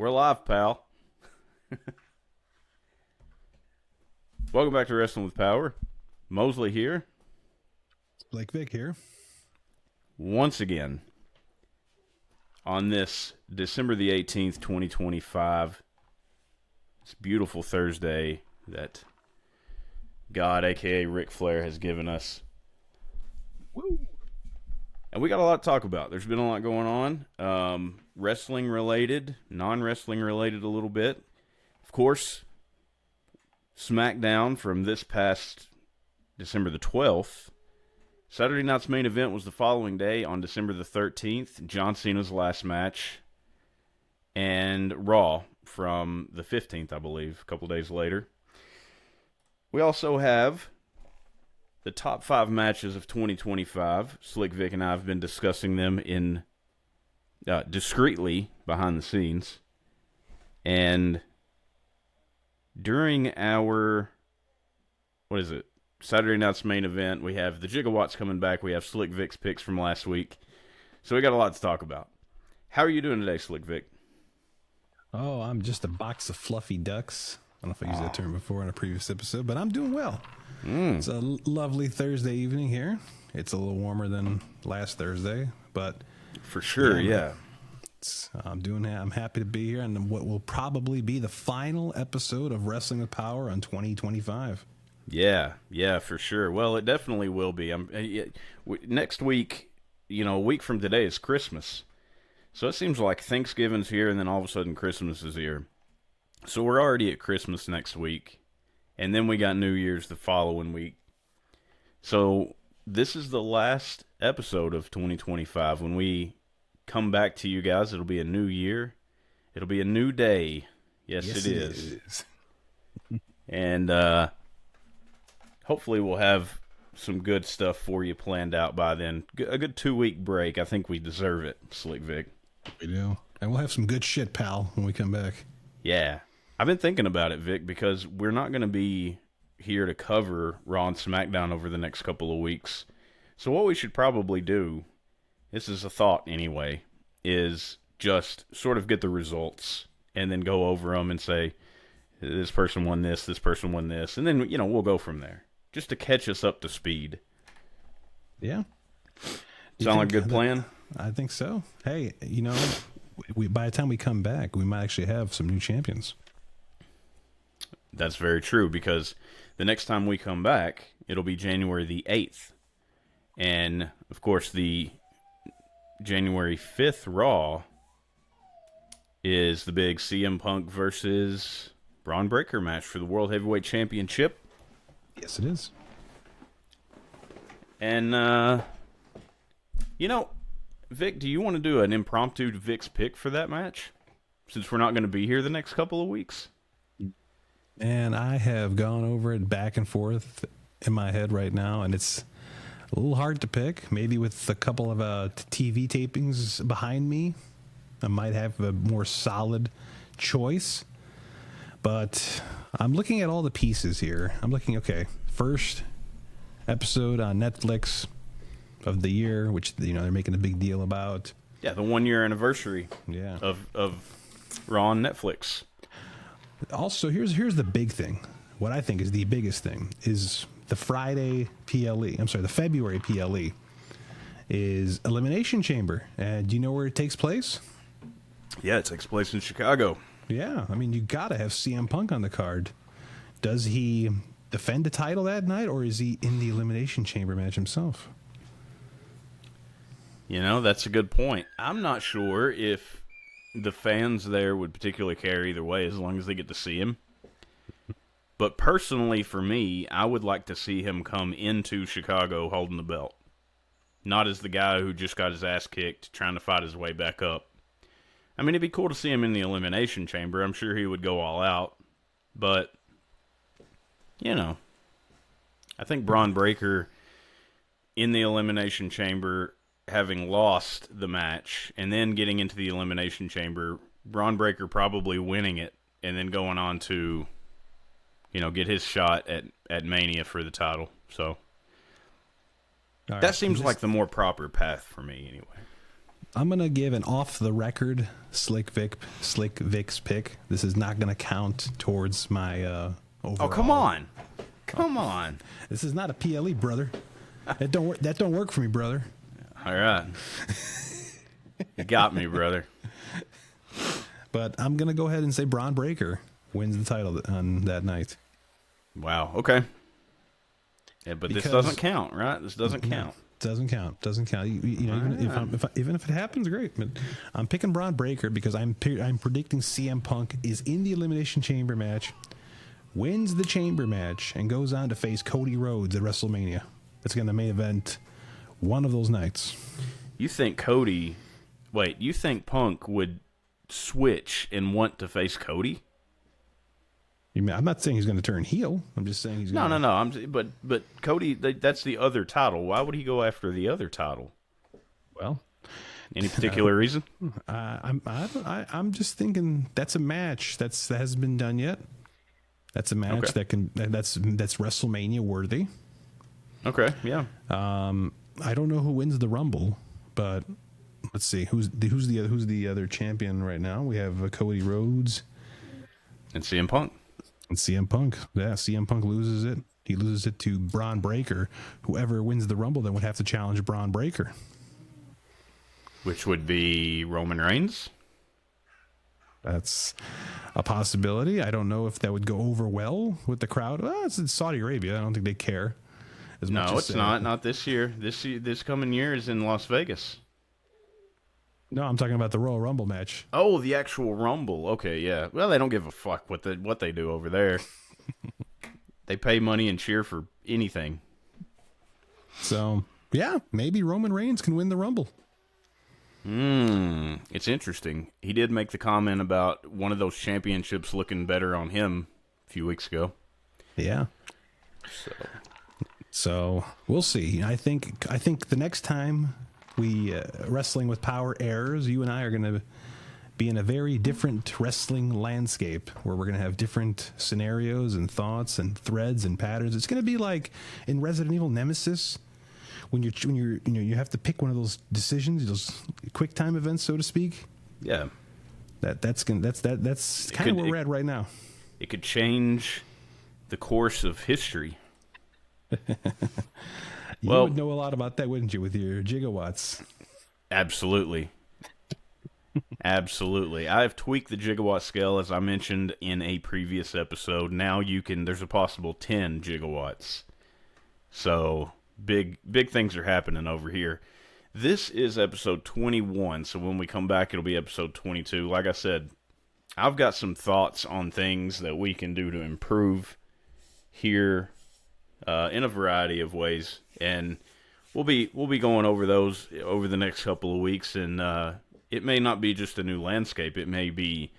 We're live, pal. Welcome back to Wrestling with Power. Mosley here. It's Blake Vic here. Once again, on this December the 18th, 2025, this beautiful Thursday that God, a.k.a. Ric Flair, has given us. Woo! And we got a lot to talk about. There's been a lot going on. Wrestling related, non-wrestling related a little bit. Of course, SmackDown from this past December the 12th. Saturday night's main event was the following day on December the 13th. John Cena's Last Match. And Raw from the 15th, I believe, a couple days later. We also have the top 5 matches of 2025. Slick Vic and I have been discussing them in discreetly behind the scenes. And during our, Saturday night's main event, we have the Gigawatts coming back. We have Slick Vic's picks from last week. So we got a lot to talk about. How are you doing today, Slick Vic? Oh, I'm just a box of fluffy ducks. I don't know if I used that term before in a previous episode, but I'm doing well. It's a lovely Thursday evening here. It's a little warmer than last Thursday, but for sure, yeah. I'm happy to be here on what will probably be the final episode of Wrestling with Power on 2025. Yeah, for sure. Well, it definitely will be. Next week, a week from today is Christmas. So it seems like Thanksgiving's here, and then all of a sudden Christmas is here. So we're already at Christmas next week, and then we got New Year's the following week. So this is the last episode of 2025. When we come back to you guys, it'll be a new year. It'll be a new day. Yes, it is. And hopefully we'll have some good stuff for you planned out by then. A good 2-week break. I think we deserve it, Slick Vic. We do. And we'll have some good shit, pal, when we come back. Yeah. I've been thinking about it, Vic, because we're not going to be here to cover Raw and SmackDown over the next couple of weeks. So what we should probably do, this is a thought anyway, is just sort of get the results and then go over them and say, this person won this person won this, and then, we'll go from there, just to catch us up to speed. Yeah. Sound like a good plan? I think so. Hey, by the time we come back, we might actually have some new champions. That's very true, because the next time we come back, it'll be January the 8th. And, of course, the January 5th Raw is the big CM Punk versus Braun Breaker match for the World Heavyweight Championship. Yes, it is. And, Vic, do you want to do an impromptu Vic's pick for that match? Since we're not going to be here the next couple of weeks? And I have gone over it back and forth in my head right now, and it's a little hard to pick. Maybe with a couple of TV tapings behind me, I might have a more solid choice. But I'm looking at all the pieces here. I'm looking, first episode on Netflix of the year, which, they're making a big deal about. Yeah, the 1-year anniversary of Raw on Netflix. Also, here's the big thing. What I think is the biggest thing is the February PLE is Elimination Chamber. And do you know where it takes place? Yeah, it takes place in Chicago. Yeah, you got to have CM Punk on the card. Does he defend the title that night, or is he in the Elimination Chamber match himself? That's a good point. I'm not sure if the fans there would particularly care either way, as long as they get to see him. But personally, for me, I would like to see him come into Chicago holding the belt. Not as the guy who just got his ass kicked trying to fight his way back up. It'd be cool to see him in the Elimination Chamber. I'm sure he would go all out. But, I think Braun Breaker in the Elimination Chamber, having lost the match, and then getting into the Elimination Chamber, Braun Breaker probably winning it, and then going on to, get his shot at Mania for the title. So, that seems like the more proper path for me, anyway. I'm gonna give an off the record Slick Vic's pick. This is not gonna count towards my overall. Oh, come on. Come on. This is not a PLE, brother. That don't work for me, brother. All right. You got me, brother. But I'm gonna go ahead and say Braun Breaker wins the title on that night. Wow. Okay. Yeah, but this doesn't count, right? This doesn't count. Doesn't count. You know, even if it happens, great. But I'm picking Braun Breaker because I'm predicting CM Punk is in the Elimination Chamber match, wins the Chamber match, and goes on to face Cody Rhodes at WrestleMania. It's going to main event one of those nights. You think Punk would switch and want to face Cody? I'm not saying he's going to turn heel. I'm just saying he's going to... No. But Cody, that's the other title. Why would he go after the other title? Well, any particular reason? I'm just thinking that's a match that hasn't been done yet. That's a match that's WrestleMania worthy. Okay, yeah. I don't know who wins the Rumble, but let's see who's the other champion right now. We have Cody Rhodes and CM Punk. And CM Punk, yeah, CM Punk loses it. He loses it to Braun Breaker. Whoever wins the Rumble then would have to challenge Braun Breaker. Which would be Roman Reigns? That's a possibility. I don't know if that would go over well with the crowd. Well, it's in Saudi Arabia. I don't think they care as much. No, it's not. Not this year. This coming year is in Las Vegas. No, I'm talking about the Royal Rumble match. Oh, the actual Rumble. Okay, yeah. Well, they don't give a fuck what they do over there. They pay money and cheer for anything. So, yeah, maybe Roman Reigns can win the Rumble. It's interesting. He did make the comment about one of those championships looking better on him a few weeks ago. Yeah. So we'll see. I think the next time we Wrestling with Power airs, you and I are going to be in a very different wrestling landscape where we're going to have different scenarios and thoughts and threads and patterns. It's going to be like in Resident Evil Nemesis when you have to pick one of those decisions, those quick time events, so to speak. Yeah. That's kind of where we're at right now. It could change the course of history. You would know a lot about that, wouldn't you, with your gigawatts? Absolutely. Absolutely. I've tweaked the gigawatt scale, as I mentioned in a previous episode. Now there's a possible 10 gigawatts. So, big things are happening over here. This is episode 21, so when we come back, it'll be episode 22. Like I said, I've got some thoughts on things that we can do to improve here in a variety of ways, and we'll be going over those over the next couple of weeks. And it may not be just a new landscape. It may be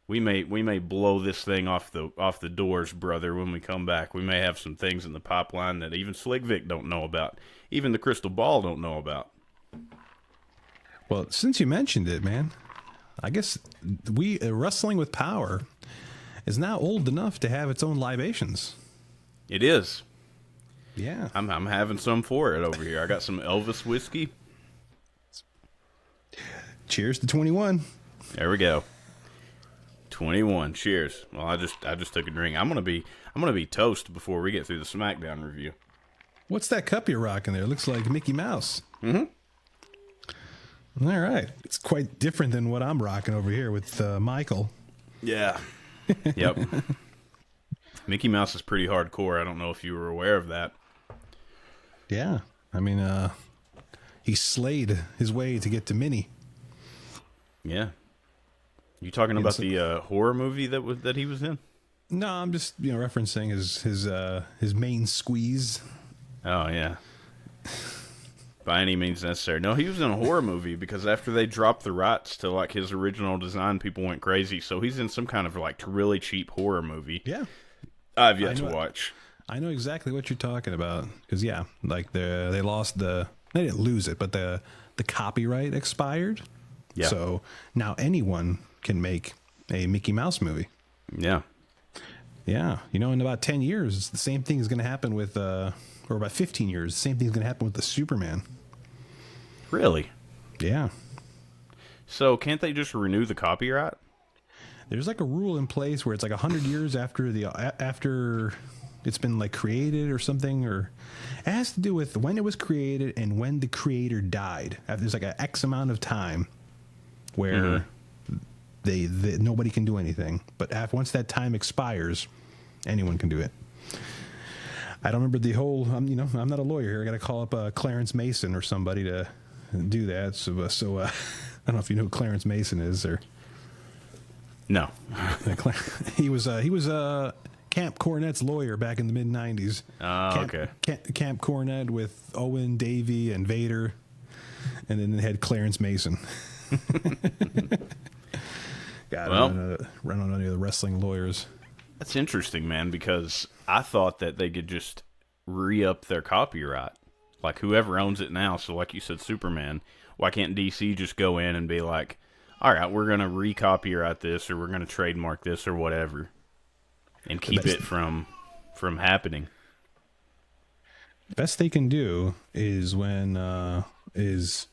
we may blow this thing off the doors, brother. When we come back, we may have some things in the pipeline that even Slick Vic don't know about, even the Crystal Ball don't know about. Well, since you mentioned it, man, I guess we Wrestling with Power is now old enough to have its own libations. It is. Yeah. I'm having some for it over here. I got some Elvis whiskey. Cheers to 21. There we go. 21. Cheers. Well, I just took a drink. I'm gonna be toast before we get through the SmackDown review. What's that cup you're rocking there? It looks like Mickey Mouse. Mm-hmm. All right. It's quite different than what I'm rocking over here with Michael. Yeah. Yep. Mickey Mouse is pretty hardcore. I don't know if you were aware of that. Yeah. I mean, he slayed his way to get to Minnie. Yeah. You talking about the horror movie that he was in? No, I'm just referencing his main squeeze. Oh yeah. By any means necessary. No, he was in a horror movie because after they dropped the rights to like his original design, people went crazy. So he's in some kind of like really cheap horror movie. Yeah. I've yet to watch. I know exactly what you're talking about because like they lost they didn't lose it, but the copyright expired. Yeah. So now anyone can make a Mickey Mouse movie. Yeah. Yeah. In about 10 years, the same thing is going to happen with, or about 15 years, the same thing is going to happen with the Superman. Really? Yeah. So can't they just renew the copyright? There's like a rule in place where it's like 100 years after it's been like created or something, or it has to do with when it was created and when the creator died. There's like an X amount of time where they nobody can do anything. But once that time expires, anyone can do it. I don't remember the whole. I'm not a lawyer here. I got to call up Clarence Mason or somebody to do that. So I don't know if you know who Clarence Mason is or. No. He was Camp Cornette's lawyer back in the mid '90s. Oh, okay. Camp Cornette with Owen, Davey, and Vader, and then they had Clarence Mason. God, well, run on any of the wrestling lawyers. That's interesting, man, because I thought that they could just re-up their copyright. Like, whoever owns it now, so like you said, Superman, why can't DC just go in and be like, all right, we're going to re-copyright this, or we're going to trademark this, or whatever, and keep it from happening? Best they can do is is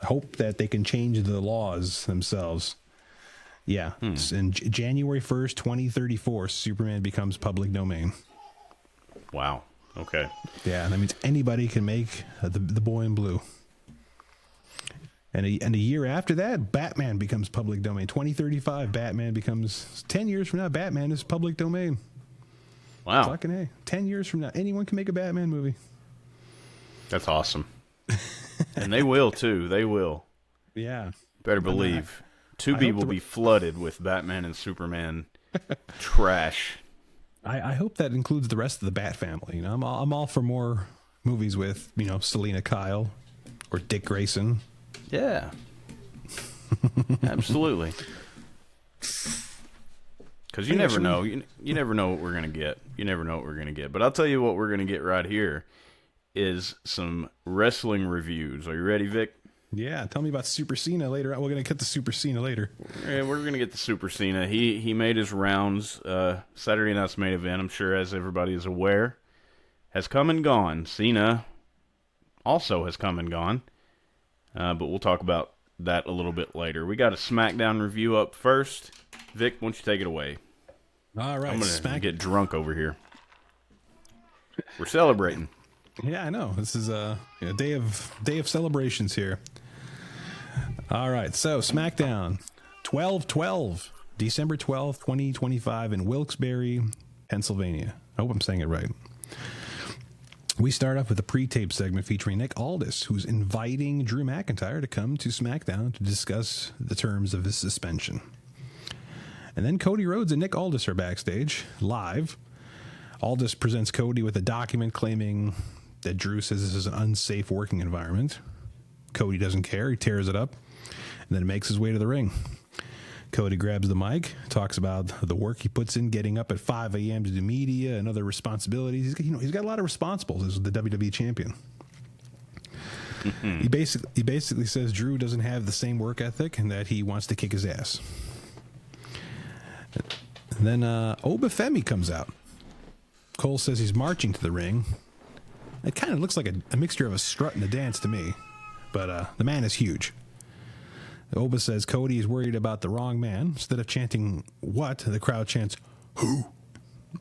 hope that they can change the laws themselves. Yeah, in January 1st, 2034, Superman becomes public domain. Wow. Okay. Yeah, that means anybody can make the boy in blue. And a year after that, Batman becomes public domain. 2035, Batman becomes 10 years from now. Batman is public domain. Wow. Fucking A. 10 years from now, anyone can make a Batman movie. That's awesome. And they will too. They will. Yeah. Better believe. Tubi will be flooded with Batman and Superman trash. I hope that includes the rest of the Bat family. You know, I'm all for more movies with, Selena Kyle or Dick Grayson. Yeah. Absolutely. Because you never know. You never know what we're going to get. You never know what we're going to get. But I'll tell you what we're going to get right here is some wrestling reviews. Are you ready, Vic? Yeah, tell me about Super Cena later. We're going to get to Super Cena later. Yeah, we're going to get to Super Cena. He made his rounds. Saturday night's main event, I'm sure, as everybody is aware, has come and gone. Cena also has come and gone. But we'll talk about that a little bit later. We got a SmackDown review up first. Vic, why don't you take it away? All right. I'm going to get drunk over here. We're celebrating. Yeah, I know. This is a day of celebrations here. All right, so SmackDown 12/12, December 12th, 2025 in Wilkes-Barre, Pennsylvania. I hope I'm saying it right. We start off with a pre-tape segment featuring Nick Aldis, who's inviting Drew McIntyre to come to SmackDown to discuss the terms of his suspension. And then Cody Rhodes and Nick Aldis are backstage, live. Aldis presents Cody with a document claiming that Drew says this is an unsafe working environment. Cody doesn't care. He tears it up and then makes his way to the ring. Cody grabs the mic, talks about the work he puts in getting up at 5 a.m. to do media and other responsibilities. He's got a lot of responsibilities as the WWE champion. He basically says Drew doesn't have the same work ethic and that he wants to kick his ass. And then Obafemi comes out. Cole says he's marching to the ring. It kind of looks like a mixture of a strut and a dance to me, but the man is huge. Oba says Cody is worried about the wrong man. Instead of chanting "what," the crowd chants "who"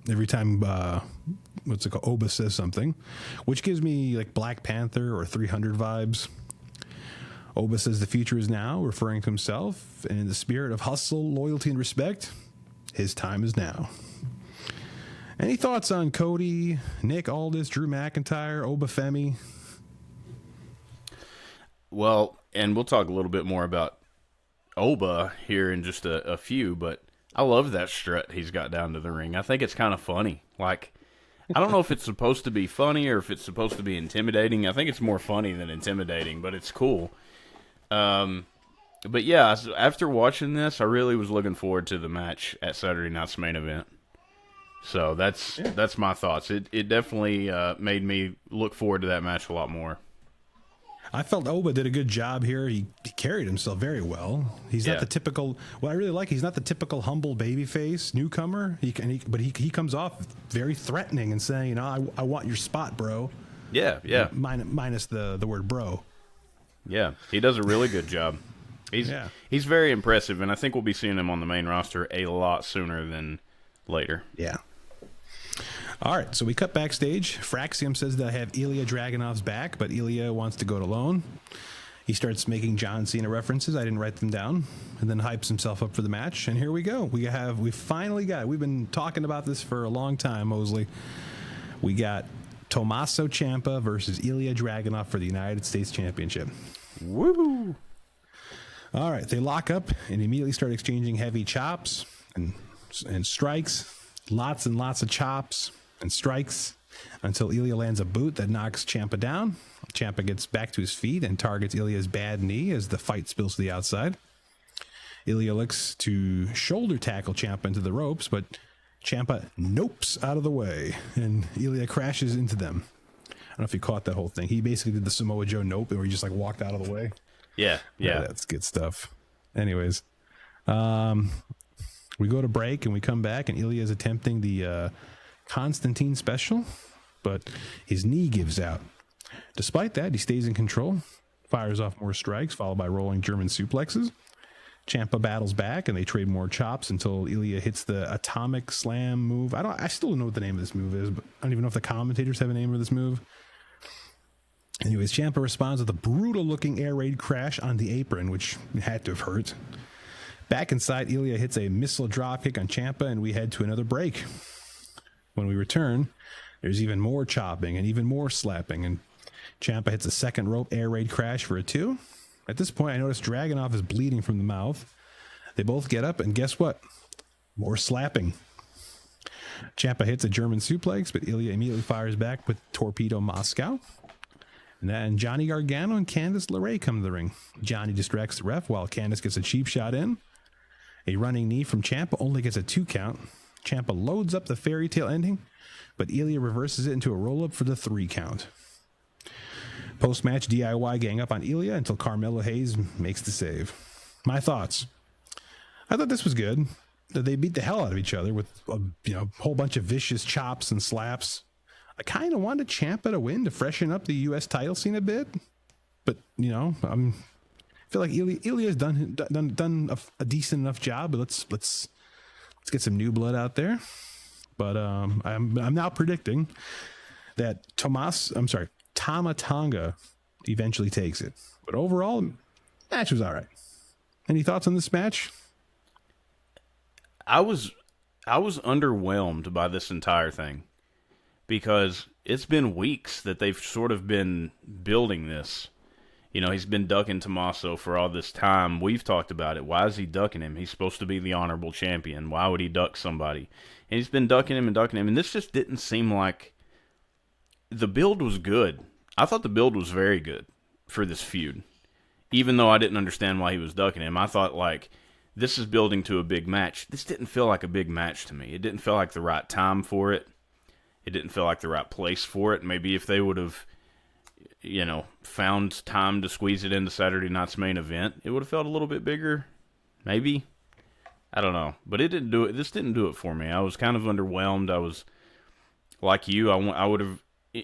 every time Oba says something, which gives me like Black Panther or 300 vibes. Oba says the future is now, referring to himself, and in the spirit of hustle, loyalty, and respect, his time is now. Any thoughts on Cody, Nick Aldis, Drew McIntyre, Obafemi? Well, and we'll talk a little bit more about Oba here in just a few, but I love that strut he's got down to the ring. I think it's kind of funny. Like, I don't know if it's supposed to be funny or if it's supposed to be intimidating. I think it's more funny than intimidating, but it's cool. But yeah, after watching this, I really was looking forward to the match at Saturday night's main event. So that's my thoughts. It definitely made me look forward to that match a lot more. I felt Oba did a good job here. He carried himself very well. He's not the typical. What I really like, he's not the typical humble babyface newcomer. But he comes off very threatening and saying, I want your spot, bro. Yeah. Minus the word bro. Yeah, he does a really good job. He's very impressive, and I think we'll be seeing him on the main roster a lot sooner than later. Yeah. All right, so we cut backstage. Fraxium says that I have Ilya Dragunov's back, but Ilya wants to go it alone. He starts making John Cena references. I didn't write them down. And then hypes himself up for the match. And here we go. We finally got it. We've been talking about this for a long time, Mosley. We got Tommaso Ciampa versus Ilya Dragunov for the United States Championship. Woo! All right, they lock up and immediately start exchanging heavy chops and strikes. Lots and lots of chops and strikes until Ilya lands a boot that knocks Ciampa down. Ciampa gets back to his feet and targets Ilya's bad knee as the fight spills to the outside. Ilya looks to shoulder tackle Ciampa into the ropes, but Ciampa nopes out of the way, and Ilya crashes into them. I don't know if you caught that whole thing. He basically did the Samoa Joe nope, where he just like walked out of the way. Yeah. That's good stuff. Anyways, we go to break and we come back, and Ilya is attempting the Constantine special, but his knee gives out. Despite that, he stays in control, fires off more strikes, followed by rolling German suplexes. Ciampa battles back, and they trade more chops until Ilya hits the atomic slam move. I still don't know what the name of this move is, but I don't even know if the commentators have a name for this move. Anyways, Ciampa responds with a brutal-looking air raid crash on the apron, which had to have hurt. Back inside, Ilya hits a missile dropkick on Ciampa, and we head to another break. When we return, there's even more chopping and even more slapping, and Ciampa hits a second rope air raid crash for a 2. At this point, I notice Dragunov is bleeding from the mouth. They both get up, and guess what? More slapping. Ciampa hits a German suplex, but Ilya immediately fires back with Torpedo Moscow. And then Johnny Gargano and Candice LeRae come to the ring. Johnny distracts the ref while Candice gets a cheap shot in. A running knee from Ciampa only gets a 2 count. Ciampa loads up the fairy tale ending, but Ilya reverses it into a roll-up for the 3 count. Post-match, DIY gang up on Ilya until Carmelo Hayes makes the save. My thoughts. I thought this was good. That they beat the hell out of each other with a whole bunch of vicious chops and slaps. I kind of wanted Ciampa to win to freshen up the U.S. title scene a bit, but I feel like Ilya's done a decent enough job. But let's get some new blood out there. But I'm now predicting that Tama Tonga eventually takes it. But overall, the match was all right. Any thoughts on this match? I was underwhelmed by this entire thing because it's been weeks that they've sort of been building this. He's been ducking Tommaso for all this time. We've talked about it. Why is he ducking him? He's supposed to be the honorable champion. Why would he duck somebody? And he's been ducking him, and this just didn't seem like the build was good. I thought the build was very good for this feud. Even though I didn't understand why he was ducking him, I thought, this is building to a big match. This didn't feel like a big match to me. It didn't feel like the right time for it. It didn't feel like the right place for it. Maybe if they would have, found time to squeeze it into Saturday night's main event, it would have felt a little bit bigger. Maybe. I don't know. But it didn't do it. This didn't do it for me. I was kind of underwhelmed. I was, like you, I would have,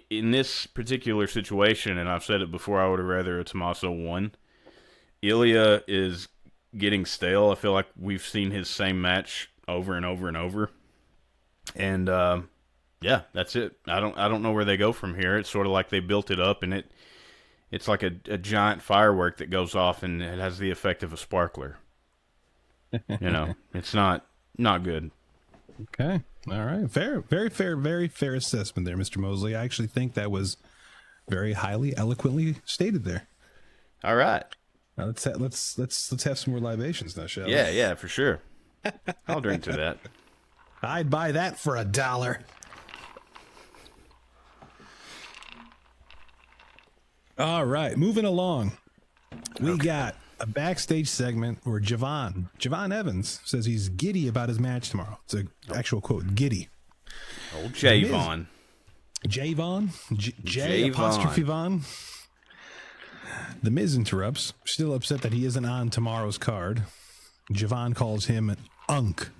in this particular situation, and I've said it before, I would have rather Tommaso won. Ilya is getting stale. I feel like we've seen his same match over and over and over. And yeah, that's it. I don't know where they go from here. It's sort of like they built it up, and it's like a giant firework that goes off, and it has the effect of a sparkler. It's not good. Okay. All right. Fair, very fair, very fair assessment there, Mr. Mosley. I actually think that was very highly eloquently stated there. All right. Now let's have some more libations now, shall we? Yeah, for sure. I'll drink to that. I'd buy that for $1. All right, moving along. We got a backstage segment where Javon Evans says he's giddy about his match tomorrow. It's an actual quote, giddy. Old Javon. Javon? J apostrophe Von? The Miz interrupts, still upset that he isn't on tomorrow's card. Javon calls him an unk,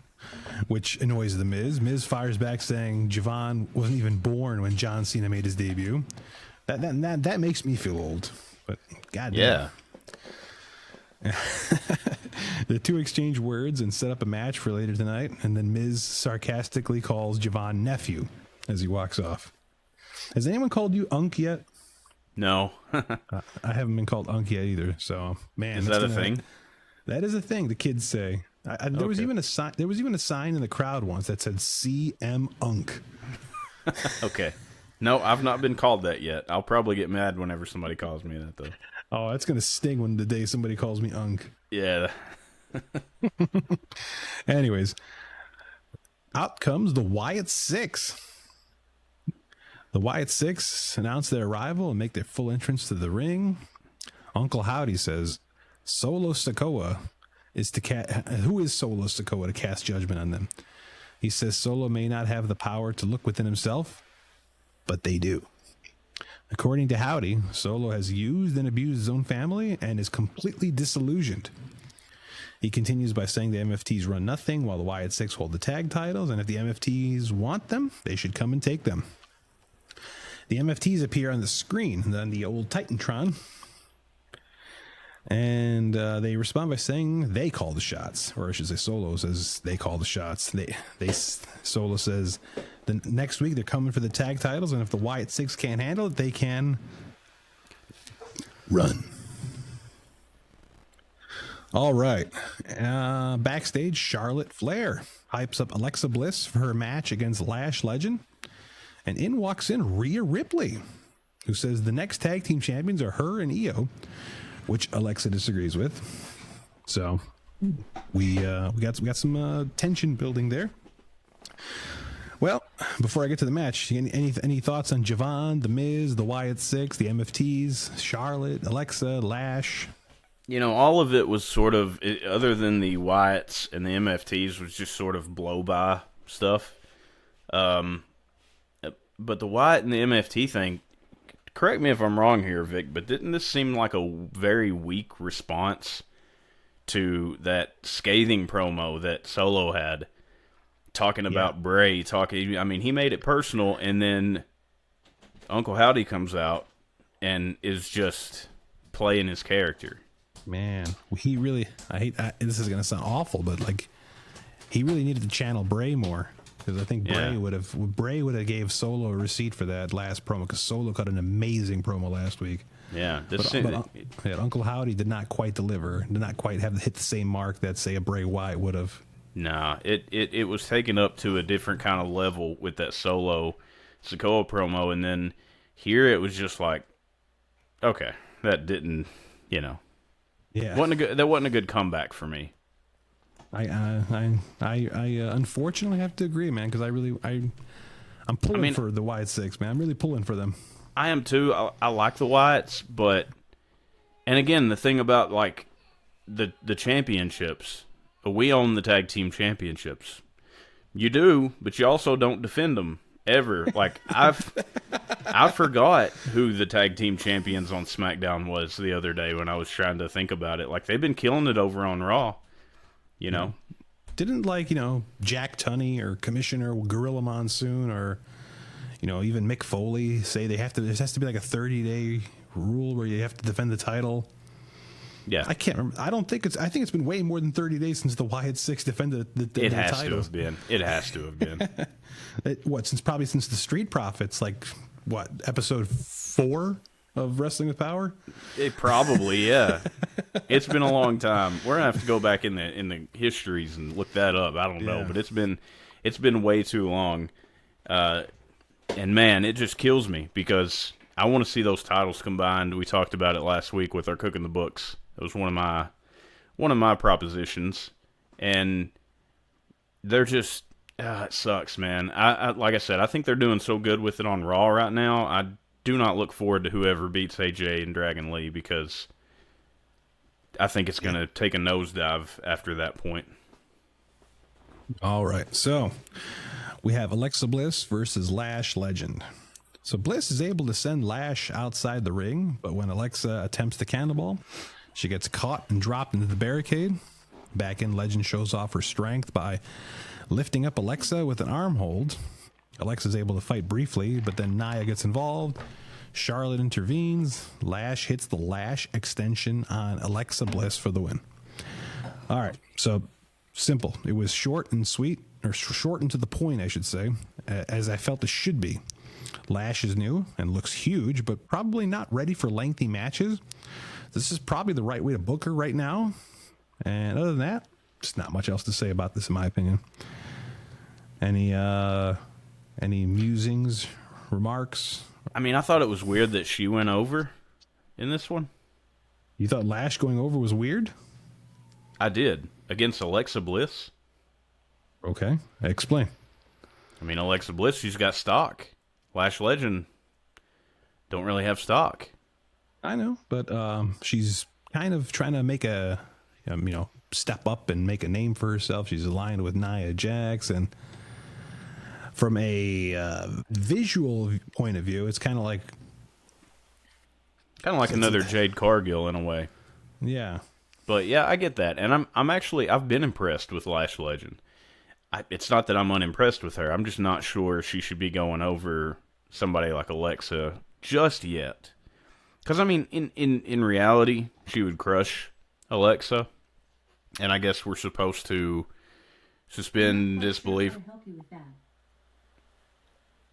which annoys the Miz. Miz fires back saying Javon wasn't even born when John Cena made his debut. That makes me feel old. But goddamn. Yeah. The two exchange words and set up a match for later tonight, and then Miz sarcastically calls Javon nephew as he walks off. Has anyone called you Unk yet? No. I haven't been called Unk yet either. So, man, Is that a thing? That is a thing the kids say. There was even a sign. There was even a sign in the crowd once that said "CM Unk." Okay. No, I've not been called that yet. I'll probably get mad whenever somebody calls me that, though. Oh, that's gonna sting when the day somebody calls me Unk. Yeah. Anyways, out comes the Wyatt Six. The Wyatt Six announce their arrival and make their full entrance to the ring. Uncle Howdy says, Solo Sikoa is who is Solo Sikoa to cast judgment on them? He says Solo may not have the power to look within himself, but they do. According to Howdy, Solo has used and abused his own family and is completely disillusioned. He continues by saying the MFTs run nothing while the Wyatt Six hold the tag titles, and if the MFTs want them, they should come and take them. The MFTs appear on the screen on the old Titantron, and they respond by saying they call the shots, or I should say Solo says they call the shots. Solo says the next week they're coming for the tag titles, and if the Wyatt Six can't handle it, they can run. All right. Backstage, Charlotte Flair hypes up Alexa Bliss for her match against Lash Legend. And in walks in Rhea Ripley, who says the next tag team champions are her and Io, which Alexa disagrees with. So we got some tension building there. Well, before I get to the match, any thoughts on Javon, The Miz, the Wyatt Six, the MFTs, Charlotte, Alexa, Lash? You know, all of it was sort of, other than the Wyatts and the MFTs, was just sort of blow-by stuff. But the Wyatt and the MFT thing, correct me if I'm wrong here, Vic, but didn't this seem like a very weak response to that scathing promo that Solo had, talking about Bray, he made it personal, and then Uncle Howdy comes out and is just playing his character. Man, he really, this is going to sound awful, but like, he really needed to channel Bray more. Because I think Bray would have gave Solo a receipt for that last promo, because Solo cut an amazing promo last week. Yeah, but Uncle Howdy did not quite deliver, did not quite have hit the same mark that, say, a Bray Wyatt would have. Nah, it was taken up to a different kind of level with that Solo Sikoa promo, and then here it was just like, okay, that didn't, that wasn't a good comeback for me. I unfortunately have to agree, man, because I'm pulling for the Wyatt Six, man. I'm really pulling for them. I am too. I like the Wyatts, and again, the thing about like the championships, we own the tag team championships. You do, but you also don't defend them ever. Like I forgot who the tag team champions on SmackDown was the other day when I was trying to think about it. Like they've been killing it over on Raw. You know, didn't Jack Tunney or Commissioner Gorilla Monsoon or even Mick Foley say there has to be like a 30-day rule where you have to defend the title? Yeah, I can't remember. I think it's been way more than 30 days since the Wyatt Six defended the title. It has to have been. Since the Street Profits, episode 4 of Wrestling with Power? It probably, yeah. It's been a long time. We're gonna have to go back in the histories and look that up. I don't know, but it's been way too long. And man, it just kills me because I want to see those titles combined. We talked about it last week with our Cooking the Books. It was one of my propositions, and they're just it sucks, man. I like I said, I think they're doing so good with it on Raw right now. I do not look forward to whoever beats AJ and Dragon Lee because I think it's going to take a nosedive after that point. All right, so we have Alexa Bliss versus Lash Legend. So Bliss is able to send Lash outside the ring, but when Alexa attempts to cannonball, she gets caught and dropped into the barricade. Back in, Legend shows off her strength by lifting up Alexa with an arm hold. Alexa's able to fight briefly, but then Nia gets involved. Charlotte intervenes. Lash hits the lash extension on Alexa Bliss for the win. All right, so simple. It was short and sweet, or short and to the point, I should say, as I felt it should be. Lash is new and looks huge, but probably not ready for lengthy matches. This is probably the right way to book her right now. And other than that, just not much else to say about this, in my opinion. Any musings, remarks? I mean, I thought it was weird that she went over in this one. You thought Lash going over was weird? I did. Against Alexa Bliss. Okay, explain. I mean, Alexa Bliss, she's got stock. Lash Legend don't really have stock. I know, but she's kind of trying to make a, step up and make a name for herself. She's aligned with Nia Jax, and from a visual point of view, it's kind of like another Jade Cargill in a way. Yeah. But yeah, I get that, and I've been impressed with Lash Legend. It's not that I'm unimpressed with her. I'm just not sure she should be going over somebody like Alexa just yet. Because I mean, in reality, she would crush Alexa, and I guess we're supposed to suspend disbelief.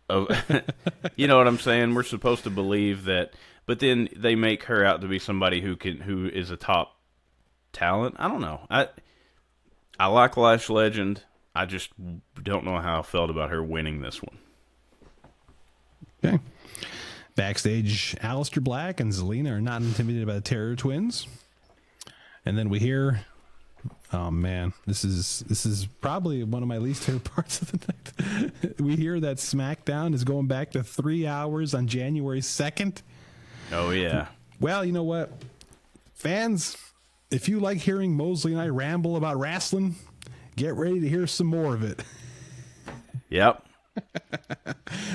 Oh, you know what I'm saying? We're supposed to believe that, but then they make her out to be somebody who is a top talent. I don't know. I like Lash Legend. I just don't know how I felt about her winning this one. Okay. Backstage, Aleister Black and Zelina are not intimidated by the Terror Twins. And then we hear, oh man, this is probably one of my least favorite parts of the night. We hear that SmackDown is going back to 3 hours on January 2nd. Oh yeah. Well, you know what? Fans, if you like hearing Mosley and I ramble about wrestling, get ready to hear some more of it. Yep.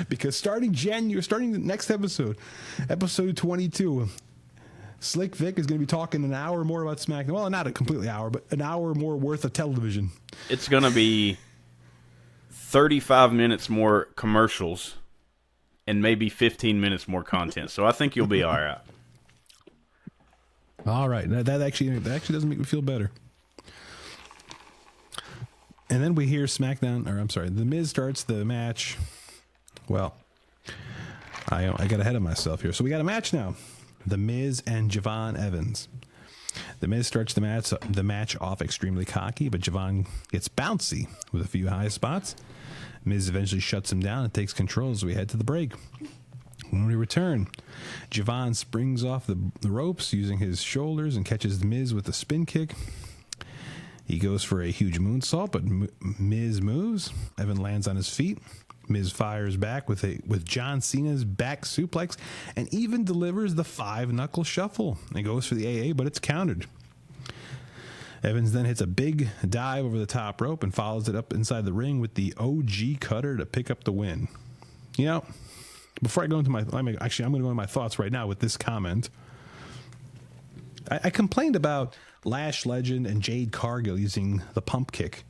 Because starting the next episode 22, Slick Vic is going to be talking an hour more about SmackDown. Well, not a completely hour, but an hour more worth of television. It's going to be 35 minutes more commercials and maybe 15 minutes more content. So I think you'll be all right. All right. That actually doesn't make me feel better. And then we hear The Miz starts the match. Well, I got ahead of myself here. So we got a match now. The Miz and Javon Evans. The Miz starts the match off extremely cocky, but Javon gets bouncy with a few high spots. Miz eventually shuts him down and takes control as we head to the break. When we return, Javon springs off the ropes using his shoulders and catches the Miz with a spin kick. He goes for a huge moonsault, but Miz moves. Evan lands on his feet. Miz fires back with John Cena's back suplex and even delivers the 5-knuckle shuffle. It goes for the AA, but it's countered. Evans then hits a big dive over the top rope and follows it up inside the ring with the OG cutter to pick up the win. You know, before I go into I'm going to go into my thoughts right now with this comment. I complained about Lash Legend and Jade Cargill using the pump kick,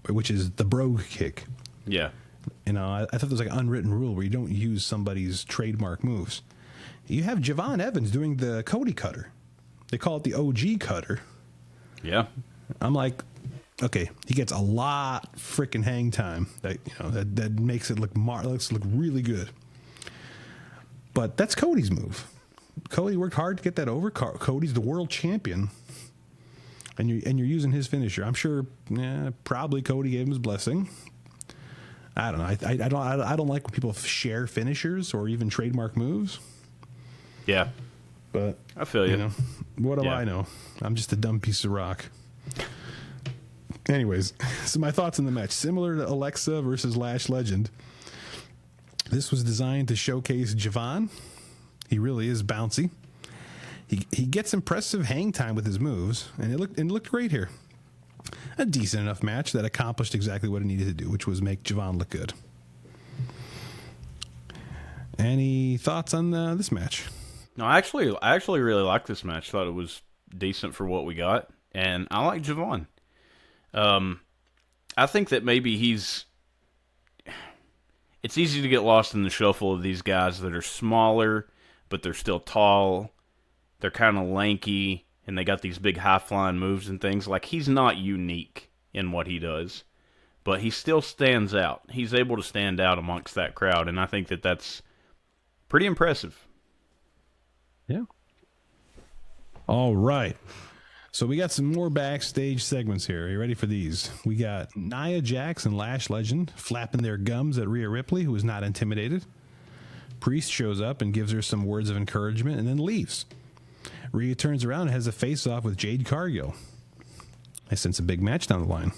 which is the brogue kick. Yeah. You know, I thought there was like an unwritten rule where you don't use somebody's trademark moves. You have Javon Evans doing the Cody cutter. They call it the OG cutter. Yeah. I'm like, okay, he gets a lot freaking hang time. That makes it look really good. But that's Cody's move. Cody worked hard to get that over. Cody's the world champion, and you're using his finisher. I'm sure, probably Cody gave him his blessing. I don't know. I don't like when people share finishers or even trademark moves. Yeah, but I feel you. What do I know? I'm just a dumb piece of rock. Anyways, so my thoughts on the match: similar to Alexa versus Lash Legend. This was designed to showcase Javon. He really is bouncy. He gets impressive hang time with his moves, and it looked great here. A decent enough match that accomplished exactly what it needed to do, which was make Javon look good. Any thoughts on this match? No, I actually really liked this match. Thought it was decent for what we got, and I like Javon. I think that maybe it's easy to get lost in the shuffle of these guys that are smaller but they're still tall. They're kind of lanky, and they got these big high-flying moves and things. Like, he's not unique in what he does, but he still stands out. He's able to stand out amongst that crowd, and I think that that's pretty impressive. Yeah. All right. So we got some more backstage segments here. Are you ready for these? We got Nia Jax and Lash Legend flapping their gums at Rhea Ripley, who is not intimidated. Priest shows up and gives her some words of encouragement and then leaves. Rhea turns around and has a face-off with Jade Cargill. I sense a big match down the line.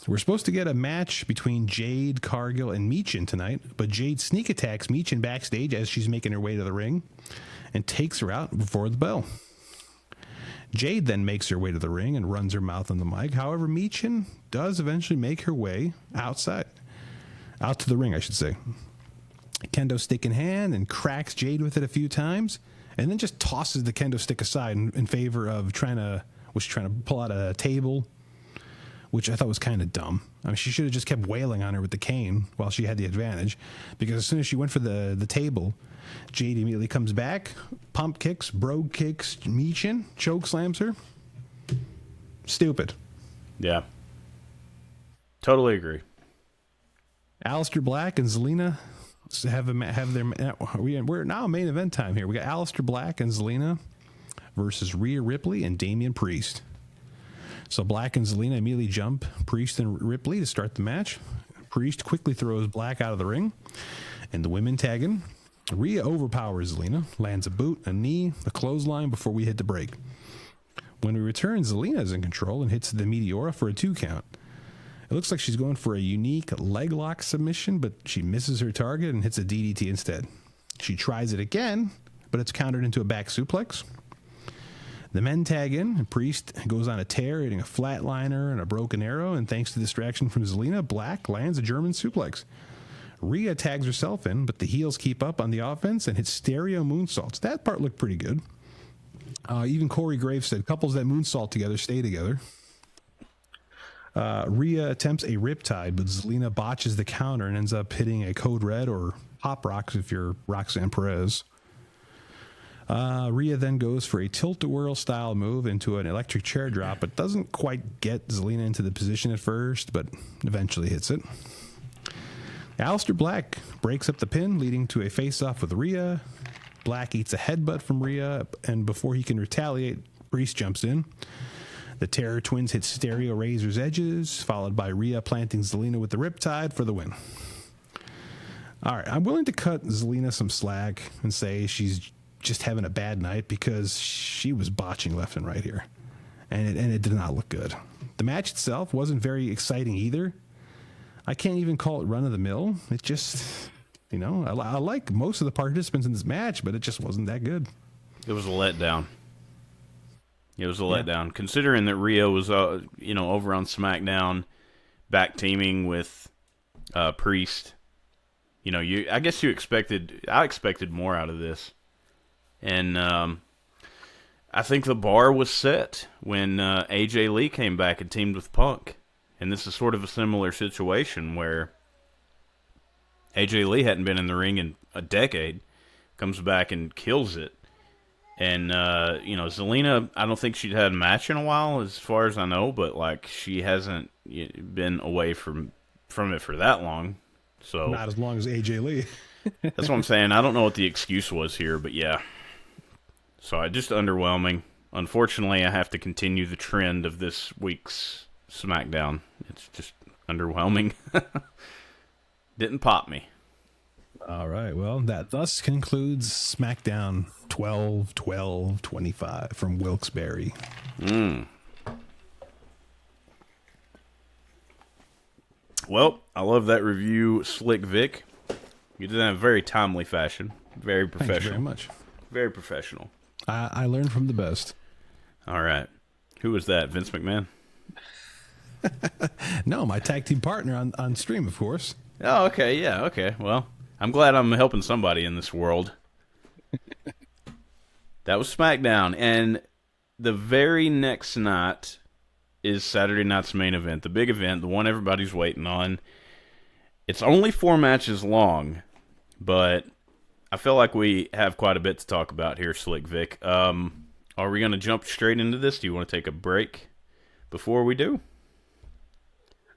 We're supposed to get a match between Jade, Cargill, and Michin tonight, but Jade sneak attacks Michin backstage as she's making her way to the ring and takes her out before the bell. Jade then makes her way to the ring and runs her mouth on the mic. However, Michin does eventually make her way out to the ring, I should say. Kendo stick in hand and cracks Jade with it a few times, and then just tosses the kendo stick aside in favor of trying to pull out a table, which I thought was kind of dumb. I mean, she should have just kept wailing on her with the cane while she had the advantage, because as soon as she went for the table, Jade immediately comes back, pump kicks, brogue kicks Michin, choke slams her. Stupid. Yeah. Totally agree. Aleister Black and Zelina have their... We're now main event time here. We got Aleister Black and Zelina versus Rhea Ripley and Damian Priest. So Black and Zelina immediately jump Priest and Ripley to start the match. Priest quickly throws Black out of the ring, and the women tag in. Rhea overpowers Zelina, lands a boot, a knee, a clothesline before we hit the break. When we return, Zelina is in control and hits the Meteora for a 2 count. It looks like she's going for a unique leg lock submission, but she misses her target and hits a DDT instead. She tries it again, but it's countered into a back suplex. The men tag in, and Priest goes on a tear, hitting a flatliner and a broken arrow, and thanks to distraction from Zelina, Black lands a German suplex. Rhea tags herself in, but the heels keep up on the offense and hit stereo moonsaults. That part looked pretty good. Even Corey Graves said, couples that moonsault together stay together. Rhea attempts a riptide, but Zelina botches the counter and ends up hitting a Code Red or Pop Rocks if you're Roxanne Perez. Rhea then goes for a tilt-a-whirl style move into an electric chair drop, but doesn't quite get Zelina into the position at first, but eventually hits it. Aleister Black breaks up the pin, leading to a face-off with Rhea. Black eats a headbutt from Rhea, and before he can retaliate, Priest jumps in. The Terror Twins hit Stereo Razor's edges, followed by Rhea planting Zelina with the Riptide for the win. All right, I'm willing to cut Zelina some slack and say she's just having a bad night because she was botching left and right here, and it did not look good. The match itself wasn't very exciting either. I can't even call it run-of-the-mill. It just, I like most of the participants in this match, but it just wasn't that good. It was a letdown. Considering that Rhea was, over on SmackDown, back teaming with Priest. I expected more out of this. And I think the bar was set when AJ Lee came back and teamed with Punk. And this is sort of a similar situation where AJ Lee hadn't been in the ring in a decade, comes back and kills it. And, Zelina, I don't think she'd had a match in a while, as far as I know, but, she hasn't been away from it for that long. So not as long as AJ Lee. That's what I'm saying. I don't know what the excuse was here, but yeah. So just underwhelming. Unfortunately, I have to continue the trend of this week's SmackDown. It's just underwhelming. Didn't pop me. All right. Well, that thus concludes SmackDown 12/12/25 from Wilkes-Barre. Well, I love that review, Slick Vic. You did that in a very timely fashion. Very professional. Thank you very much. Very professional. I learned from the best. All right. Who was that? Vince McMahon? No, my tag team partner on stream, of course. Oh, okay. Yeah, okay. Well, I'm glad I'm helping somebody in this world. That was SmackDown. And the very next night is Saturday night's main event, the big event, the one everybody's waiting on. It's only 4 matches long, but I feel like we have quite a bit to talk about here, Slick Vic. Are we going to jump straight into this? Do you want to take a break before we do?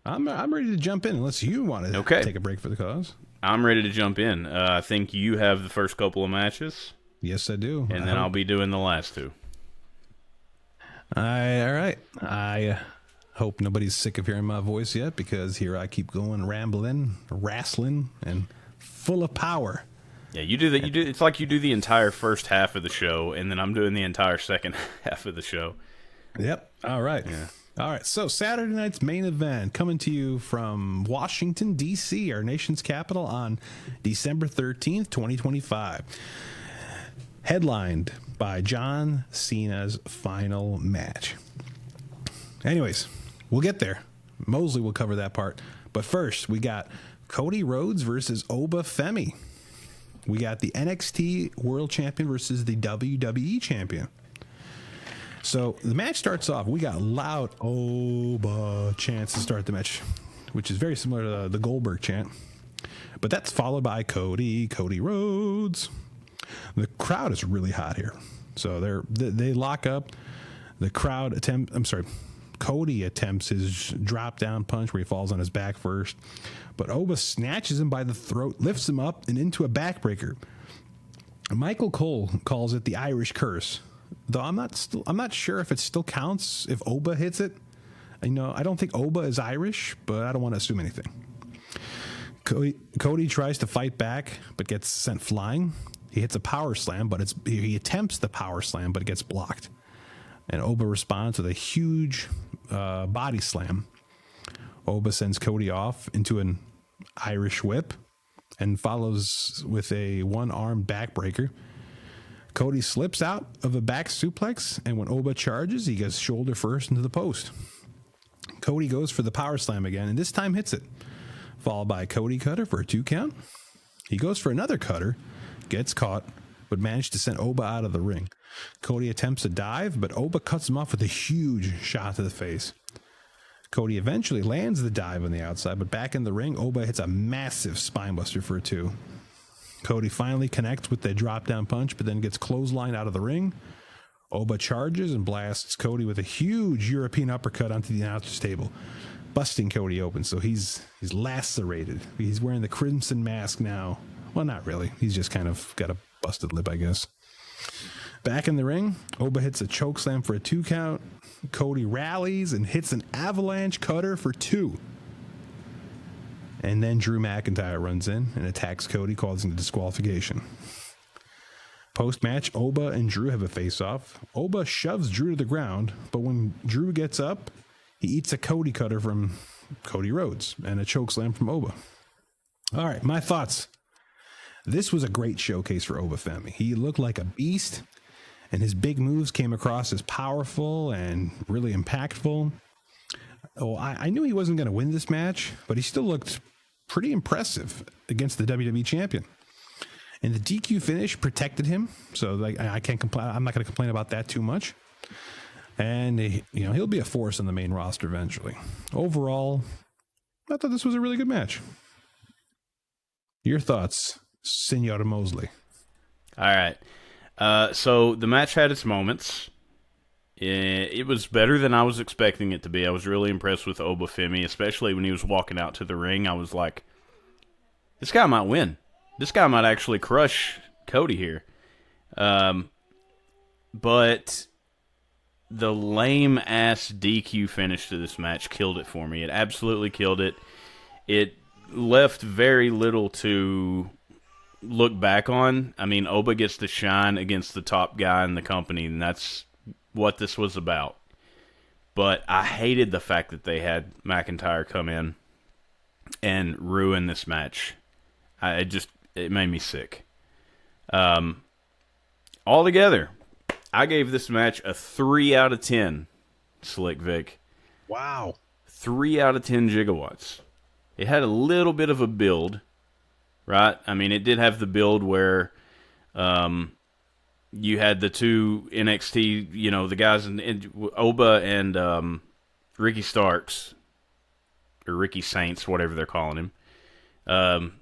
I'm ready to jump in unless you want to take a break for the cause. I'm ready to jump in. I think you have the first couple of matches. Yes, I do. And then I'll be doing the last two. All right. I hope nobody's sick of hearing my voice yet, because here I keep going rambling, wrestling, and full of power. Yeah, you do that. It's like you do the entire first half of the show, and then I'm doing the entire second half of the show. Yep. All right. Yeah. All right. So Saturday night's main event, coming to you from Washington, D.C., our nation's capital, on December 13th, 2025. Headlined by John Cena's final match. Anyways, we'll get there. Mosley will cover that part. But first, we got Cody Rhodes versus Oba Femi. We got the NXT World Champion versus the WWE Champion. So the match starts off. We got loud Oba chants to start the match, which is very similar to the Goldberg chant. But that's followed by Cody Rhodes. The crowd is really hot here. So they lock up. The crowd Cody attempts his drop down punch where he falls on his back first. But Oba snatches him by the throat, lifts him up and into a backbreaker. Michael Cole calls it the Irish curse, though I'm not sure if it still counts if Oba hits it. I don't think Oba is Irish, but I don't want to assume anything. Cody tries to fight back, but gets sent flying. He hits a power slam, but he attempts the power slam, but it gets blocked. And Oba responds with a huge body slam. Oba sends Cody off into an Irish whip and follows with a one-arm backbreaker. Cody slips out of a back suplex, and when Oba charges, he goes shoulder first into the post. Cody goes for the power slam again, and this time hits it, followed by a Cody cutter for a 2 count. He goes for another cutter, gets caught, but managed to send Oba out of the ring. Cody attempts a dive, but Oba cuts him off with a huge shot to the face. Cody eventually lands the dive on the outside, but back in the ring, Oba hits a massive spinebuster for a 2. Cody finally connects with the drop-down punch, but then gets clotheslined out of the ring. Oba charges and blasts Cody with a huge European uppercut onto the announcer's table, busting Cody open. So he's lacerated. He's wearing the crimson mask now. Well, not really. He's just kind of got a busted lip, I guess. Back in the ring, Oba hits a chokeslam for a 2 count. Cody rallies and hits an avalanche cutter for 2. And then Drew McIntyre runs in and attacks Cody, causing the disqualification. Post-match, Oba and Drew have a face-off. Oba shoves Drew to the ground, but when Drew gets up, he eats a Cody cutter from Cody Rhodes and a chokeslam from Oba. All right, my thoughts. This was a great showcase for Oba Femi. He looked like a beast, and his big moves came across as powerful and really impactful. Oh, I knew he wasn't going to win this match, but he still looked pretty impressive against the WWE champion. And the DQ finish protected him, so I can't complain. I'm not going to complain about that too much. And he'll be a force on the main roster eventually. Overall, I thought this was a really good match. Your thoughts, Senor Mosley? All right. So the match had its moments. It was better than I was expecting it to be. I was really impressed with Oba Femi, especially when he was walking out to the ring. I was like, this guy might win. This guy might actually crush Cody here. But the lame-ass DQ finish to this match killed it for me. It absolutely killed it. It left very little to look back on. I mean, Oba gets to shine against the top guy in the company, and that's what this was about. But I hated the fact that they had McIntyre come in and ruin this match. It made me sick. Altogether, I gave this match a 3 out of 10, Slick Vic. Wow. 3 out of 10 gigawatts. It had a little bit of a build, right? I mean, it did have the build where you had the two NXT, the guys in Oba and Ricky Starks, or Ricky Saints, whatever they're calling him,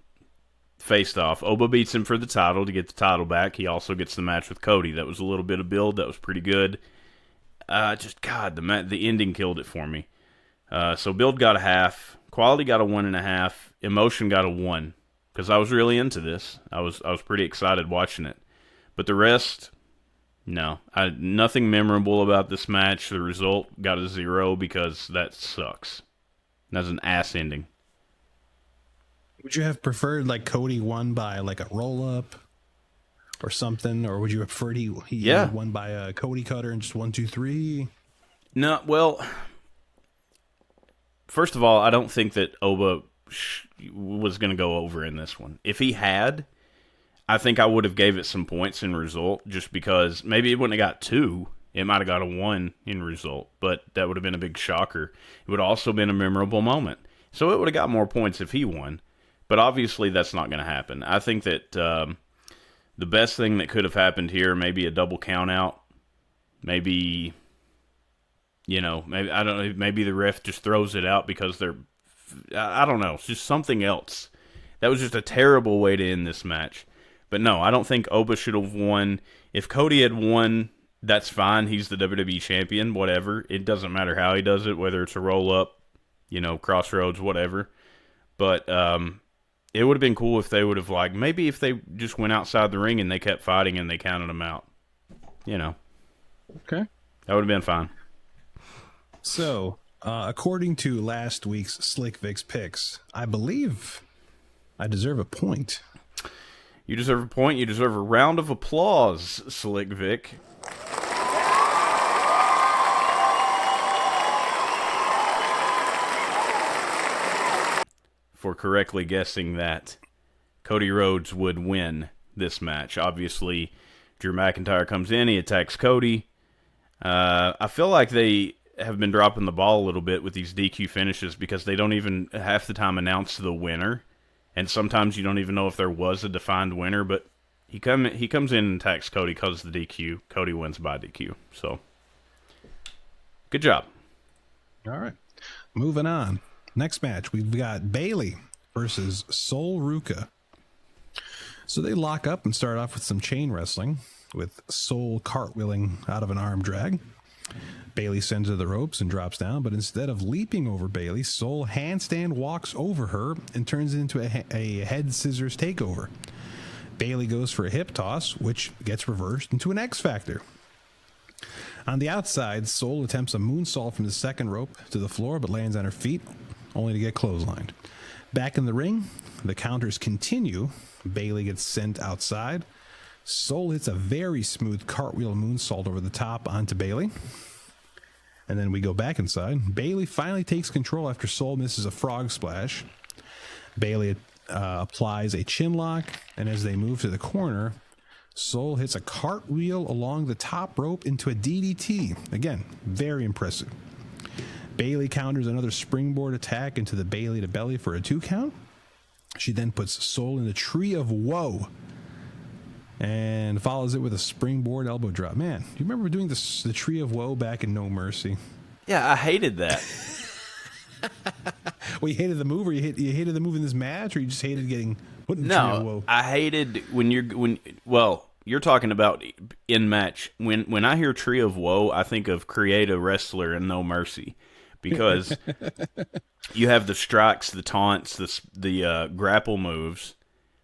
faced off. Oba beats him for the title to get the title back. He also gets the match with Cody. That was a little bit of build. That was pretty good. The ending killed it for me. So build got a half. Quality got a 1.5. Emotion got a 1. Because I was really into this. I was pretty excited watching it. But the rest, no. Nothing memorable about this match. The result got a 0 because that sucks. That's an ass ending. Would you have preferred like Cody won by like a roll up or something, or would you have preferred he won by a Cody cutter and just 1, 2, 3? No, well, first of all, I don't think that Oba was going to go over in this one. If he had, I think I would have gave it some points in result, just because maybe it wouldn't have got 2. It might have got a 1 in result, but that would have been a big shocker. It would have also been a memorable moment. So it would have got more points if he won. But obviously that's not going to happen. I think that the best thing that could have happened here, maybe a double count out. Maybe, maybe the ref just throws it out because I don't know. It's just something else. That was just a terrible way to end this match. But no, I don't think Oba should have won. If Cody had won, that's fine. He's the WWE champion, whatever. It doesn't matter how he does it, whether it's a roll-up, crossroads, whatever. But it would have been cool if they would have, maybe if they just went outside the ring and they kept fighting and they counted them out. Okay. That would have been fine. So, according to last week's Slick Vic's picks, I believe I deserve a point. You deserve a point. You deserve a round of applause, Slick Vic. For correctly guessing that Cody Rhodes would win this match. Obviously, Drew McIntyre comes in. He attacks Cody. I feel like they have been dropping the ball a little bit with these DQ finishes because they don't even half the time announce the winner. And sometimes you don't even know if there was a defined winner. But he comes in and attacks Cody because of the DQ. Cody wins by DQ. So, good job. All right. Moving on. Next match, we've got Bayley versus Sol Ruca. So they lock up and start off with some chain wrestling, with Sol cartwheeling out of an arm drag. Bayley sends her the ropes and drops down, but instead of leaping over Bayley, Sol handstand walks over her and turns it into a head scissors takeover. Bayley goes for a hip toss, which gets reversed into an X Factor. On the outside, Sol attempts a moonsault from the second rope to the floor, but lands on her feet, only to get clotheslined. Back in the ring, the counters continue. Bayley gets sent outside. Sol hits a very smooth cartwheel moonsault over the top onto Bayley. And then we go back inside. Bayley finally takes control after Sol misses a frog splash. Bayley applies a chin lock, and as they move to the corner, Sol hits a cartwheel along the top rope into a DDT. Again, very impressive. Bayley counters another springboard attack into the Bayley to belly for a 2 count. She then puts Sol in the Tree of Woe and follows it with a springboard elbow drop. Man, you remember doing the Tree of Woe back in No Mercy? Yeah, I hated that. Well, you hated the move, or you hated the move in this match, or you just hated getting put in the Tree of Woe? No, I hated you're talking about in match. When I hear Tree of Woe, I think of create a wrestler in No Mercy. Because you have the strikes, the taunts, the grapple moves,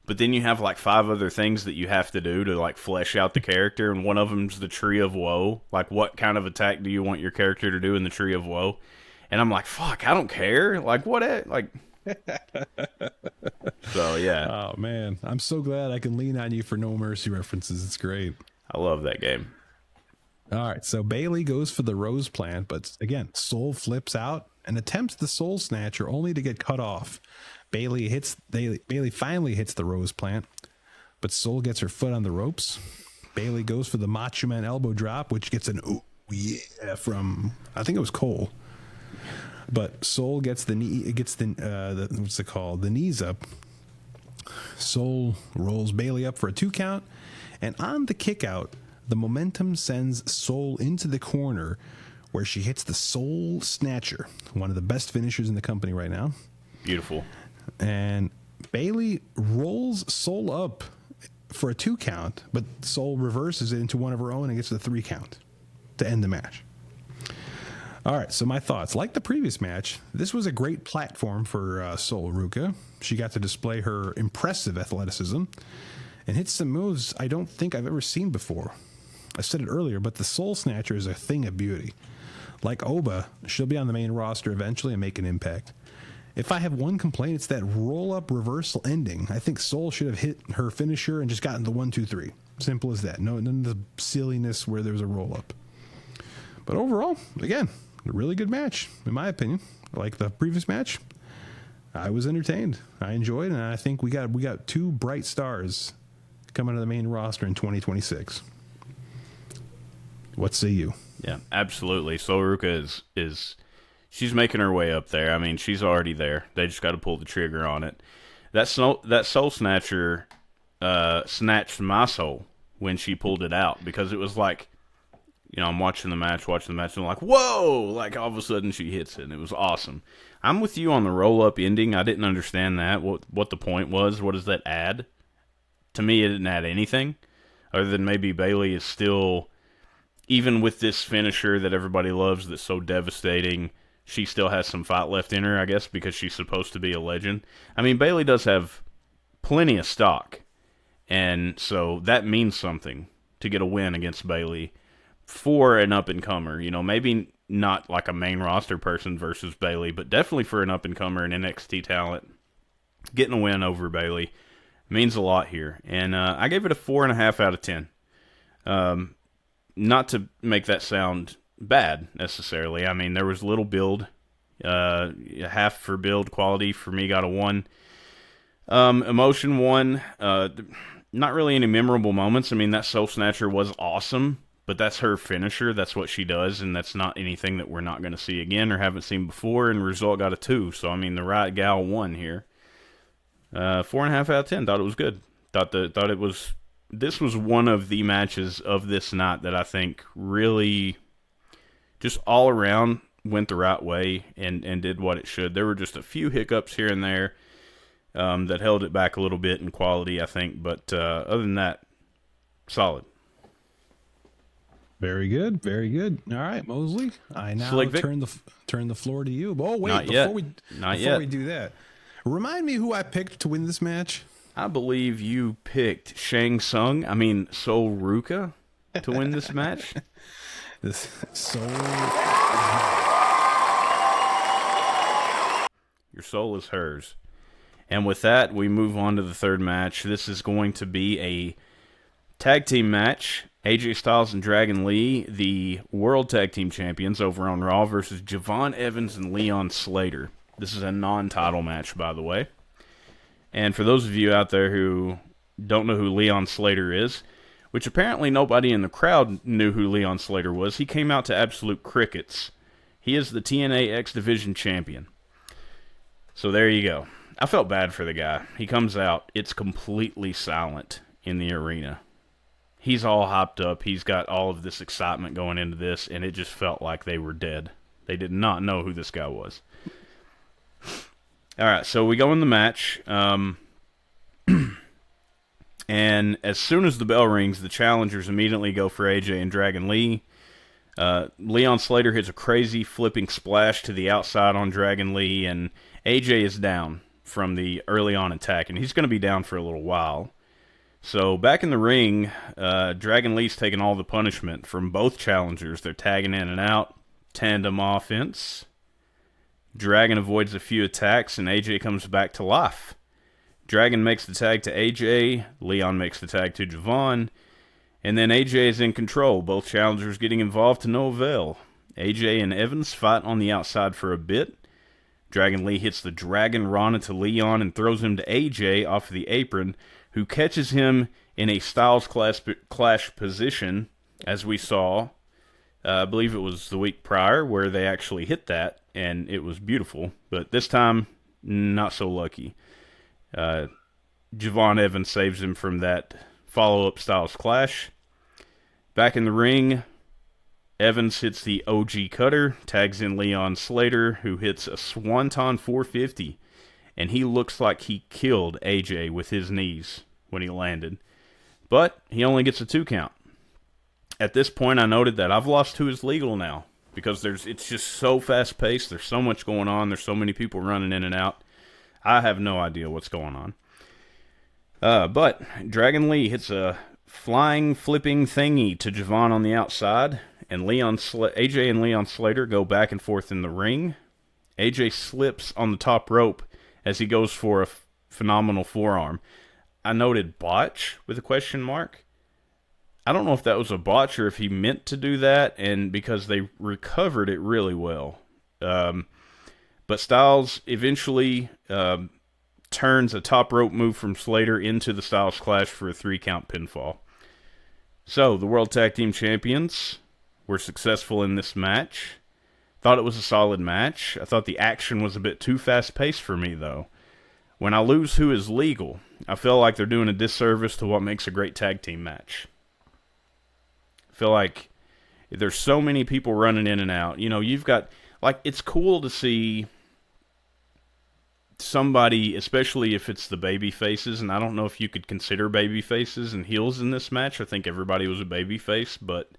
but then you have 5 other things that you have to do to flesh out the character, and one of them's the Tree of Woe. What kind of attack do you want your character to do in the Tree of Woe? And I'm like, fuck, I don't care. So yeah. Oh man, I'm so glad I can lean on you for No Mercy references. It's great. I love that game. All right, so Bayley goes for the Rose Plant, but again, Sol flips out and attempts the Soul Snatcher only to get cut off. Bayley finally hits the Rose Plant, but Sol gets her foot on the ropes. Bayley goes for the Macho Man elbow drop, which gets an ooh yeah from, I think it was Cole. But Sol gets the what's it called? The knees up. Sol rolls Bayley up for a 2 count, and on the kick out, the momentum sends Sol into the corner where she hits the Soul Snatcher, one of the best finishers in the company right now. Beautiful. And Bayley rolls Soul up for a 2 count, but Soul reverses it into one of her own and gets the 3 count to end the match. All right, so my thoughts. Like the previous match, this was a great platform for Soul Ruka. She got to display her impressive athleticism and hit some moves I don't think I've ever seen before. I said it earlier, but the Soul Snatcher is a thing of beauty. Like Oba, she'll be on the main roster eventually and make an impact. If I have one complaint, it's that roll-up reversal ending. I think Soul should have hit her finisher and just gotten the 1, 2, 3. Simple as that. No, none of the silliness where there was a roll-up. But overall, again, a really good match, in my opinion. Like the previous match, I was entertained. I enjoyed it, and I think we got 2 bright stars coming to the main roster in 2026. What say you? Yeah, absolutely. Soul Ruka is she's making her way up there. I mean, she's already there. They just got to pull the trigger on it. That Soul Snatcher snatched my soul when she pulled it out, because it was like, I'm watching the match, and I'm like, whoa! Like, all of a sudden she hits it, and it was awesome. I'm with you on the roll-up ending. I didn't understand that, what the point was. What does that add? To me, it didn't add anything, other than maybe Bayley is still, even with this finisher that everybody loves that's so devastating, she still has some fight left in her, I guess, because she's supposed to be a legend. I mean, Bayley does have plenty of stock, and so that means something to get a win against Bayley for an up-and-comer. Maybe not like a main roster person versus Bayley, but definitely for an up-and-comer and NXT talent. Getting a win over Bayley means a lot here. And I gave it a 4.5 out of 10. Not to make that sound bad, necessarily. I mean, there was little build. Half for build. Quality for me got a 1. Emotion 1. Not really any memorable moments. I mean, that Soul Snatcher was awesome, but that's her finisher. That's what she does, and that's not anything that we're not going to see again or haven't seen before, and the result got a 2. So, I mean, the right gal won here. 4.5 out of 10. Thought it was good. This was one of the matches of this night that I think really just all around went the right way and did what it should. There were just a few hiccups here and there that held it back a little bit in quality, I think. But other than that, solid. Very good, very good. All right, Mosley. I now turn the floor to you. Oh wait, before we do that, remind me who I picked to win this match. I believe you picked Soul Ruka to win this match. This soul. Your soul is hers. And with that, we move on to the third match. This is going to be a tag team match. AJ Styles and Dragon Lee, the World Tag Team Champions over on Raw, versus Javon Evans and Leon Slater. This is a non-title match, by the way. And for those of you out there who don't know who Leon Slater is, which apparently nobody in the crowd knew who Leon Slater was, he came out to absolute crickets. He is the TNA X Division champion. So there you go. I felt bad for the guy. He comes out, it's completely silent in the arena. He's all hopped up. He's got all of this excitement going into this, and it just felt like they were dead. They did not know who this guy was. All right, so we go in the match, and as soon as the bell rings, the challengers immediately go for AJ and Dragon Lee. Leon Slater hits a crazy flipping splash to the outside on Dragon Lee, and AJ is down from the early on attack, and he's going to be down for a little while. So back in the ring, Dragon Lee's taking all the punishment from both challengers. They're tagging in and out, tandem offense. Dragon avoids a few attacks, and AJ comes back to life. Dragon makes the tag to AJ, Leon makes the tag to Javon, and then AJ is in control. Both challengers getting involved to no avail. AJ and Evans fight on the outside for a bit. Dragon Lee hits the Dragon Rana to Leon and throws him to AJ off of the apron, who catches him in a Styles Clash position, as we saw. I believe it was the week prior where they actually hit that, and it was beautiful. But this time, not so lucky. Javon Evans saves him from that follow-up Styles Clash. Back in the ring, Evans hits the OG Cutter, tags in Leon Slater, who hits a Swanton 450. and he looks like he killed AJ with his knees when he landed. But he only gets a 2 count. At this point, I noted that I've lost who is legal now, because it's just so fast-paced. There's so much going on. There's so many people running in and out. I have no idea what's going on. But Dragon Lee hits a flying, flipping thingy to Javon on the outside, and AJ and Leon Slater go back and forth in the ring. AJ slips on the top rope as he goes for a phenomenal forearm. I noted botch with a question mark. I don't know if that was a botch or if he meant to do that, and because they recovered it really well. But Styles eventually turns a top rope move from Slater into the Styles Clash for a 3 count pinfall. So, the World Tag Team Champions were successful in this match. Thought it was a solid match. I thought the action was a bit too fast-paced for me, though. When I lose who is legal, I feel like they're doing a disservice to what makes a great tag team match. I feel like there's so many people running in and out. You know, you've got, like, it's cool to see somebody, especially if it's the baby faces, and I don't know if you could consider baby faces and heels in this match. I think everybody was a baby face, but,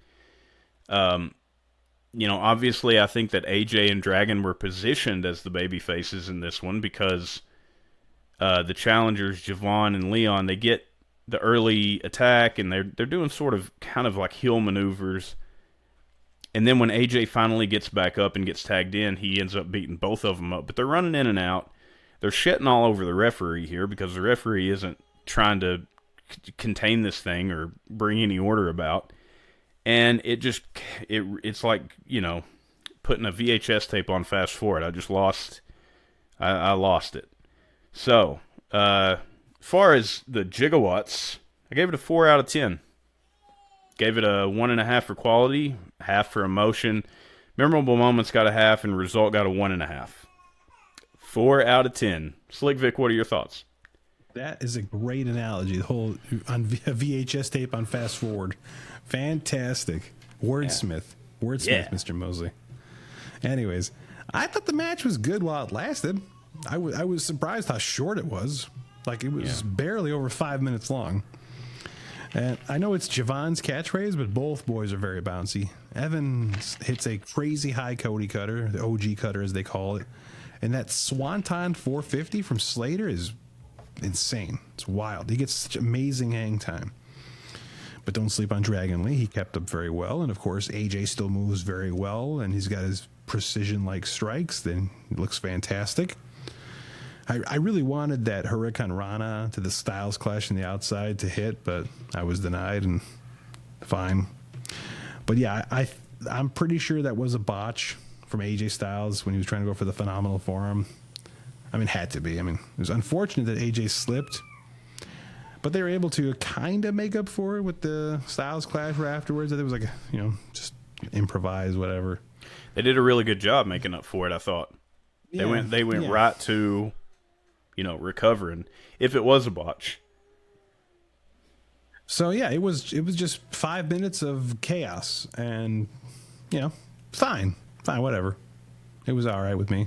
you know, obviously I think that AJ and Dragon were positioned as the baby faces in this one because the challengers, Javon and Leon, they get the early attack, and they're doing sort of kind of like heel maneuvers. And then when AJ finally gets back up and gets tagged in, he ends up beating both of them up. But they're running in and out. They're shitting all over the referee here because the referee isn't trying to contain this thing or bring any order about. And it's like, you know, putting a VHS tape on fast forward. I lost it. So, as far as the Gigawatts, I gave it a 4 out of 10. Gave it a 1.5 for quality, half for emotion. Memorable moments got a half, and result got a 1.5. 4 out of 10. Slick Vic, what are your thoughts? That is a great analogy. The whole on VHS tape on fast forward. Fantastic. Wordsmith. Yeah. Mr. Mosley. Anyways, I thought the match was good while it lasted. I was surprised how short it was. Like, it was barely over 5 minutes long. And I know it's Javon's catchphrase, but both boys are very bouncy. Evan hits a crazy high Cody cutter, the OG cutter as they call it. And that Swanton 450 from Slater is insane. It's wild. He gets such amazing hang time. But don't sleep on Dragon Lee. He kept up very well. And, of course, AJ still moves very well. And he's got his precision-like strikes. Then he looks fantastic. I really wanted that Hurricane Rana to the Styles Clash on the outside to hit, but I was denied, and fine. But yeah, I'm pretty sure that was a botch from AJ Styles when he was trying to go for the phenomenal forearm. I mean, had to be. I mean, it was unfortunate that AJ slipped, but they were able to kind of make up for it with the Styles Clash right afterwards. It was like, just improvise, whatever. They did a really good job making up for it, I thought. They went right to, recovering, if it was a botch. So yeah, it was just 5 minutes of chaos, and fine, whatever. It was all right with me.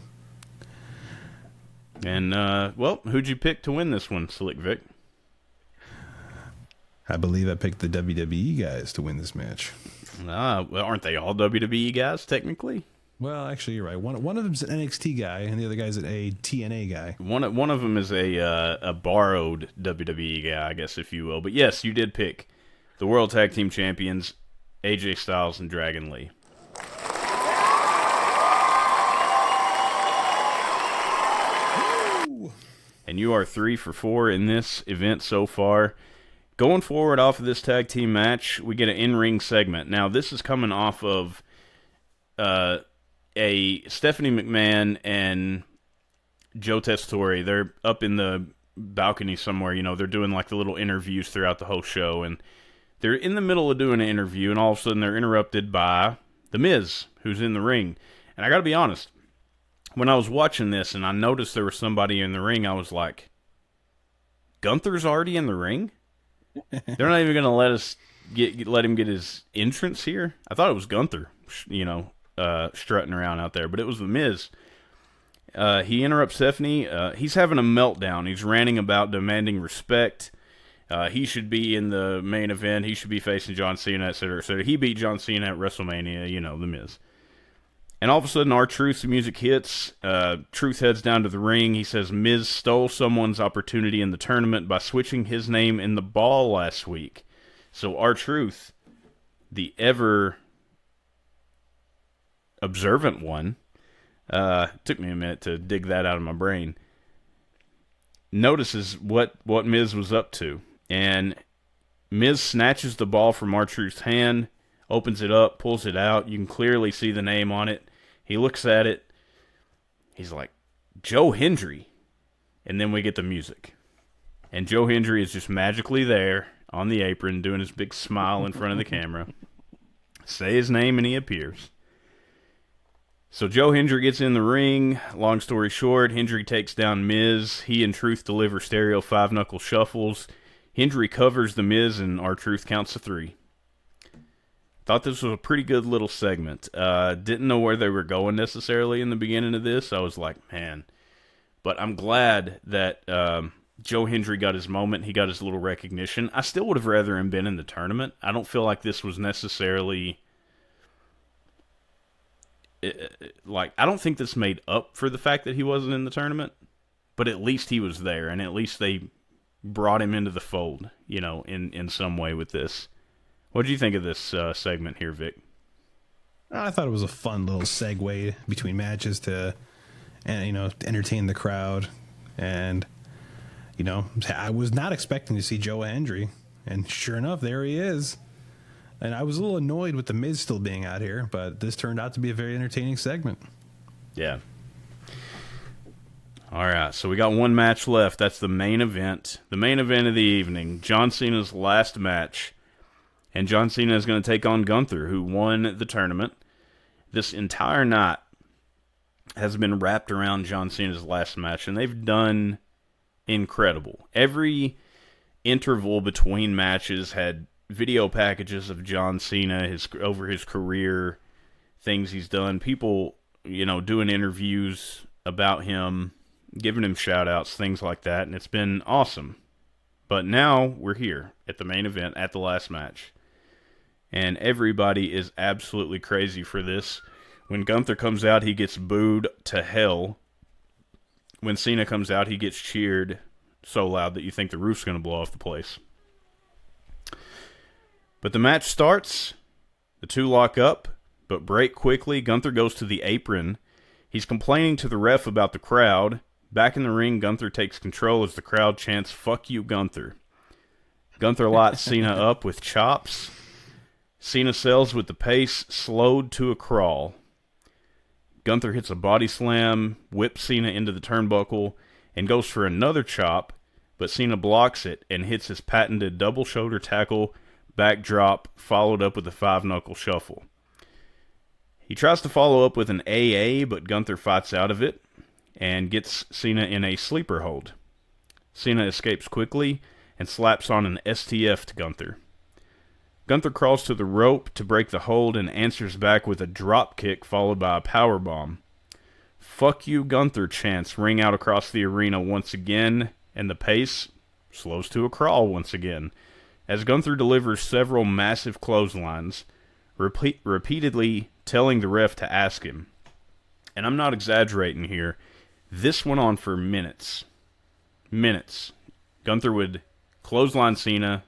And who'd you pick to win this one, Slick Vic? I believe I picked the WWE guys to win this match. Well, aren't they all WWE guys technically? Well, actually, you're right. One of them's an NXT guy, and the other guy's a TNA guy. One of them is a borrowed WWE guy, I guess, if you will. But yes, you did pick the World Tag Team Champions, AJ Styles and Dragon Lee. Ooh. And you are 3 for 4 in this event so far. Going forward off of this tag team match, we get an in-ring segment. Now, this is coming off of a Stephanie McMahon and Joe Testore. They're up in the balcony somewhere. They're doing like the little interviews throughout the whole show, and they're in the middle of doing an interview, and all of a sudden they're interrupted by The Miz, who's in the ring. And I got to be honest, when I was watching this and I noticed there was somebody in the ring, I was like, Gunther's already in the ring? They're not even going to let him get his entrance here? I thought it was Gunther, strutting around out there, but it was The Miz. He interrupts Stephanie. He's having a meltdown. He's ranting about demanding respect. He should be in the main event. He should be facing John Cena, etc., etc. He beat John Cena at WrestleMania, The Miz. And all of a sudden, R-Truth's music hits. Truth heads down to the ring. He says Miz stole someone's opportunity in the tournament by switching his name in the ball last week. So R-Truth, the ever observant one, took me a minute to dig that out of my brain, notices what Miz was up to. And Miz snatches the ball from R-Truth's hand, opens it up, pulls it out. You can clearly see the name on it. He looks at it. He's like, Joe Hendry. And then we get the music. And Joe Hendry is just magically there on the apron doing his big smile in front of the camera. Say his name and he appears. So Joe Hendry gets in the ring. Long story short, Hendry takes down Miz. He and Truth deliver stereo 5-knuckle shuffles. Hendry covers the Miz and R-Truth counts to 3. Thought this was a pretty good little segment. Didn't know where they were going necessarily in the beginning of this. I was like, man. But I'm glad that Joe Hendry got his moment. He got his little recognition. I still would have rather him been in the tournament. I don't feel like this was necessarily... I don't think this made up for the fact that he wasn't in the tournament. But at least he was there. And at least they brought him into the fold, in some way with this. What did you think of this segment here, Vic? I thought it was a fun little segue between matches to entertain the crowd. And, I was not expecting to see Joe Hendry. And sure enough, there he is. And I was a little annoyed with the Miz still being out here, but this turned out to be a very entertaining segment. Yeah. All right, so we got one match left. That's the main event. The main event of the evening, John Cena's last match. And John Cena is going to take on Gunther, who won the tournament. This entire night has been wrapped around John Cena's last match, and they've done incredible. Every interval between matches had video packages of John Cena over his career, things he's done. People, doing interviews about him, giving him shout-outs, things like that, and it's been awesome. But now we're here at the main event, at the last match. And everybody is absolutely crazy for this. When Gunther comes out, he gets booed to hell. When Cena comes out, he gets cheered so loud that you think the roof's going to blow off the place. But the match starts. The two lock up, but break quickly. Gunther goes to the apron. He's complaining to the ref about the crowd. Back in the ring, Gunther takes control as the crowd chants, "Fuck you, Gunther." Gunther lights Cena up with chops. Cena sells with the pace slowed to a crawl. Gunther hits a body slam, whips Cena into the turnbuckle, and goes for another chop, but Cena blocks it and hits his patented double shoulder tackle backdrop, followed up with a 5-knuckle shuffle. He tries to follow up with an AA, but Gunther fights out of it and gets Cena in a sleeper hold. Cena escapes quickly and slaps on an STF to Gunther. Gunther crawls to the rope to break the hold and answers back with a drop kick followed by a power bomb. "Fuck you, Gunther" chants ring out across the arena once again, and the pace slows to a crawl once again, as Gunther delivers several massive clotheslines, repeatedly telling the ref to ask him. And I'm not exaggerating here. This went on for minutes. Minutes. Gunther would clothesline Cena.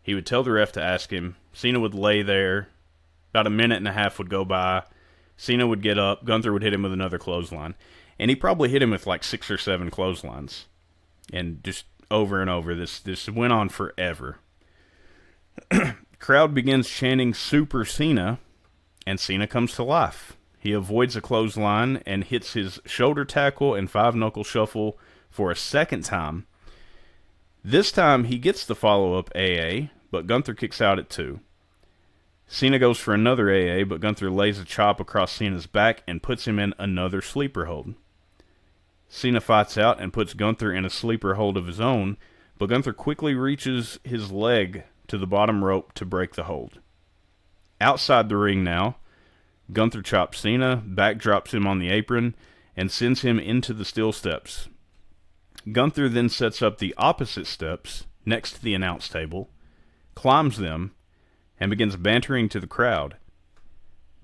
He would tell the ref to ask him. Cena would lay there. About a minute and a half would go by. Cena would get up. Gunther would hit him with another clothesline. And he probably hit him with like 6 or 7 clotheslines. And just over and over. This went on forever. Crowd begins chanting "Super Cena," and Cena comes to life. He avoids a clothesline and hits his shoulder tackle and 5-knuckle shuffle for a second time. This time he gets the follow-up AA, but Gunther kicks out at 2. Cena goes for another AA, but Gunther lays a chop across Cena's back and puts him in another sleeper hold. Cena fights out and puts Gunther in a sleeper hold of his own, but Gunther quickly reaches his leg to the bottom rope to break the hold. Outside the ring now, Gunther chops Cena, backdrops him on the apron, and sends him into the steel steps. Gunther then sets up the opposite steps next to the announce table, climbs them, and begins bantering to the crowd.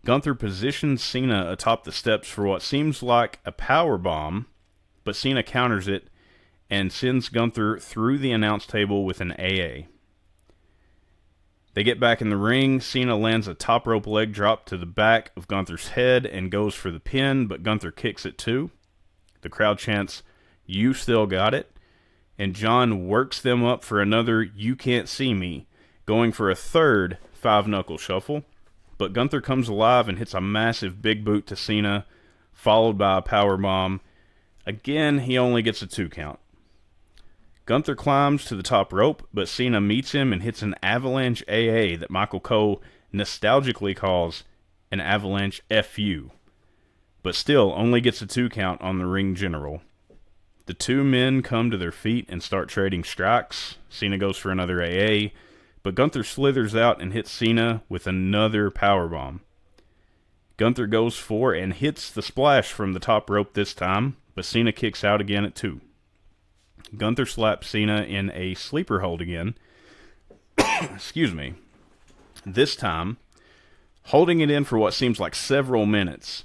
Gunther positions Cena atop the steps for what seems like a power bomb, but Cena counters it and sends Gunther through the announce table with an AA. They get back in the ring. Cena lands a top rope leg drop to the back of Gunther's head and goes for the pin, but Gunther kicks it too. The crowd chants, "You still got it," and John works them up for another "You can't see me," going for a third 5-knuckle shuffle. But Gunther comes alive and hits a massive big boot to Cena, followed by a powerbomb. Again, he only gets a 2 count. Gunther climbs to the top rope, but Cena meets him and hits an avalanche AA that Michael Cole nostalgically calls an avalanche FU, but still only gets a 2 count on the ring general. The two men come to their feet and start trading strikes. Cena goes for another AA, but Gunther slithers out and hits Cena with another powerbomb. Gunther goes for and hits the splash from the top rope this time, but Cena kicks out again at 2. Gunther slaps Cena in a sleeper hold again. Excuse me. This time, holding it in for what seems like several minutes.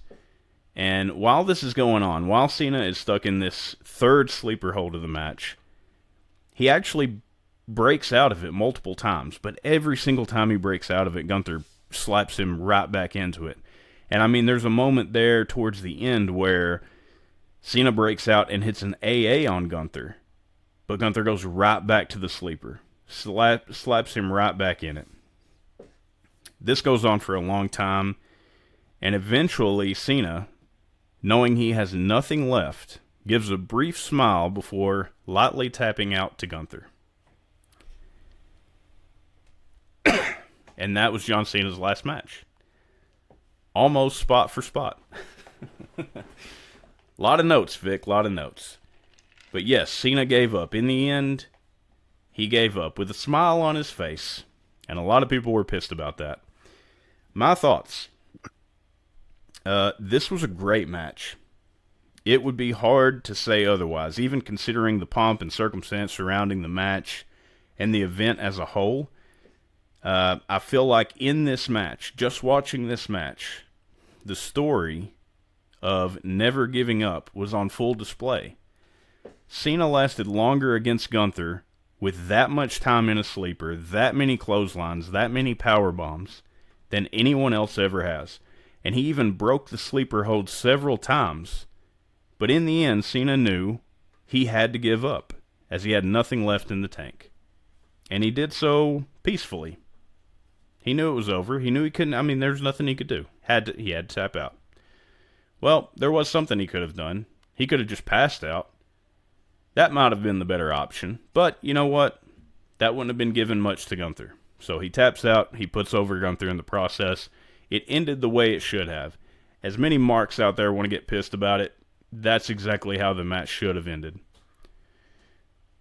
And while this is going on, while Cena is stuck in this third sleeper hold of the match, he actually breaks out of it multiple times. But every single time he breaks out of it, Gunther slaps him right back into it. And I mean, there's a moment there towards the end where Cena breaks out and hits an AA on Gunther. But Gunther goes right back to the sleeper. Slaps him right back in it. This goes on for a long time. And eventually Cena, knowing he has nothing left, gives a brief smile before lightly tapping out to Gunther. And that was John Cena's last match. Almost spot for spot. Lot of notes, Vic, lot of notes. But yes, Cena gave up. In the end, he gave up with a smile on his face. And a lot of people were pissed about that. My thoughts. This was a great match. It would be hard to say otherwise, even considering the pomp and circumstance surrounding the match and the event as a whole. I feel like in this match, just watching this match, the story of never giving up was on full display. Cena lasted longer against Gunther with that much time in a sleeper, that many clotheslines, that many power bombs than anyone else ever has. And he even broke the sleeper hold several times. But in the end, Cena knew he had to give up, as he had nothing left in the tank. And he did so peacefully. He knew it was over. He knew he couldn't, there's nothing he could do. He had to tap out. Well, there was something he could have done. He could have just passed out. That might have been the better option. But, you know what? That wouldn't have been given much to Gunther. So he taps out. He puts over Gunther in the process. It ended the way it should have. As many marks out there want to get pissed about it, that's exactly how the match should have ended.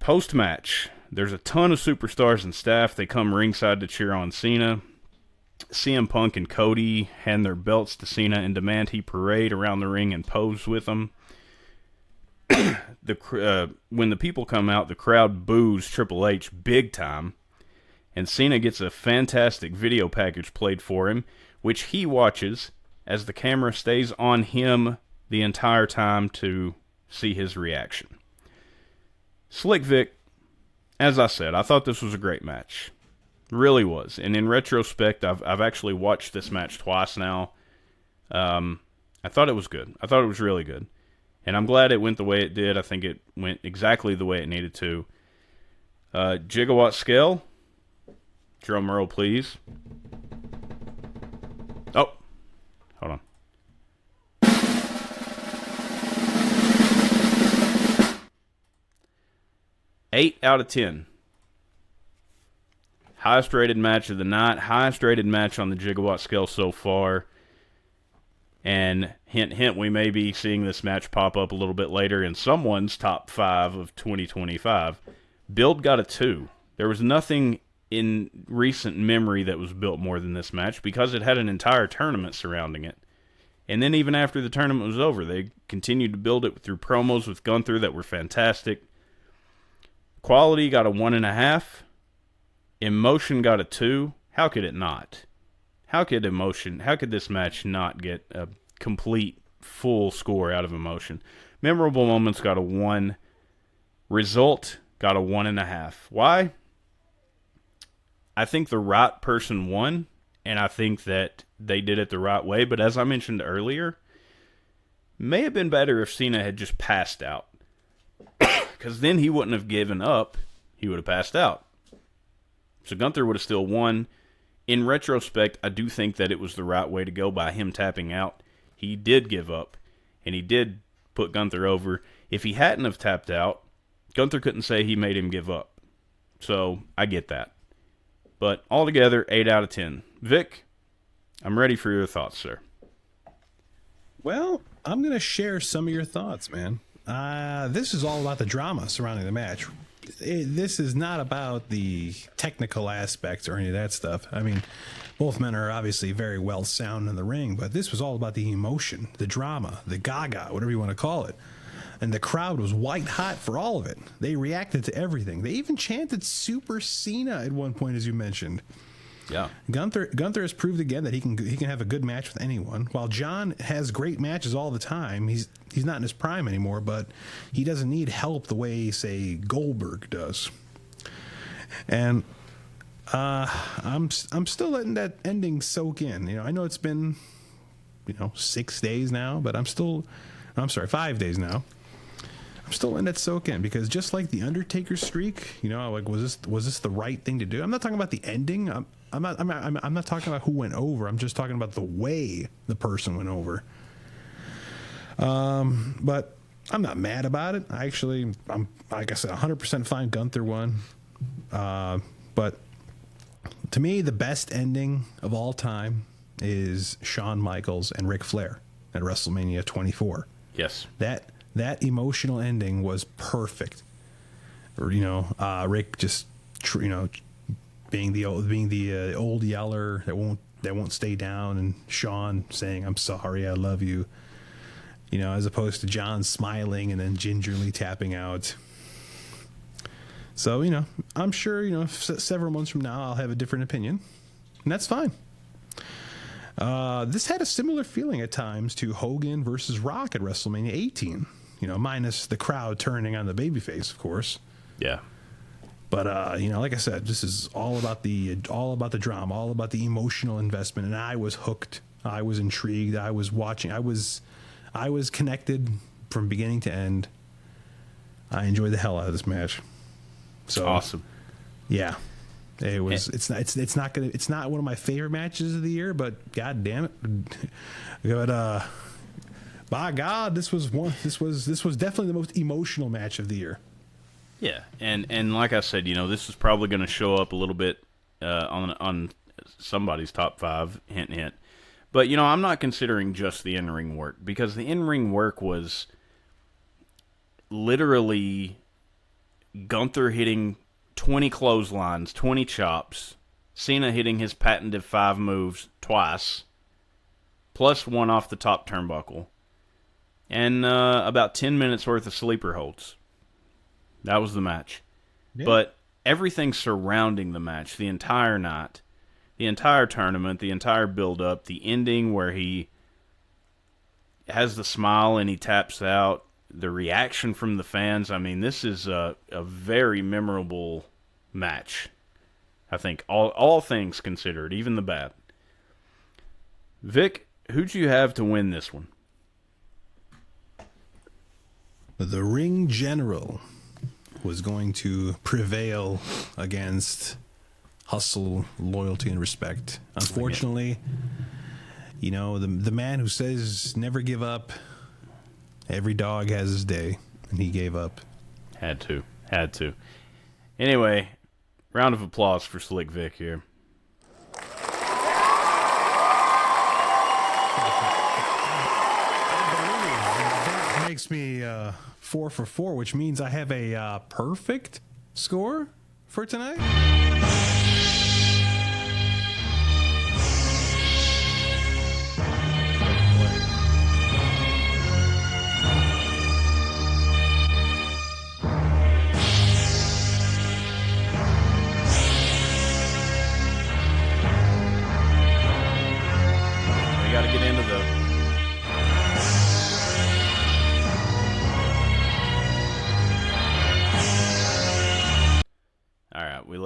Post-match, there's a ton of superstars and staff. They come ringside to cheer on Cena. CM Punk and Cody hand their belts to Cena and demand he parade around the ring and pose with them. When the people come out, the crowd boos Triple H big time. And Cena gets a fantastic video package played for him, which he watches as the camera stays on him the entire time to see his reaction. Slick Vic, as I said, I thought this was a great match. Really was. And in retrospect, I've actually watched this match twice now. I thought it was good. I thought it was really good. And I'm glad it went the way it did. I think it went exactly the way it needed to. Gigawatt scale. Drum roll, please. Oh, hold on. 8 out of 10. Highest rated match of the night. Highest rated match on the Gigawatt scale so far. And hint, hint, we may be seeing this match pop up a little bit later in someone's top 5 of 2025. Build got a 2. There was nothing in recent memory that was built more than this match because it had an entire tournament surrounding it. And then even after the tournament was over, they continued to build it through promos with Gunther that were fantastic. Quality got a 1.5. Emotion got a 2. How could it not? How could this match not get a complete, full score out of Emotion? Memorable moments got a 1. Result got a 1.5. Why? I think the right person won, and I think that they did it the right way. But as I mentioned earlier, may have been better if Cena had just passed out. Because then he wouldn't have given up. He would have passed out. So Gunther would have still won. In retrospect, I do think that it was the right way to go by him tapping out. He did give up, and he did put Gunther over. If he hadn't have tapped out, Gunther couldn't say he made him give up. So I get that. But altogether, 8 out of 10. Vic, I'm ready for your thoughts, sir. Well, I'm going to share some of your thoughts, man. This is all about the drama surrounding the match. This is not about the technical aspects or any of that stuff. I mean, both men are obviously very well sound in the ring, but this was all about the emotion, the drama, the gaga, whatever you want to call it. And the crowd was white hot for all of it. They reacted to everything. They even chanted Super Cena at one point, as you mentioned. Yeah. Gunther has proved again that he can have a good match with anyone. While John has great matches all the time, he's not in his prime anymore, but he doesn't need help the way, say, Goldberg does. And I'm still letting that ending soak in. You know, I know it's been 6 days now, but 5 days now. I'm still letting that soak in because just like the Undertaker streak, like was this the right thing to do? I'm not talking about the ending. I'm not talking about who went over. I'm just talking about the way the person went over. But I'm not mad about it. I'm like I said, 100% fine. Gunther won. But to me, the best ending of all time is Shawn Michaels and Ric Flair at WrestleMania 24. Yes. That emotional ending was perfect. Rick just being the old yeller that won't stay down, and Shawn saying "I'm sorry, I love you," as opposed to John smiling and then gingerly tapping out. So I'm sure several months from now I'll have a different opinion, and that's fine. This had a similar feeling at times to Hogan versus Rock at WrestleMania 18. Minus the crowd turning on the babyface, of course. Yeah. But like I said, this is all about the drama, all about the emotional investment, and I was hooked. I was intrigued. I was watching. I was connected from beginning to end. I enjoyed the hell out of this match. So awesome. Yeah. It was. It's not one of my favorite matches of the year, but god damn it. But by God, this was definitely the most emotional match of the year. Yeah, and like I said, this is probably going to show up a little bit on somebody's top 5, hint, hint. But, I'm not considering just the in-ring work, because the in-ring work was literally Gunther hitting 20 clotheslines, 20 chops, Cena hitting his patented 5 moves twice, plus one off the top turnbuckle, and about 10 minutes worth of sleeper holds. That was the match. Yeah. But everything surrounding the match, the entire night, the entire tournament, the entire build-up, the ending where he has the smile and he taps out, the reaction from the fans. I mean, this is a very memorable match. I think all things considered, even the bad. Vic, who'd you have to win this one? The Ring General was going to prevail against hustle, loyalty, and respect. Unfortunately, the man who says never give up, every dog has his day, and he gave up. Had to. Anyway, round of applause for Slick Vic here. That makes me 4 for 4, which means I have a perfect score for tonight.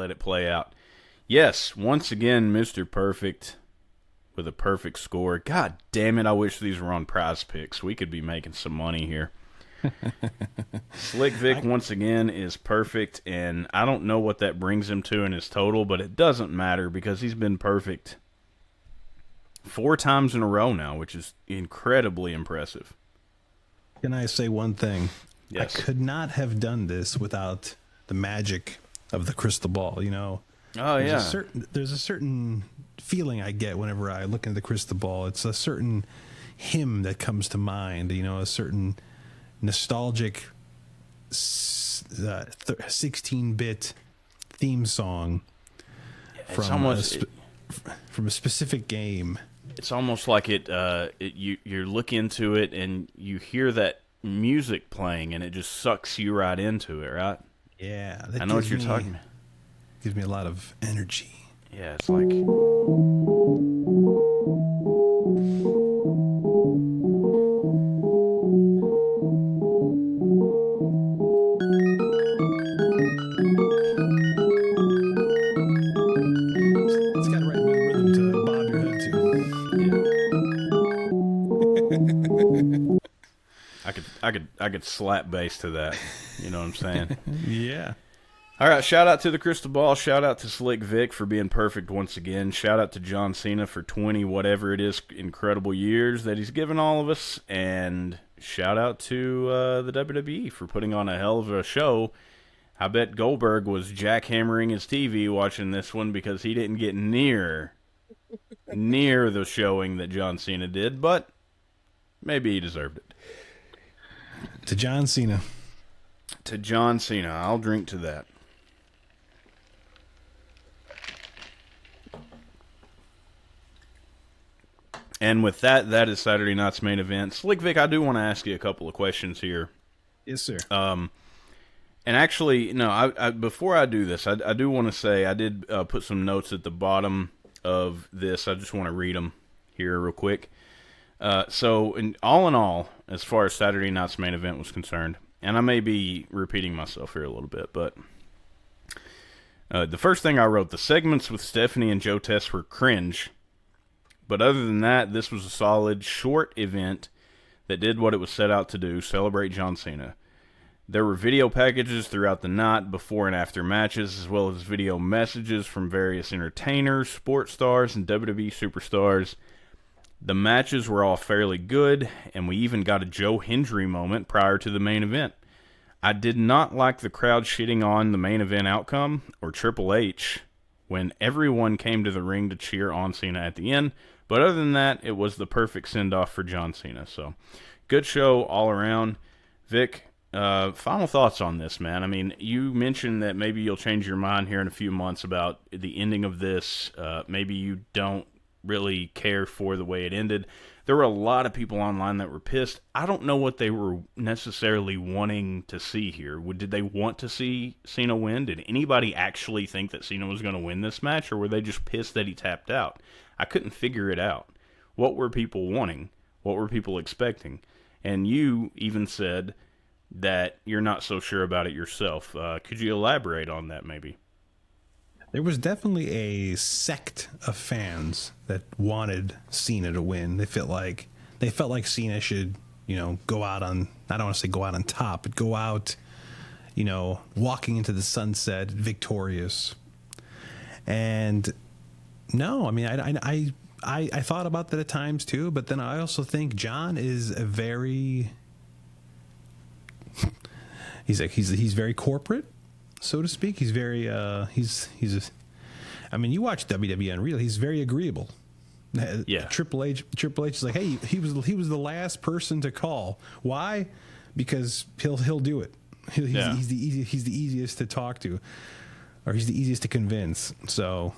let it play out. Yes, once again, Mr. Perfect with a perfect score. God damn it, I wish these were on Prize Picks. We could be making some money here. Slick Vic, once again, is perfect, and I don't know what that brings him to in his total, but it doesn't matter because he's been perfect 4 times in a row now, which is incredibly impressive. Can I say one thing? Yes. I could not have done this without the magic of the crystal ball, you know? Oh, yeah. There's a certain feeling I get whenever I look into the crystal ball. It's a certain hymn that comes to mind, you know, a certain nostalgic 16-bit theme song from a specific game. It's almost like you look into it and you hear that music playing and it just sucks you right into it, right? Yeah. I know what you're talking about. Gives me a lot of energy. Yeah, it's like... It's got a right rhythm to bob your head to. I could slap bass to that. You know what I'm saying? Yeah. All right, shout out to the Crystal Ball. Shout out to Slick Vic for being perfect once again. Shout out to John Cena for 20 whatever it is incredible years that he's given all of us. And shout out to the WWE for putting on a hell of a show. I bet Goldberg was jackhammering his TV watching this one because he didn't get near the showing that John Cena did, but maybe he deserved it. To John Cena. To John Cena. I'll drink to that. And with that, that is Saturday night's main event. Slick Vic, I do want to ask you a couple of questions here. Yes, sir. And actually, no, I before I do this, I do want to say I did put some notes at the bottom of this. I just want to read them here real quick. So, in all, as far as Saturday night's main event was concerned, and I may be repeating myself here a little bit, but the first thing I wrote, the segments with Stephanie and Joe Tess were cringe. But other than that, this was a solid, short event that did what it was set out to do, celebrate John Cena. There were video packages throughout the night, before and after matches, as well as video messages from various entertainers, sports stars, and WWE superstars. The matches were all fairly good, and we even got a Joe Hendry moment prior to the main event. I did not like the crowd shitting on the main event outcome, or Triple H, when everyone came to the ring to cheer on Cena at the end. But other than that, it was the perfect send-off for John Cena. So, good show all around. Vic, final thoughts on this, man. I mean, you mentioned that maybe you'll change your mind here in a few months about the ending of this. Maybe you don't really care for the way it ended. There were a lot of people online that were pissed. I don't know what they were necessarily wanting to see here. Did they want to see Cena win? Did anybody actually think that Cena was going to win this match, or were they just pissed that he tapped out? I couldn't figure it out. What were people wanting? What were people expecting? And you even said that you're not so sure about it yourself. Could you elaborate on that maybe? There was definitely a sect of fans that wanted Cena to win. They felt like Cena should, you know, go out on, I don't want to say go out on top, but go out, you know, walking into the sunset victorious. And no, I mean, I thought about that at times too, but then I also think John is a very, he's very corporate, so to speak. He's very I mean, you watch WWE Unreal, he's very agreeable. Yeah. Triple H is like, hey, he was the last person to call. Why? Because he'll do it. He's the easiest to talk to, or he's the easiest to convince. So,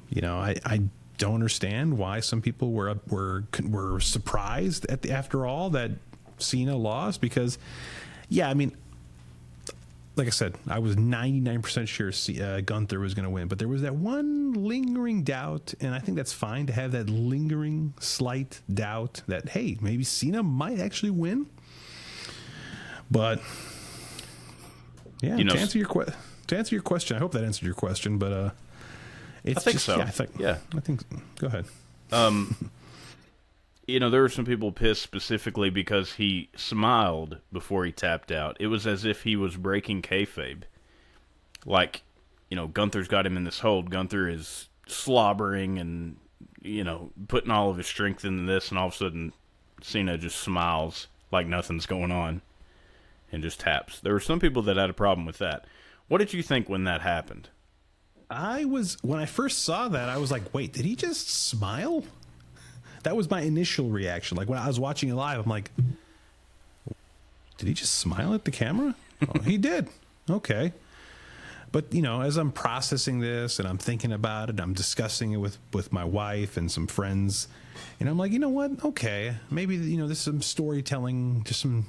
you know, I don't understand why some people were surprised after all that Cena lost, because, yeah, I mean, like I said, I was 99% sure Gunther was going to win, but there was that one lingering doubt, and I think that's fine to have that lingering slight doubt that, hey, maybe Cena might actually win. But yeah, to to answer your question, I hope that answered your question, but it's I think so. Yeah, I think. Go ahead. There were some people pissed specifically because he smiled before he tapped out. It was as if he was breaking kayfabe. Like, Gunther's got him in this hold. Gunther is slobbering and, putting all of his strength into this, and all of a sudden Cena just smiles like nothing's going on and just taps. There were some people that had a problem with that. What did you think when that happened? When I first saw that, I was like, wait, did he just smile? That was my initial reaction. Like, when I was watching it live, I'm like, did he just smile at the camera? Oh, he did. Okay. But, as I'm processing this and I'm thinking about it, I'm discussing it with my wife and some friends, and I'm like, you know what? Okay. Maybe, there's some storytelling, just some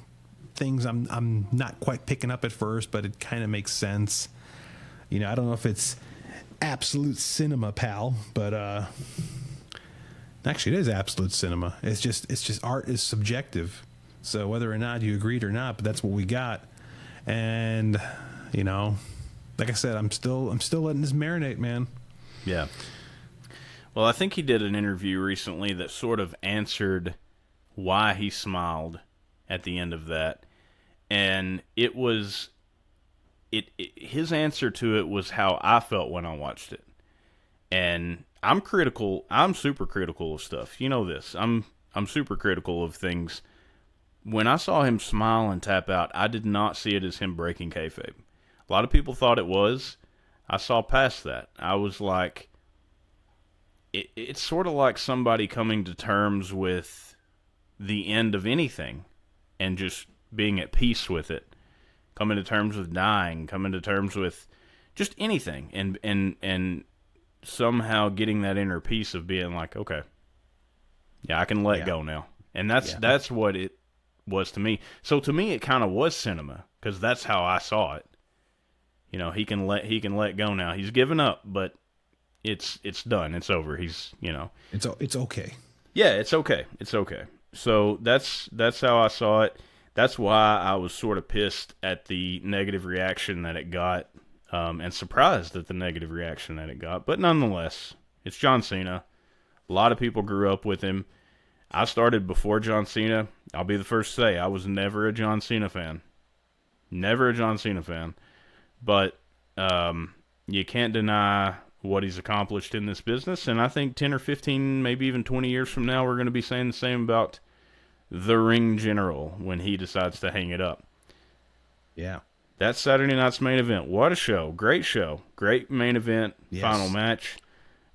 things I'm not quite picking up at first, but it kind of makes sense. I don't know if it's absolute cinema, pal, but actually it is absolute cinema. It's just art is subjective. So whether or not you agreed or not, but that's what we got. And like I said, I'm still letting this marinate, man. Yeah. Well, I think he did an interview recently that sort of answered why he smiled at the end of that. And it was his answer to it was how I felt when I watched it. And I'm super critical of stuff. You know this. I'm super critical of things. When I saw him smile and tap out, I did not see it as him breaking kayfabe. A lot of people thought it was. I saw past that. I was like, it's sort of like somebody coming to terms with the end of anything and just being at peace with it. Coming to terms with dying, coming to terms with just anything, and somehow getting that inner peace of being like, okay, yeah, I can let go now. And that's what it was to me. So to me, it kind of was cinema, because that's how I saw it. He can let go now. He's given up, but it's done. It's over. He's it's okay. Yeah, it's okay. It's okay. So that's how I saw it. That's why I was sort of pissed at the negative reaction that it got, and surprised at the negative reaction that it got. But nonetheless, it's John Cena. A lot of people grew up with him. I started before John Cena. I'll be the first to say I was never a John Cena fan. Never a John Cena fan. But you can't deny what he's accomplished in this business. And I think 10 or 15, maybe even 20 years from now, we're going to be saying the same about the Ring General when he decides to hang it up. Yeah. That's Saturday night's main event. What a show. Great show. Great main event. Yes. Final match.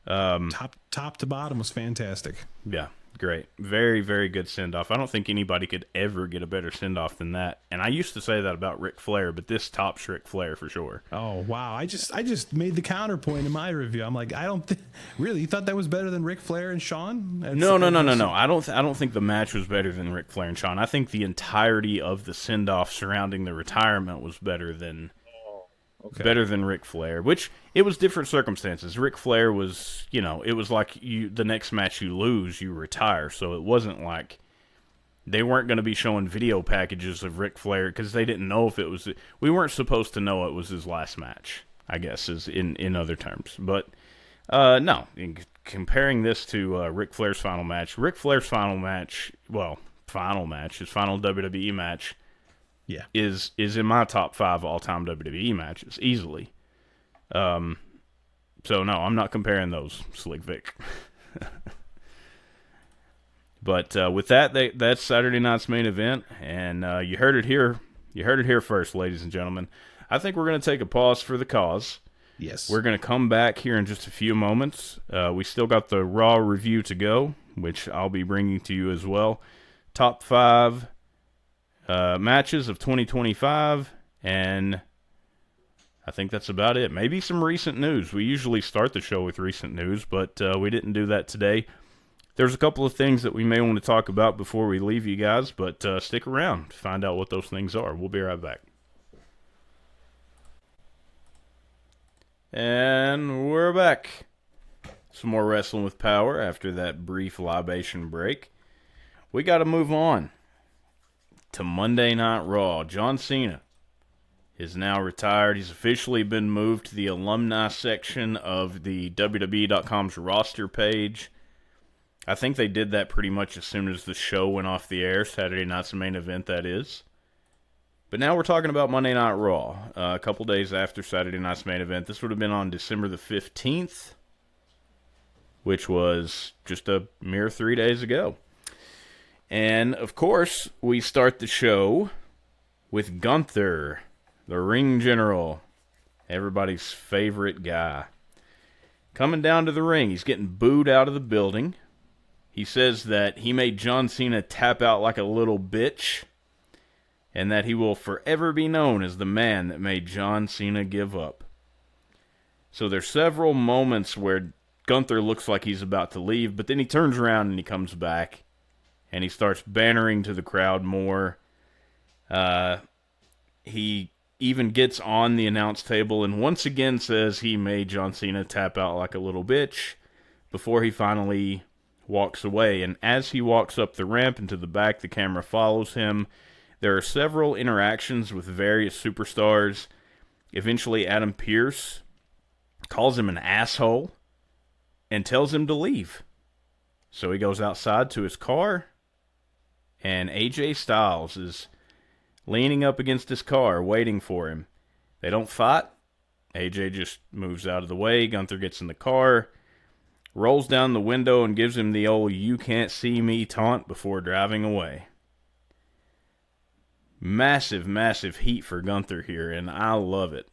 Top to bottom was fantastic. Yeah. Great. Very, very good send-off. I don't think anybody could ever get a better send-off than that. And I used to say that about Ric Flair, but this tops Ric Flair for sure. Oh, wow. I just made the counterpoint in my review. I'm like, really? You thought that was better than Ric Flair and Shawn? No. I don't think the match was better than Ric Flair and Shawn. I think the entirety of the send-off surrounding the retirement was better than Ric Flair, which it was different circumstances. Ric Flair was, it was like the next match you lose, you retire. So it wasn't like they weren't going to be showing video packages of Ric Flair because they didn't know if it was. We weren't supposed to know it was his last match, I guess, is in other terms. But no, comparing this to Ric Flair's final match, his final WWE match. Yeah, is in my top 5 all-time WWE matches easily. So no, I'm not comparing those, Slick Vic. But with that's Saturday night's main event, and you heard it here. You heard it here first, ladies and gentlemen. I think we're going to take a pause for the cause. Yes, we're going to come back here in just a few moments. We still got the Raw review to go, which I'll be bringing to you as well. Top 5. Matches of 2025, and I think that's about it. Maybe some recent news. We usually start the show with recent news, but we didn't do that today. There's a couple of things that we may want to talk about before we leave you guys, but stick around to find out what those things are. We'll be right back. And we're back. Some more Wrestling with Power after that brief libation break. We got to move on to Monday Night Raw. John Cena is now retired. He's officially been moved to the alumni section of the WWE.com's roster page. I think they did that pretty much as soon as the show went off the air. Saturday night's the main event, that is. But now we're talking about Monday Night Raw, a couple days after Saturday night's main event. This would have been on December the 15th, which was just a mere 3 days ago. And, of course, we start the show with Gunther, the ring general, everybody's favorite guy. Coming down to the ring, he's getting booed out of the building. He says that he made John Cena tap out like a little bitch, and that he will forever be known as the man that made John Cena give up. So there's several moments where Gunther looks like he's about to leave, but then he turns around and he comes back, and he starts bantering to the crowd more. He even gets on the announce table and once again says he made John Cena tap out like a little bitch before he finally walks away. And as he walks up the ramp and to the back, the camera follows him. There are several interactions with various superstars. Eventually, Adam Pearce calls him an asshole and tells him to leave. So he goes outside to his car, and AJ Styles is leaning up against his car, waiting for him. They don't fight. AJ just moves out of the way. Gunther gets in the car, rolls down the window, and gives him the old "you can't see me" taunt before driving away. Massive, massive heat for Gunther here, and I love it.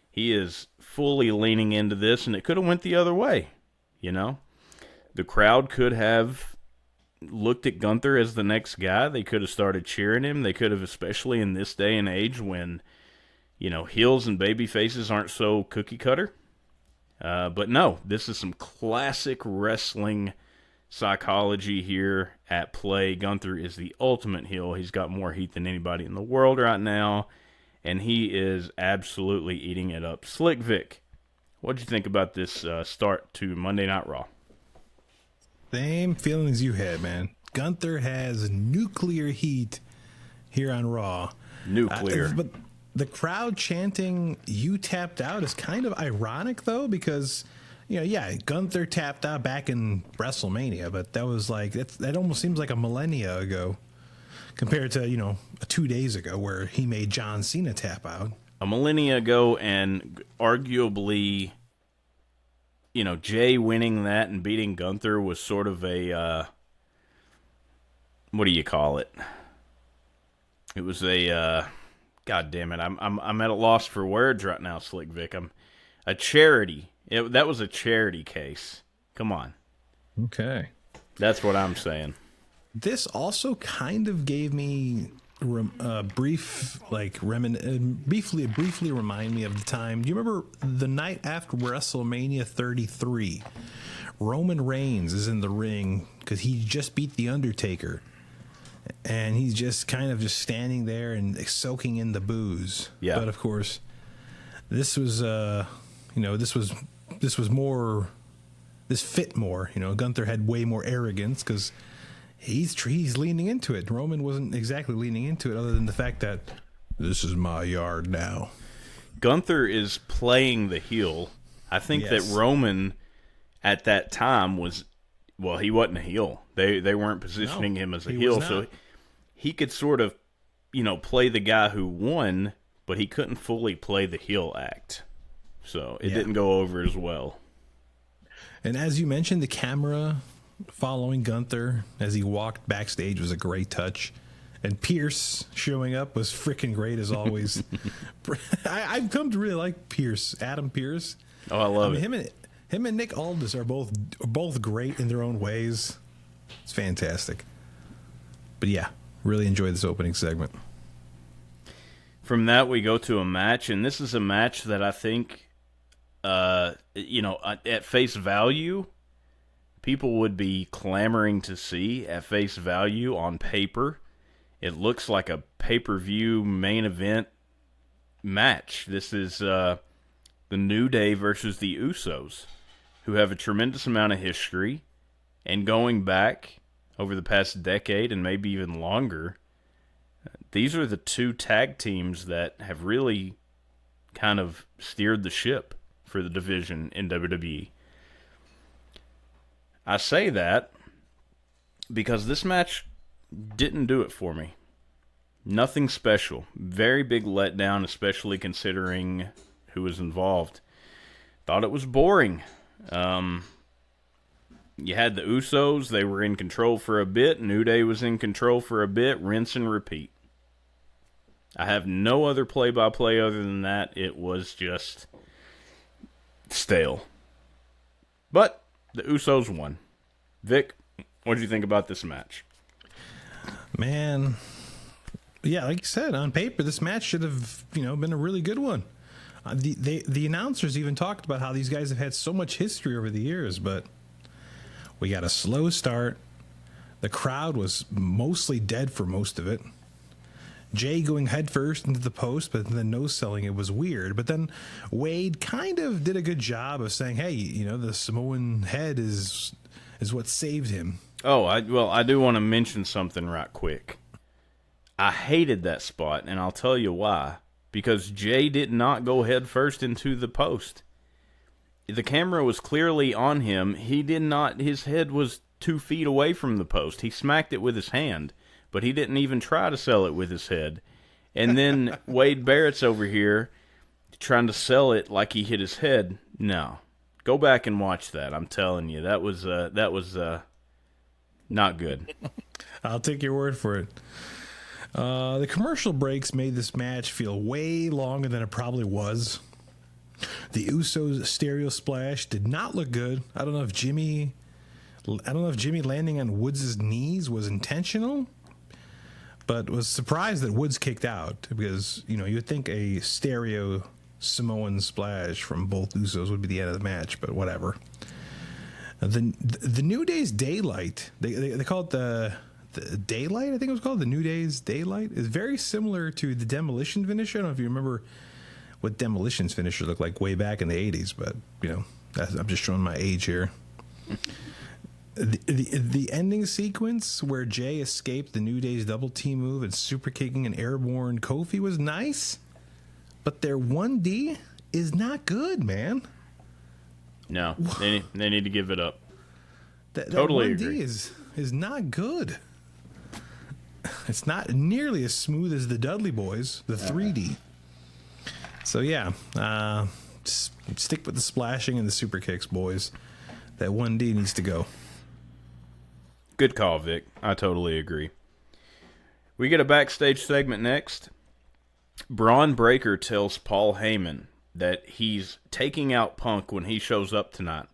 He is fully leaning into this, and it could have went the other way, you know? The crowd could have looked at Gunther as the next guy. They could have started cheering him. They could have, especially in this day and age when, you know, heels and baby faces aren't so cookie cutter. But no, this is some classic wrestling psychology here at play. Gunther is the ultimate heel. He's got more heat than anybody in the world right now, and he is absolutely eating it up. Slick Vic, what'd you think about this start to Monday Night Raw? Same feelings you had, man. Gunther has nuclear heat here on Raw. Nuclear. But the crowd chanting "you tapped out" is kind of ironic, though, because, you know, yeah, Gunther tapped out back in WrestleMania, but that was like, that almost seems like a millennia ago compared to, you know, 2 days ago where he made John Cena tap out. A millennia ago, and arguably, you know, Jay winning that and beating Gunther was sort of a, what do you call it? It was a, God damn it, I'm at a loss for words right now, Slick Vic. I'm a charity. That was a charity case. Come on. Okay. That's what I'm saying. This also kind of gave me briefly remind me of the time. Do you remember the night after WrestleMania 33? Roman Reigns is in the ring because he just beat The Undertaker, and he's just kind of just standing there and soaking in the booze. Yeah. But of course, this was this fit more. You know, Gunther had way more arrogance because he's leaning into it. Roman wasn't exactly leaning into it, other than the fact that this is my yard now. Gunther is playing the heel. I think that Roman at that time was, well, he wasn't a heel. They weren't positioning him as a heel, so he could sort of, you know, play the guy who won, but he couldn't fully play the heel act. So it didn't go over as well. And as you mentioned, the camera following Gunther as he walked backstage was a great touch. And Pierce showing up was freaking great as always. I've come to really like Pierce, Adam Pierce. Oh, I love it. Him and Nick Aldis are both great in their own ways. It's fantastic. But yeah, really enjoyed this opening segment. From that, we go to a match, and this is a match that I think, you know, at face value, people would be clamoring to see. At face value, on paper, it looks like a pay-per-view main event match. This is the New Day versus the Usos, who have a tremendous amount of history, and going back over the past decade and maybe even longer, these are the two tag teams that have really kind of steered the ship for the division in WWE. I say that because this match didn't do it for me. Nothing special. Very big letdown, especially considering who was involved. Thought it was boring. You had the Usos. They were in control for a bit. New Day was in control for a bit. Rinse and repeat. I have no other play-by-play other than that. It was just stale. But the Usos won. Vic, what did you think about this match? Man, yeah, like you said, on paper, this match should have, been a really good one. The announcers even talked about how these guys have had so much history over the years, but we got a slow start. The crowd was mostly dead for most of it. Jay going headfirst into the post, but then no selling it was weird. But then Wade kind of did a good job of saying, hey, the Samoan head is what saved him. Oh, I do want to mention something right quick. I hated that spot, and I'll tell you why. Because Jay did not go head first into the post. The camera was clearly on him. He did not. His head was 2 feet away from the post. He smacked it with his hand, but he didn't even try to sell it with his head. And then Wade Barrett's over here trying to sell it like he hit his head. No. Go back and watch that. I'm telling you, that was not good. I'll take your word for it. The commercial breaks made this match feel way longer than it probably was. The Usos stereo splash did not look good. I don't know if Jimmy landing on Woods' knees was intentional, but was surprised that Woods kicked out because, you'd think a stereo Samoan splash from both Usos would be the end of the match, but whatever. The New Day's Daylight, they call it the Daylight, I think it was called. The New Day's Daylight is very similar to the Demolition finisher. I don't know if you remember what Demolition's finisher looked like way back in the 80s, but, I'm just showing my age here. The ending sequence where Jay escaped the New Day's double team move and super kicking an airborne Kofi was nice, but their 1D is not good, man. No, they need to give it up. Totally that 1D agree. Is not good. It's not nearly as smooth as the Dudley Boys, the 3D. So yeah, just stick with the splashing and the super kicks, boys. That 1D needs to go. Good call, Vic. I totally agree. We get a backstage segment next. Braun Breaker tells Paul Heyman that he's taking out Punk when he shows up tonight.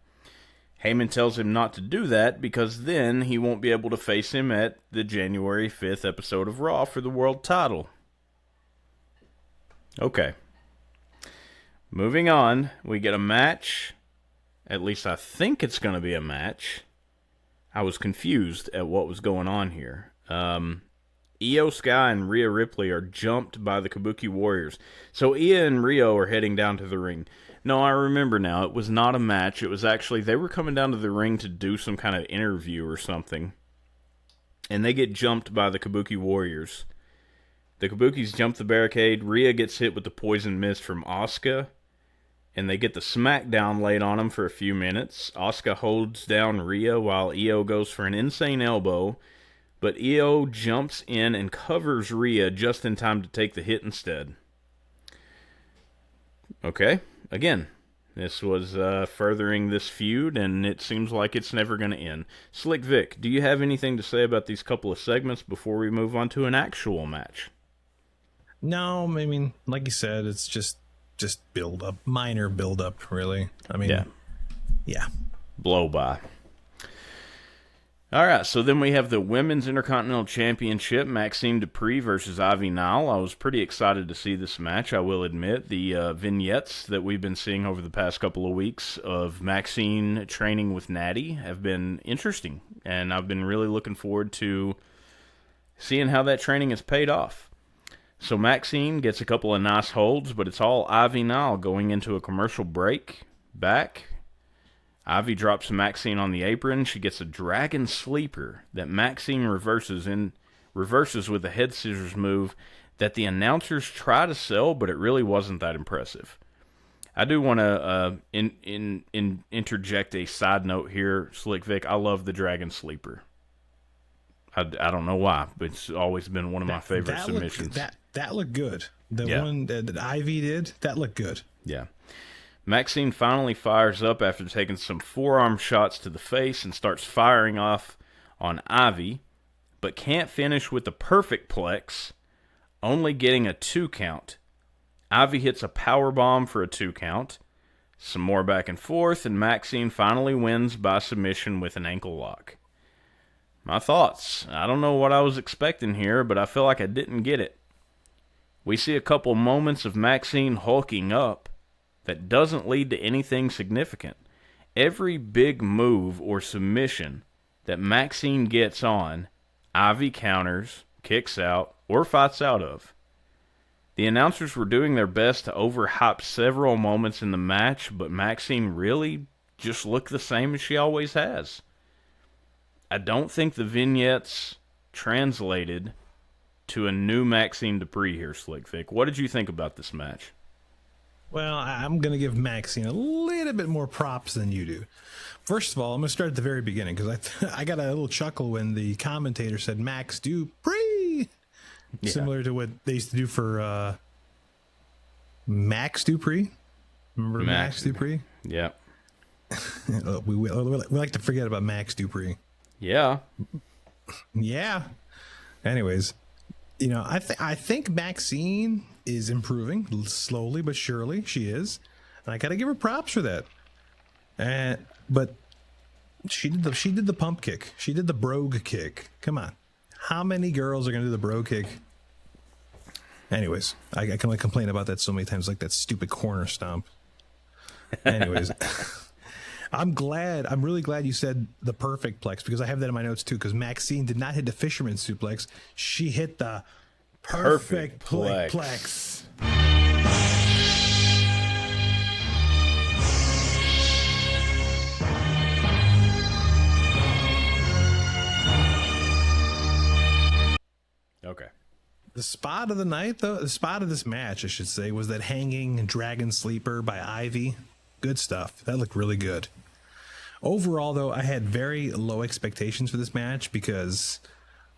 Heyman tells him not to do that because then he won't be able to face him at the January 5th episode of Raw for the world title. Okay. Moving on, we get a match. At least I think it's going to be a match. I was confused at what was going on here. Io Sky and Rhea Ripley are jumped by the Kabuki Warriors. So Io and Rio are heading down to the ring. No, I remember now. It was not a match. It was actually, they were coming down to the ring to do some kind of interview or something. And they get jumped by the Kabuki Warriors. The Kabukis jump the barricade. Rhea gets hit with the poison mist from Asuka. And they get the smackdown laid on him for a few minutes. Asuka holds down Rhea while Io goes for an insane elbow. But Io jumps in and covers Rhea just in time to take the hit instead. Okay, again, this was furthering this feud, and it seems like it's never going to end. Slick Vic, do you have anything to say about these couple of segments before we move on to an actual match? No, I mean, like you said, it's just build up, minor build up, really. I mean, yeah. Blow by. All right, so then we have the Women's Intercontinental Championship, Maxine Dupree versus Ivy Nile. I was pretty excited to see this match, I will admit. The vignettes that we've been seeing over the past couple of weeks of Maxine training with Natty have been interesting, and I've been really looking forward to seeing how that training has paid off. So Maxine gets a couple of nice holds, but it's all Ivy Nile going into a commercial break. Back. Ivy drops Maxine on the apron. She gets a dragon sleeper that Maxine reverses in reverses with a head scissors move that the announcers try to sell, but it really wasn't that impressive. I do want to interject a side note here, Slick Vic. I love the Dragon Sleeper. I don't know why, but it's always been one of my favorite submissions. That looked good. The one that Ivy did, that looked good. Yeah. Maxine finally fires up after taking some forearm shots to the face and starts firing off on Ivy, but can't finish with the perfect plex, only getting a 2 count. Ivy hits a power bomb for a 2 count. Some more back and forth, and Maxine finally wins by submission with an ankle lock. My thoughts. I don't know what I was expecting here, but I feel like I didn't get it. We see a couple moments of Maxine hulking up that doesn't lead to anything significant. Every big move or submission that Maxine gets on, Ivy counters, kicks out, or fights out of. The announcers were doing their best to overhype several moments in the match, but Maxine really just looked the same as she always has. I don't think the vignettes translated to a new Maxine Dupree here, Slick Vic. What did you think about this match? Well, I'm going to give Maxine a little bit more props than you do. First of all, I'm going to start at the very beginning because I got a little chuckle when the commentator said Max Dupree. Yeah. Similar to what they used to do for Max Dupree. Remember Max Dupree? Yeah. we like to forget about Max Dupree. Yeah. Yeah. Anyways, I think Maxine is improving slowly but surely. She is, and I got to give her props for that. But she did the pump kick. She did the brogue kick. Come on. How many girls are going to do the bro kick? Anyways, I can only complain about that so many times, like that stupid corner stomp. Anyways, I'm really glad you said the perfect plex because I have that in my notes too, because Maxine did not hit the fisherman suplex. She hit the perfect plex. Okay. The spot of the night, though, the spot of this match, I should say, was that hanging dragon sleeper by Ivy. Good stuff. That looked really good. Overall, though, I had very low expectations for this match because,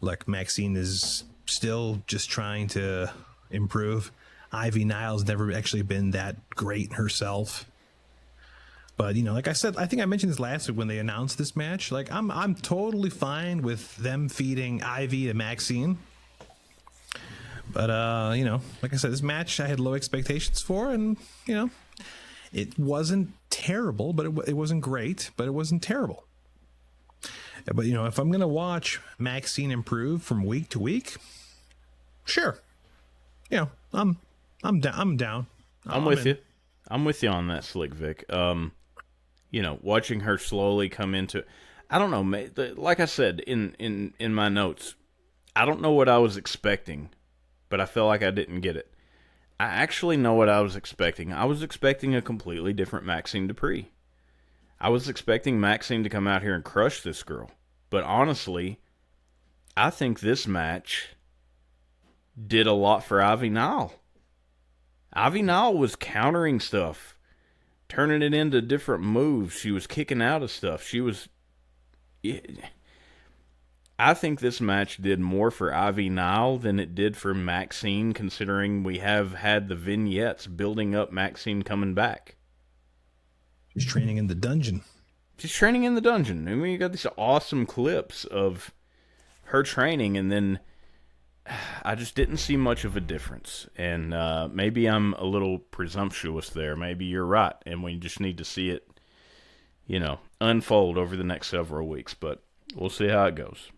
like, Maxine is still just trying to improve. Ivy Niles never actually been that great herself. But, like I said, I think I mentioned this last week when they announced this match. Like, I'm totally fine with them feeding Ivy to Maxine. But, like I said, this match I had low expectations for, and, it wasn't terrible, but it wasn't great, but it wasn't terrible. But, if I'm going to watch Maxine improve from week to week, sure. I'm down. I'm with you. I'm with you on that, Slick Vic. Watching her slowly come into, I don't know, like I said in my notes, I don't know what I was expecting, but I feel like I didn't get it. I actually know what I was expecting. I was expecting a completely different Maxine Dupree. I was expecting Maxine to come out here and crush this girl. But honestly, I think this match did a lot for Ivy Nile. Ivy Nile was countering stuff, turning it into different moves. She was kicking out of stuff. I think this match did more for Ivy Nile than it did for Maxine, considering we have had the vignettes building up Maxine coming back. She's training in the dungeon. I mean, you got these awesome clips of her training, and then I just didn't see much of a difference. And maybe I'm a little presumptuous there. Maybe you're right, and we just need to see it, unfold over the next several weeks. But we'll see how it goes.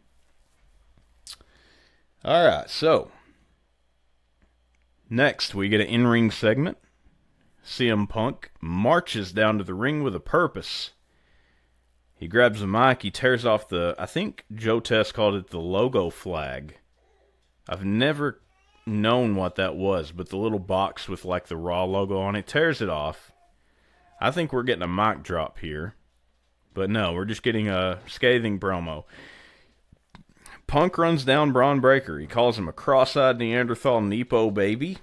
All right, so next we get an in-ring segment. CM Punk marches down to the ring with a purpose. He grabs a mic, he tears off I think Joe Test called it the logo flag. I've never known what that was, but the little box with like the Raw logo on it, tears it off. I think we're getting a mic drop here. But no, we're just getting a scathing promo. Punk runs down Braun Breaker. He calls him a cross-eyed Neanderthal Nepo baby.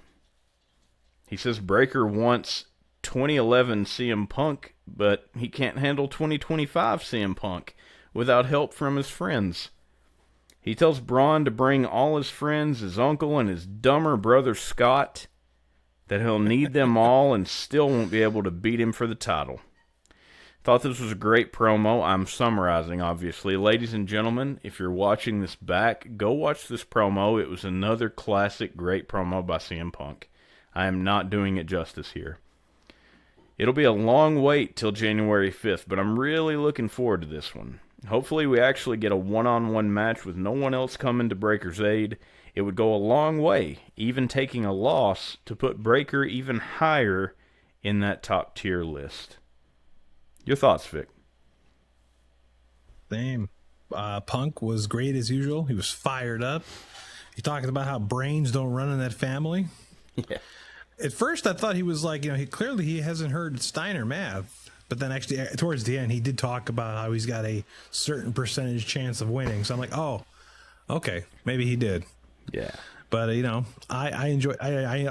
He says Breaker wants 2011 CM Punk, but he can't handle 2025 CM Punk without help from his friends. He tells Braun to bring all his friends, his uncle, and his dumber brother Scott, that he'll need them all and still won't be able to beat him for the title. Thought this was a great promo. I'm summarizing, obviously. Ladies and gentlemen, if you're watching this back, go watch this promo. It was another classic great promo by CM Punk. I am not doing it justice here. It'll be a long wait till January 5th, but I'm really looking forward to this one. Hopefully we actually get a one-on-one match with no one else coming to Breaker's aid. It would go a long way, even taking a loss, to put Breaker even higher in that top tier list. Your thoughts, Vic? Same. Punk was great as usual. He was fired up. He talking about how brains don't run in that family. Yeah. At first, I thought he was like, he hasn't heard Steiner math. But then actually, towards the end, he did talk about how he's got a certain percentage chance of winning. So I'm like, oh, okay, maybe he did. Yeah. But I enjoy. I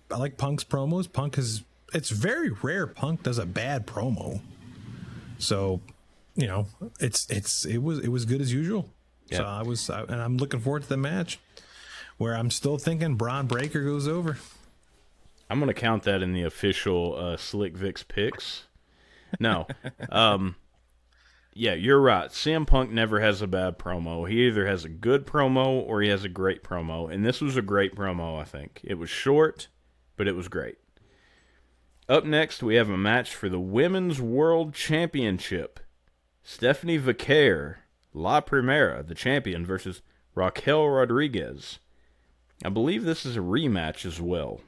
like Punk's promos. It's very rare Punk does a bad promo. So, it was good as usual. Yeah. So and I'm looking forward to the match, where I'm still thinking Braun Breaker goes over. I'm going to count that in the official Slick Vic's picks. No. Yeah, you're right. CM Punk never has a bad promo. He either has a good promo or he has a great promo. And this was a great promo, I think. It was short, but it was great. Up next, we have a match for the Women's World Championship. Stephanie Vaquer, La Primera, the champion, versus Raquel Rodriguez. I believe this is a rematch as well.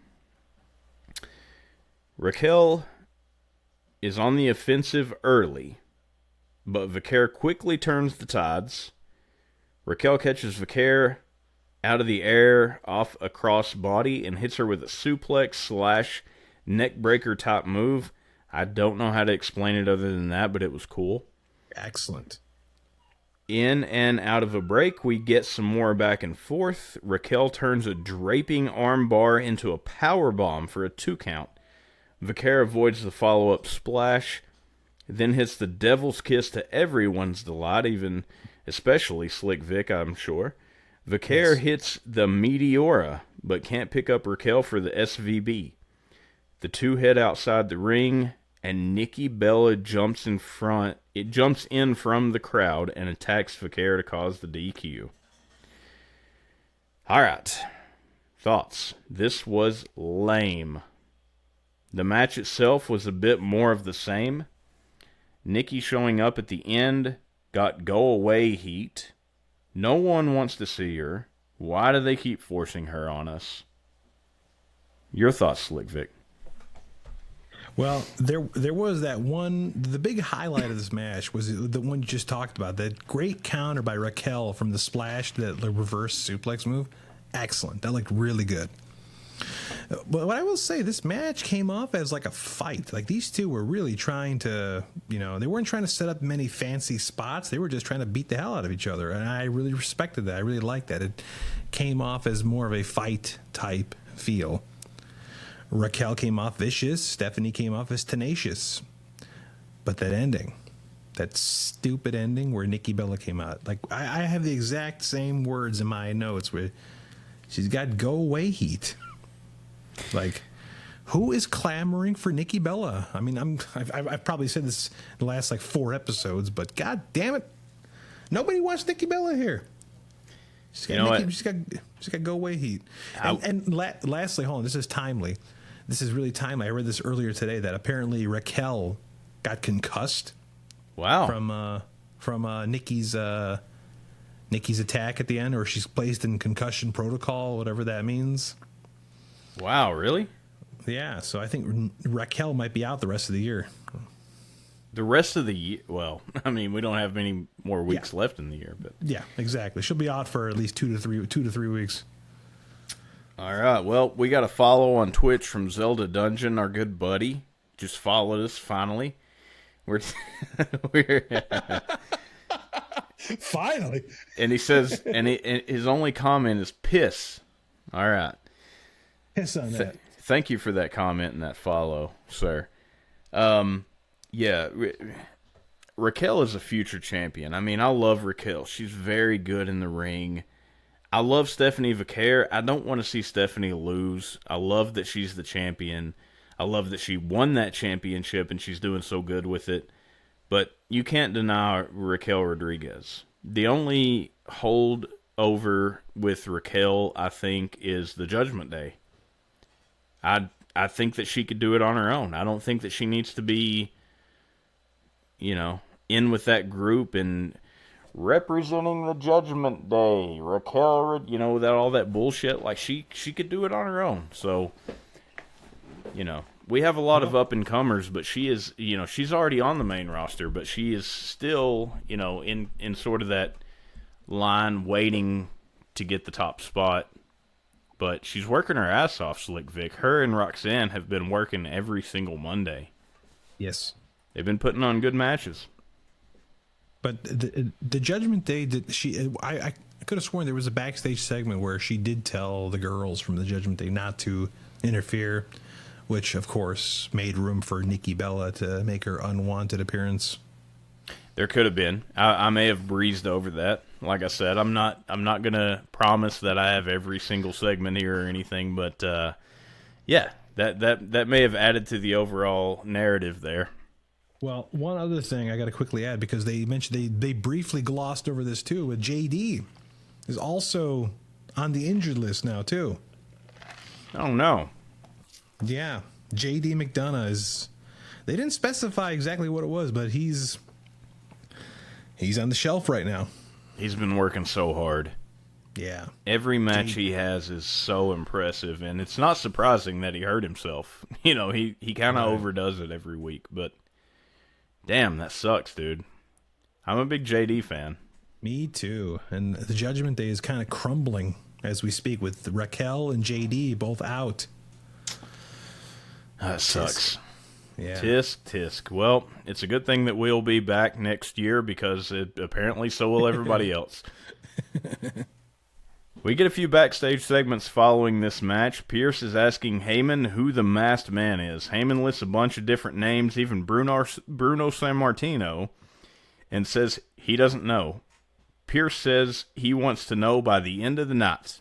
Raquel is on the offensive early, but Vaquer quickly turns the tides. Raquel catches Vaquer out of the air off a cross body and hits her with a suplex / neck breaker type move. I don't know how to explain it other than that, but it was cool. Excellent. In and out of a break, we get some more back and forth. Raquel turns a draping armbar into a power bomb for a 2 count. Vaquer avoids the follow-up splash, then hits the devil's kiss to everyone's delight, especially Slick Vic, I'm sure. Vaquer hits the Meteora, but can't pick up Raquel for the SVB. The two head outside the ring, and Nikki Bella jumps in from the crowd and attacks Vaquer to cause the DQ. All right. Thoughts? This was lame. The match itself was a bit more of the same. Nikki showing up at the end got go-away heat. No one wants to see her. Why do they keep forcing her on us? Your thoughts, Slick Vic? Well, there was that one. The big highlight of this match was the one you just talked about. That great counter by Raquel from the splash, the reverse suplex move. Excellent. That looked really good. But what I will say, this match came off as like a fight. Like these two were really trying to, they weren't trying to set up many fancy spots. They were just trying to beat the hell out of each other. And I really respected that. I really liked that. It came off as more of a fight type feel. Raquel came off vicious. Stephanie came off as tenacious. But that ending, that stupid ending where Nikki Bella came out. Like I have the exact same words in my notes where she's got go away heat. Like, who is clamoring for Nikki Bella? I mean, I've probably said this in the last 4 episodes, but god damn it, nobody wants Nikki Bella here. She's got go away heat. Lastly, hold on, this is timely. This is really timely. I read this earlier today that apparently Raquel got concussed. Wow. From Nikki's attack at the end, or she's placed in concussion protocol, whatever that means. Wow, really? Yeah, so I think Raquel might be out the rest of the year. The rest of the year? Well, I mean, we don't have many more weeks left in the year, but yeah, exactly. She'll be out for at least 2 to 3 weeks. All right. Well, we got a follow on Twitch from Zelda Dungeon, our good buddy. Just followed us finally. Finally. And he says, and his only comment is piss. All right. Piss on that. Thank you for that comment and that follow, sir. Yeah, Raquel is a future champion. I mean, I love Raquel. She's very good in the ring. I love Stephanie Vaquer. I don't want to see Stephanie lose. I love that she's the champion. I love that she won that championship and she's doing so good with it. But you can't deny Raquel Rodriguez. The only hold over with Raquel, I think, is the Judgment Day. I think that she could do it on her own. I don't think that she needs to be, in with that group and representing the Judgment Day. Raquel, without all that bullshit. Like, she could do it on her own. So, we have a lot of up-and-comers, but she is, she's already on the main roster, but she is still, in sort of that line waiting to get the top spot. But she's working her ass off, Slick Vic. Her and Roxanne have been working every single Monday. Yes. They've been putting on good matches. But the Judgment Day, I could have sworn there was a backstage segment where she did tell the girls from the Judgment Day not to interfere, which, of course, made room for Nikki Bella to make her unwanted appearance. There could have been. I may have breezed over that. Like I said, I'm not gonna promise that I have every single segment here or anything, but yeah, that may have added to the overall narrative there. Well, one other thing I got to quickly add, because they mentioned they briefly glossed over this too, with JD is also on the injured list now too. Oh no. Yeah, JD McDonough is. They didn't specify exactly what it was, but he's on the shelf right now. He's been working so hard. Yeah. Every match he has is so impressive, and it's not surprising that he hurt himself. He kind of overdoes it every week, but damn, that sucks, dude. I'm a big JD fan. Me too. And the Judgment Day is kind of crumbling as we speak, with Raquel and JD both out. That sucks. Yeah. Tisk. Well, it's a good thing that we'll be back next year, because apparently so will everybody else. We get a few backstage segments following this match. Pierce is asking Heyman who the masked man is. Heyman lists a bunch of different names, even Bruno Sammartino, and says he doesn't know. Pierce says he wants to know by the end of the night.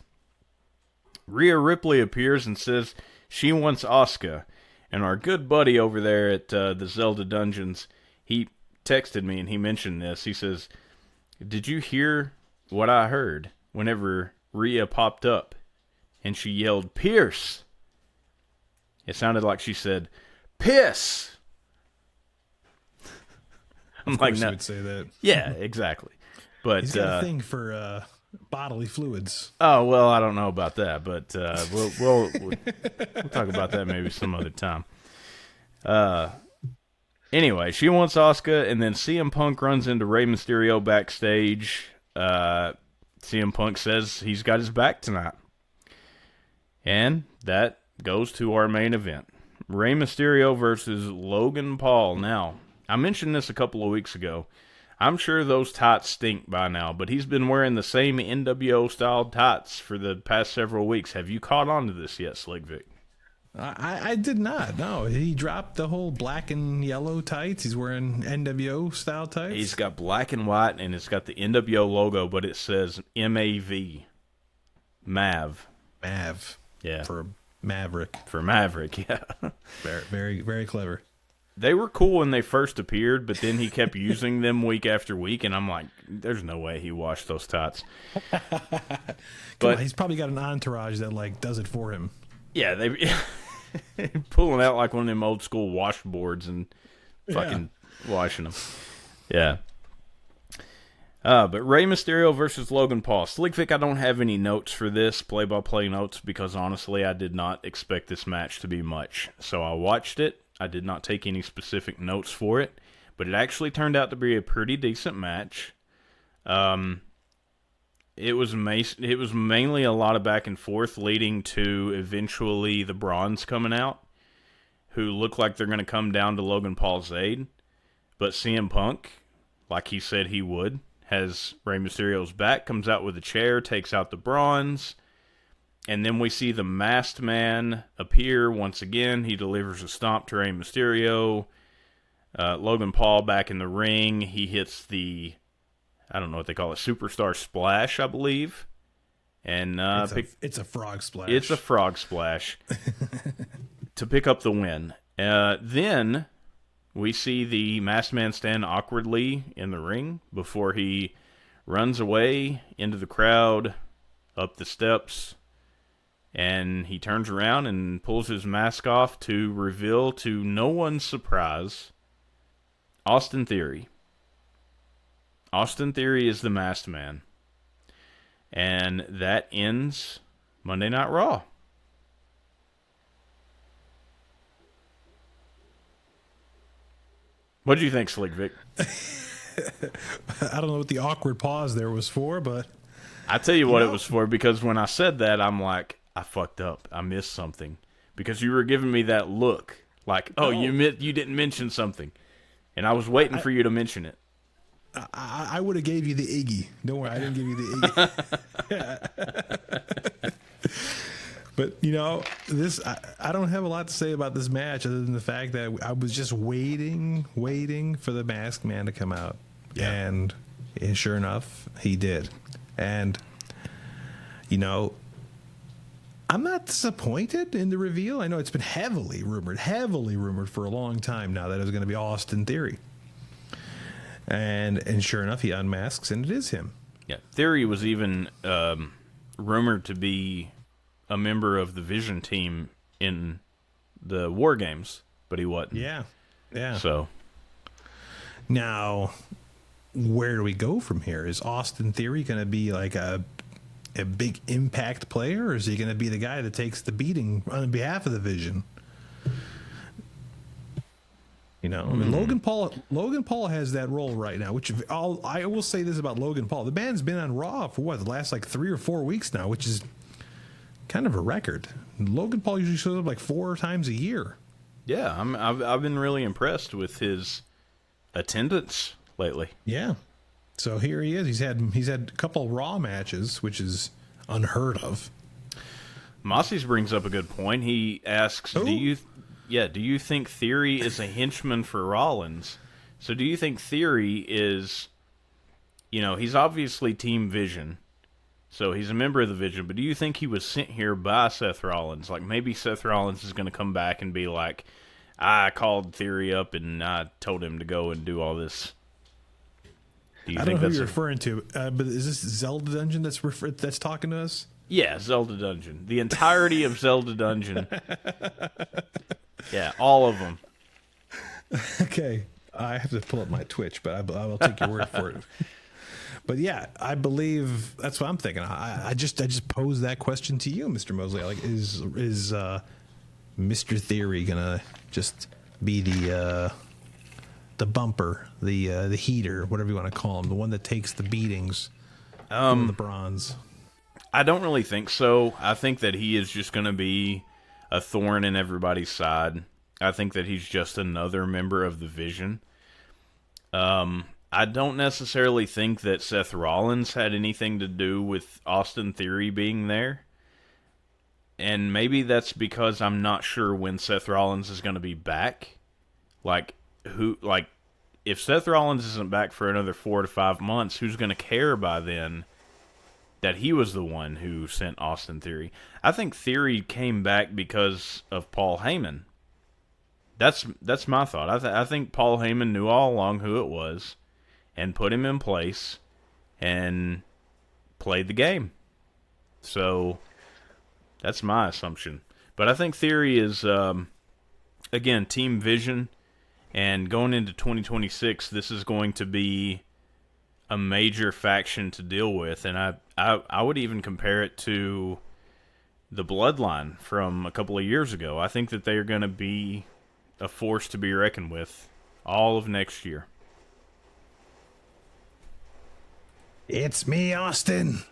Rhea Ripley appears and says she wants Asuka. And our good buddy over there at the Zelda Dungeons, he texted me and he mentioned this. He says, "Did you hear what I heard whenever Rhea popped up and she yelled, 'Pierce'? It sounded like she said, 'Piss'." I'm like, no. Would say that. Yeah, exactly. But he's got a thing for bodily fluids. Oh, well, I don't know about that, but we'll talk about that maybe some other time. Anyway, she wants Asuka, and then CM Punk runs into Rey Mysterio backstage. CM Punk says he's got his back tonight. And that goes to our main event. Rey Mysterio versus Logan Paul. Now, I mentioned this a couple of weeks ago. I'm sure those tights stink by now, but he's been wearing the same NWO-style tights for the past several weeks. Have you caught on to this yet, Slick Vic? I did not. No, he dropped the whole black and yellow tights. He's wearing NWO-style tights. He's got black and white, and it's got the NWO logo, but it says MAV. Mav. Mav. Yeah. For Maverick. For Maverick, yeah. Very, very, very clever. They were cool when they first appeared, but then he kept using them week after week, and I'm like, there's no way he washed those tights. But he's probably got an entourage that does it for him. Yeah, they pulling out like one of them old school washboards and fucking washing them. Yeah. But Rey Mysterio versus Logan Paul. Slick Vic, I don't have any notes for this, play-by-play notes, because honestly, I did not expect this match to be much. So I watched it. I did not take any specific notes for it, but it actually turned out to be a pretty decent match. It was mainly a lot of back and forth, leading to eventually the Brawns coming out, who look like they're going to come down to Logan Paul's aid. But CM Punk, like he said he would, has Rey Mysterio's back, comes out with a chair, takes out the bronze, and then we see the Masked Man appear once again. He delivers a stomp to Rey Mysterio. Logan Paul back in the ring. He hits the, I don't know what they call it, Superstar Splash, I believe. And it's a frog splash. It's a frog splash to pick up the win. Then we see the Masked Man stand awkwardly in the ring before he runs away into the crowd, up the steps, and he turns around and pulls his mask off to reveal, to no one's surprise, Austin Theory. Austin Theory is the Masked Man. And that ends Monday Night Raw. What do you think, Slick Vic? I don't know what the awkward pause there was for, but I tell you what it was for, because when I said that, I'm like, I fucked up. I missed something. Because you were giving me that look. Like, you didn't mention something. And I was waiting for you to mention it. I would have gave you the Iggy. Don't worry, I didn't give you the Iggy. But, you know, I don't have a lot to say about this match other than the fact that I was just waiting for the Masked Man to come out. Yeah. And sure enough, he did. And, you know, I'm not disappointed in the reveal. I know it's been heavily rumored for a long time now that it was going to be Austin Theory. And sure enough, he unmasks, and it is him. Yeah, Theory was even rumored to be a member of the Vision team in the War Games, but he wasn't. Yeah. So now, where do we go from here? Is Austin Theory going to be like a big impact player, or is he going to be the guy that takes the beating on behalf of the Vision? You know, I mean, Logan Paul has that role right now, which I will say this about Logan Paul. The man's been on Raw for the last like 3 or 4 weeks now, which is kind of a record. Logan Paul usually shows up like 4 times a year. Yeah, I've been really impressed with his attendance lately. Yeah. So here he is. He's had a couple Raw matches, which is unheard of. Mossy brings up a good point. He asks, do you think Theory is a henchman for Rollins? So do you think Theory is, you know, he's obviously Team Vision, so he's a member of the Vision, but do you think he was sent here by Seth Rollins? Like, maybe Seth Rollins is going to come back and be like, I called Theory up and I told him to go and do all this. Do you I think don't know that's who you're referring to, but is this Zelda Dungeon that's talking to us? Yeah, Zelda Dungeon. The entirety of Zelda Dungeon. Yeah, all of them. Okay, I have to pull up my Twitch, but I will take your word for it. But yeah, I believe that's what I'm thinking. I just posed that question to you, Mr. Mosley. Like, is Mr. Theory gonna just be the bumper, the heater, whatever you want to call him, the one that takes the beatings from the bronze? I don't really think so. I think that he is just going to be a thorn in everybody's side. I think that he's just another member of the Vision. I don't necessarily think that Seth Rollins had anything to do with Austin Theory being there. And maybe that's because I'm not sure when Seth Rollins is going to be back. If Seth Rollins isn't back for another 4 to 5 months, who's going to care by then that he was the one who sent Austin Theory? I think Theory came back because of Paul Heyman. That's my thought. I think Paul Heyman knew all along who it was and put him in place and played the game. So that's my assumption. But I think Theory is, again, Team Vision. And going into 2026, this is going to be a major faction to deal with. And I would even compare it to the Bloodline from a couple of years ago. I think that they are going to be a force to be reckoned with all of next year. It's me, Austin.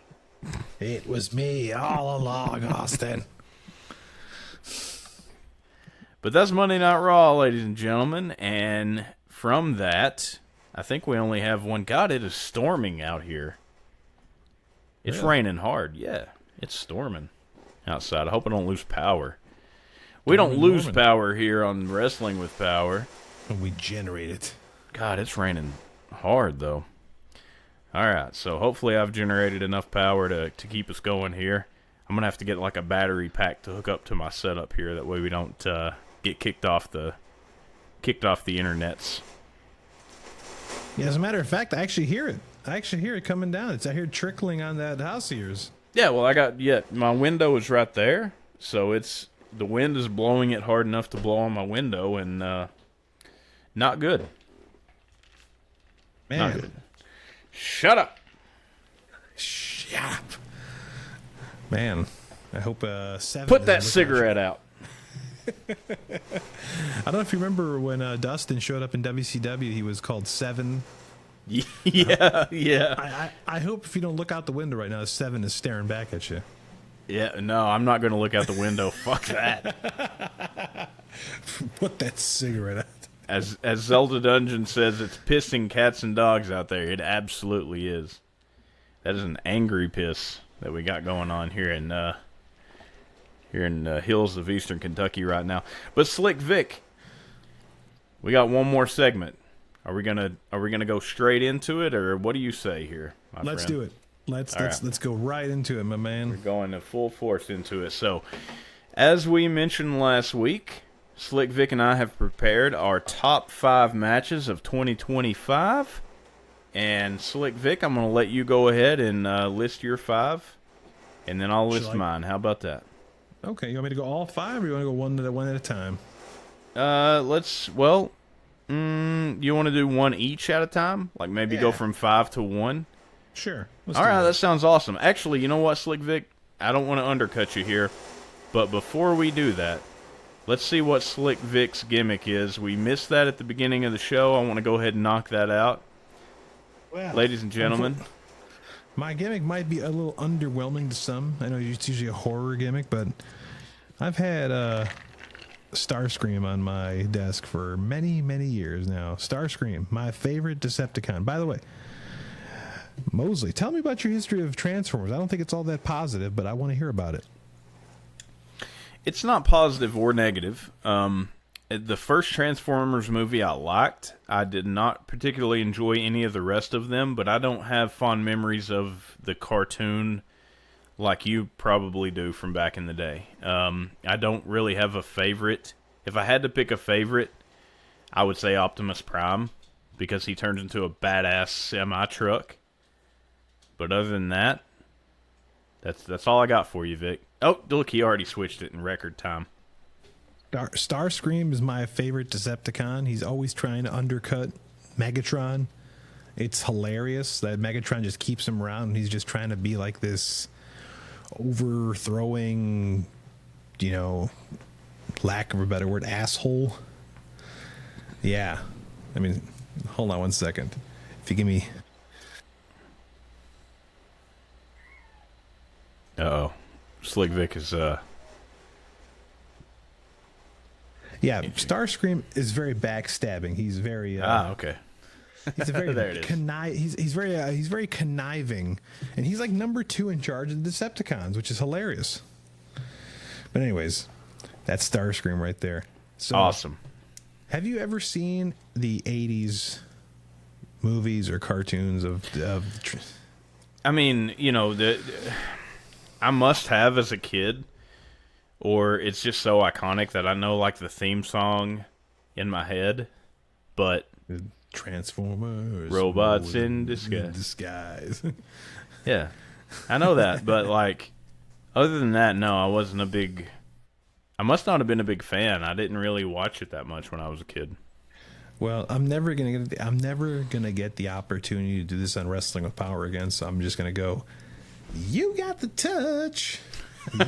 It was me all along, Austin. But that's Monday Night Raw, ladies and gentlemen. And from that, I think we only have one. God, it is storming out here. It's raining hard. Yeah, it's storming outside. I hope I don't lose power. We don't lose power here on Wrestling with Power. We generate it. God, it's raining hard, though. All right, so hopefully I've generated enough power to keep us going here. I'm going to have to get like a battery pack to hook up to my setup here. That way we don't get kicked off the internets. Yeah, as a matter of fact, I actually hear it. I actually hear it coming down. It's out here trickling on that house of yours. Yeah, well, my window is right there, so the wind is blowing it hard enough to blow on my window, and not good. Man. Not good. Shut up. Shut up. Man, I hope 7. Put that cigarette out. I don't know if you remember when Dustin showed up in WCW, he was called 7. Yeah. I hope if you don't look out the window right now, 7 is staring back at you. Yeah, no, I'm not going to look out the window. Fuck that. Put that cigarette out. As Zelda Dungeon says, it's pissing cats and dogs out there. It absolutely is. That is an angry piss that we got going on here in hills of Eastern Kentucky right now. But Slick Vic, we got one more segment. Are we gonna go straight into it, or what do you say here, my Let's friend? do it. Let's go right into it, my man. We're going to full force into it. So, as we mentioned last week, Slick Vic and I have prepared our top 5 matches of 2025. And Slick Vic, I'm going to let you go ahead and list your 5, and then I'll list mine. How about that? Okay, you want me to go all 5, or you want to go one at a time? You want to do one each at a time? Like maybe go from 5 to 1? Sure. All right, that sounds awesome. Actually, you know what, Slick Vic? I don't want to undercut you here, but before we do that, let's see what Slick Vic's gimmick is. We missed that at the beginning of the show. I want to go ahead and knock that out. Well, ladies and gentlemen. My gimmick might be a little underwhelming to some. I know it's usually a horror gimmick, but I've had Starscream on my desk for many, many years now. Starscream, my favorite Decepticon. By the way, Mosley, tell me about your history of Transformers. I don't think it's all that positive, but I want to hear about it. It's not positive or negative. The first Transformers movie I liked. I did not particularly enjoy any of the rest of them, but I don't have fond memories of the cartoon like you probably do from back in the day. I don't really have a favorite. If I had to pick a favorite, I would say Optimus Prime, because he turns into a badass semi-truck. But other than that, that's all I got for you, Vic. Oh, look, he already switched it in record time. Starscream is my favorite Decepticon. He's always trying to undercut Megatron. It's hilarious that Megatron just keeps him around, and he's just trying to be like this overthrowing, lack of a better word, asshole. Yeah. I mean, hold on one second. If you give me... Uh-oh. Slick Vic is, Yeah, Starscream is very backstabbing. He's very... okay. He's a very there it is. He's very conniving, and he's like number 2 in charge of the Decepticons, which is hilarious. But anyways, that's Starscream right there. So, awesome. Have you ever seen the 80s movies or cartoons of I mean, I must have as a kid, or it's just so iconic that I know like the theme song in my head, but Transformers, robots in disguise. Yeah, I know that, but like, other than that, no, I must not have been a big fan. I didn't really watch it that much when I was a kid. Well, I'm never gonna get the opportunity to do this on Wrestling with Power again, so I'm just gonna go. You got the touch.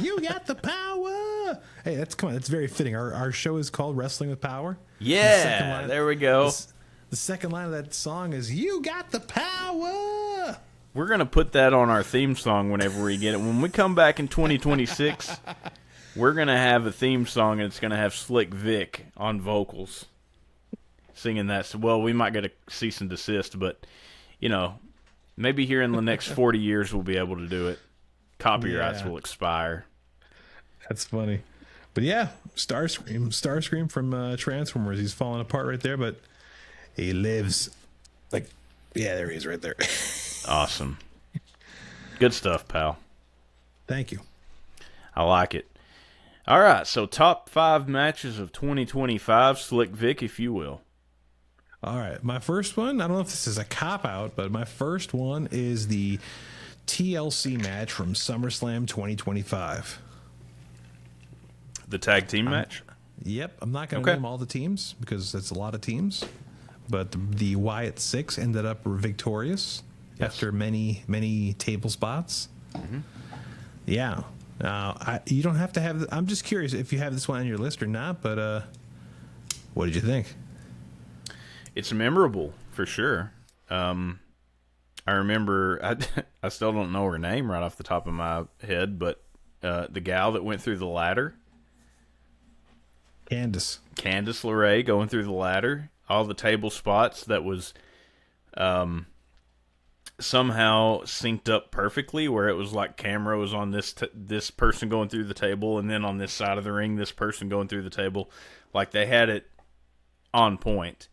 You got the power. Hey, that's very fitting. Our show is called Wrestling with Power. Yeah, there we go. The second line of that song is "You got the power." We're gonna put that on our theme song whenever we get it. When we come back in 2026, we're gonna have a theme song, and it's gonna have Slick Vic on vocals. singing that. Well, we might get a cease and desist, but, maybe here in the next 40 years we'll be able to do it. Copyrights will expire. That's funny. But yeah, Starscream from Transformers. He's falling apart right there, but he lives. There he is right there. Awesome. Good stuff, pal. Thank you. I like it. All right, so top 5 matches of 2025. Slick Vic, if you will. All right, my first one, I don't know if this is a cop-out, but my first one is the TLC match from SummerSlam 2025. The tag team match? Yep, I'm not going to name all the teams because it's a lot of teams, but the Wyatt Six ended up victorious after many, many table spots. Mm-hmm. Yeah. You don't have to have... I'm just curious if you have this one on your list or not, but what did you think? It's memorable, for sure. I remember... I still don't know her name right off the top of my head, but the gal that went through the ladder... Candice LeRae going through the ladder. All the table spots that was... somehow synced up perfectly, where it was like camera was on this person going through the table, and then on this side of the ring, this person going through the table. Like, they had it on point.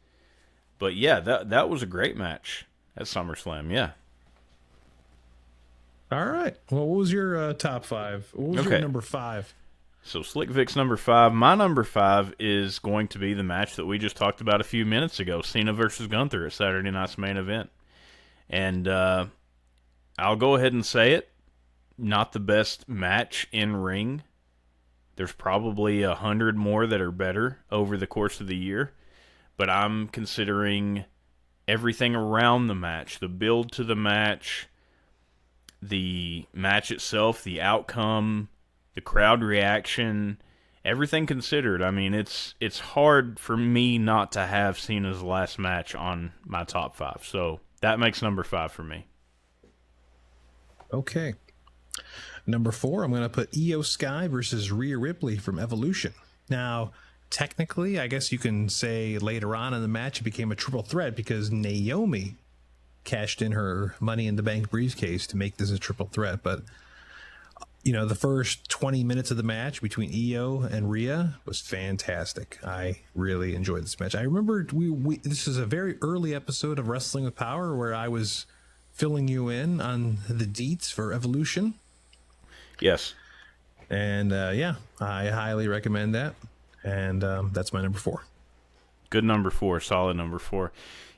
But yeah, that was a great match at SummerSlam. Yeah. All right. Well, what was your top 5? What was your number 5? So Slick Vic's number 5. My number 5 is going to be the match that we just talked about a few minutes ago, Cena versus Gunther at Saturday Night's Main Event. And I'll go ahead and say it, not the best match in ring. There's probably 100 more that are better over the course of the year. But I'm considering everything around the match, the build to the match, the match itself, the outcome, the crowd reaction, everything considered. I mean, it's hard for me not to have Cena's last match on my top 5. So that makes number 5 for me. Okay. Number 4, I'm going to put Io Sky versus Rhea Ripley from Evolution. Now, technically, I guess you can say later on in the match it became a triple threat because Naomi cashed in her Money in the Bank briefcase to make this a triple threat. But, the first 20 minutes of the match between Io and Rhea was fantastic. I really enjoyed this match. I remember this is a very early episode of Wrestling with Power where I was filling you in on the deets for Evolution. Yes. And, I highly recommend that. And that's my number 4. Good number 4. Solid number 4.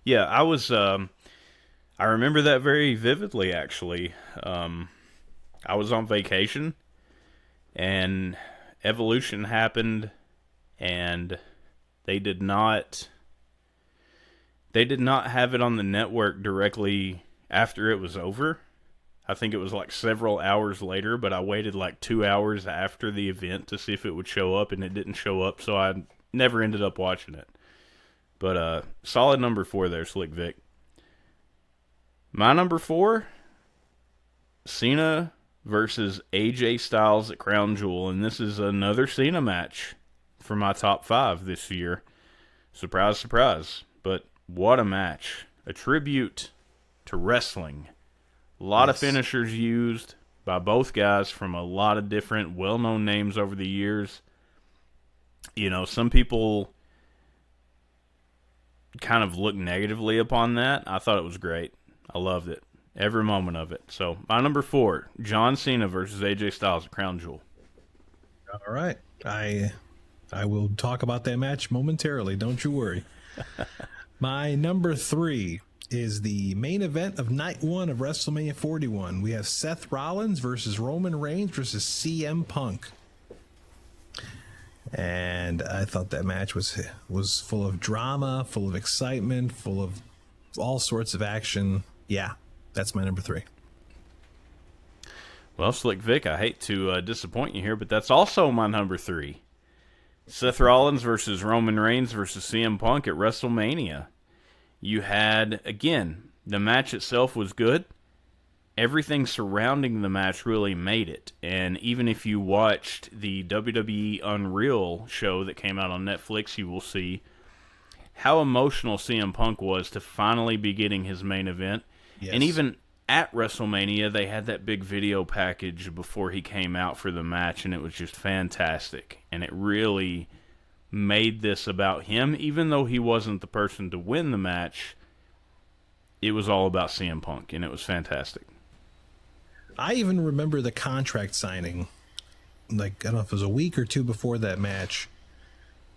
Yeah, I was... I remember that very vividly, actually. I was on vacation, and Evolution happened, and they did not have it on the network directly after it was over. I think it was like several hours later, but I waited like 2 hours after the event to see if it would show up, and it didn't show up, so I never ended up watching it. But solid number 4 there, Slick Vic. My number 4, Cena versus AJ Styles at Crown Jewel, and this is another Cena match for my top 5 this year. Surprise, surprise. But what a match. A tribute to wrestling. A lot of finishers used by both guys from a lot of different well-known names over the years. Some people kind of look negatively upon that. I thought it was great. I loved it. Every moment of it. So, my number 4, John Cena versus AJ Styles at Crown Jewel. All right. I will talk about that match momentarily. Don't you worry. My number 3 is the main event of Night 1 of WrestleMania 41. We have Seth Rollins versus Roman Reigns versus CM Punk. And I thought that match was full of drama, full of excitement, full of all sorts of action. Yeah, that's my number 3. Well, Slick Vic, I hate to disappoint you here, but that's also my number 3. Seth Rollins versus Roman Reigns versus CM Punk at WrestleMania. You had, again, the match itself was good. Everything surrounding the match really made it. And even if you watched the WWE Unreal show that came out on Netflix, you will see how emotional CM Punk was to finally be getting his main event. Yes. And even at WrestleMania, they had that big video package before he came out for the match, and it was just fantastic. And it really made this about him. Even though he wasn't the person to win the match, it was all about CM Punk, and it was fantastic. I even remember the contract signing, like, I don't know if it was a week or two before that match,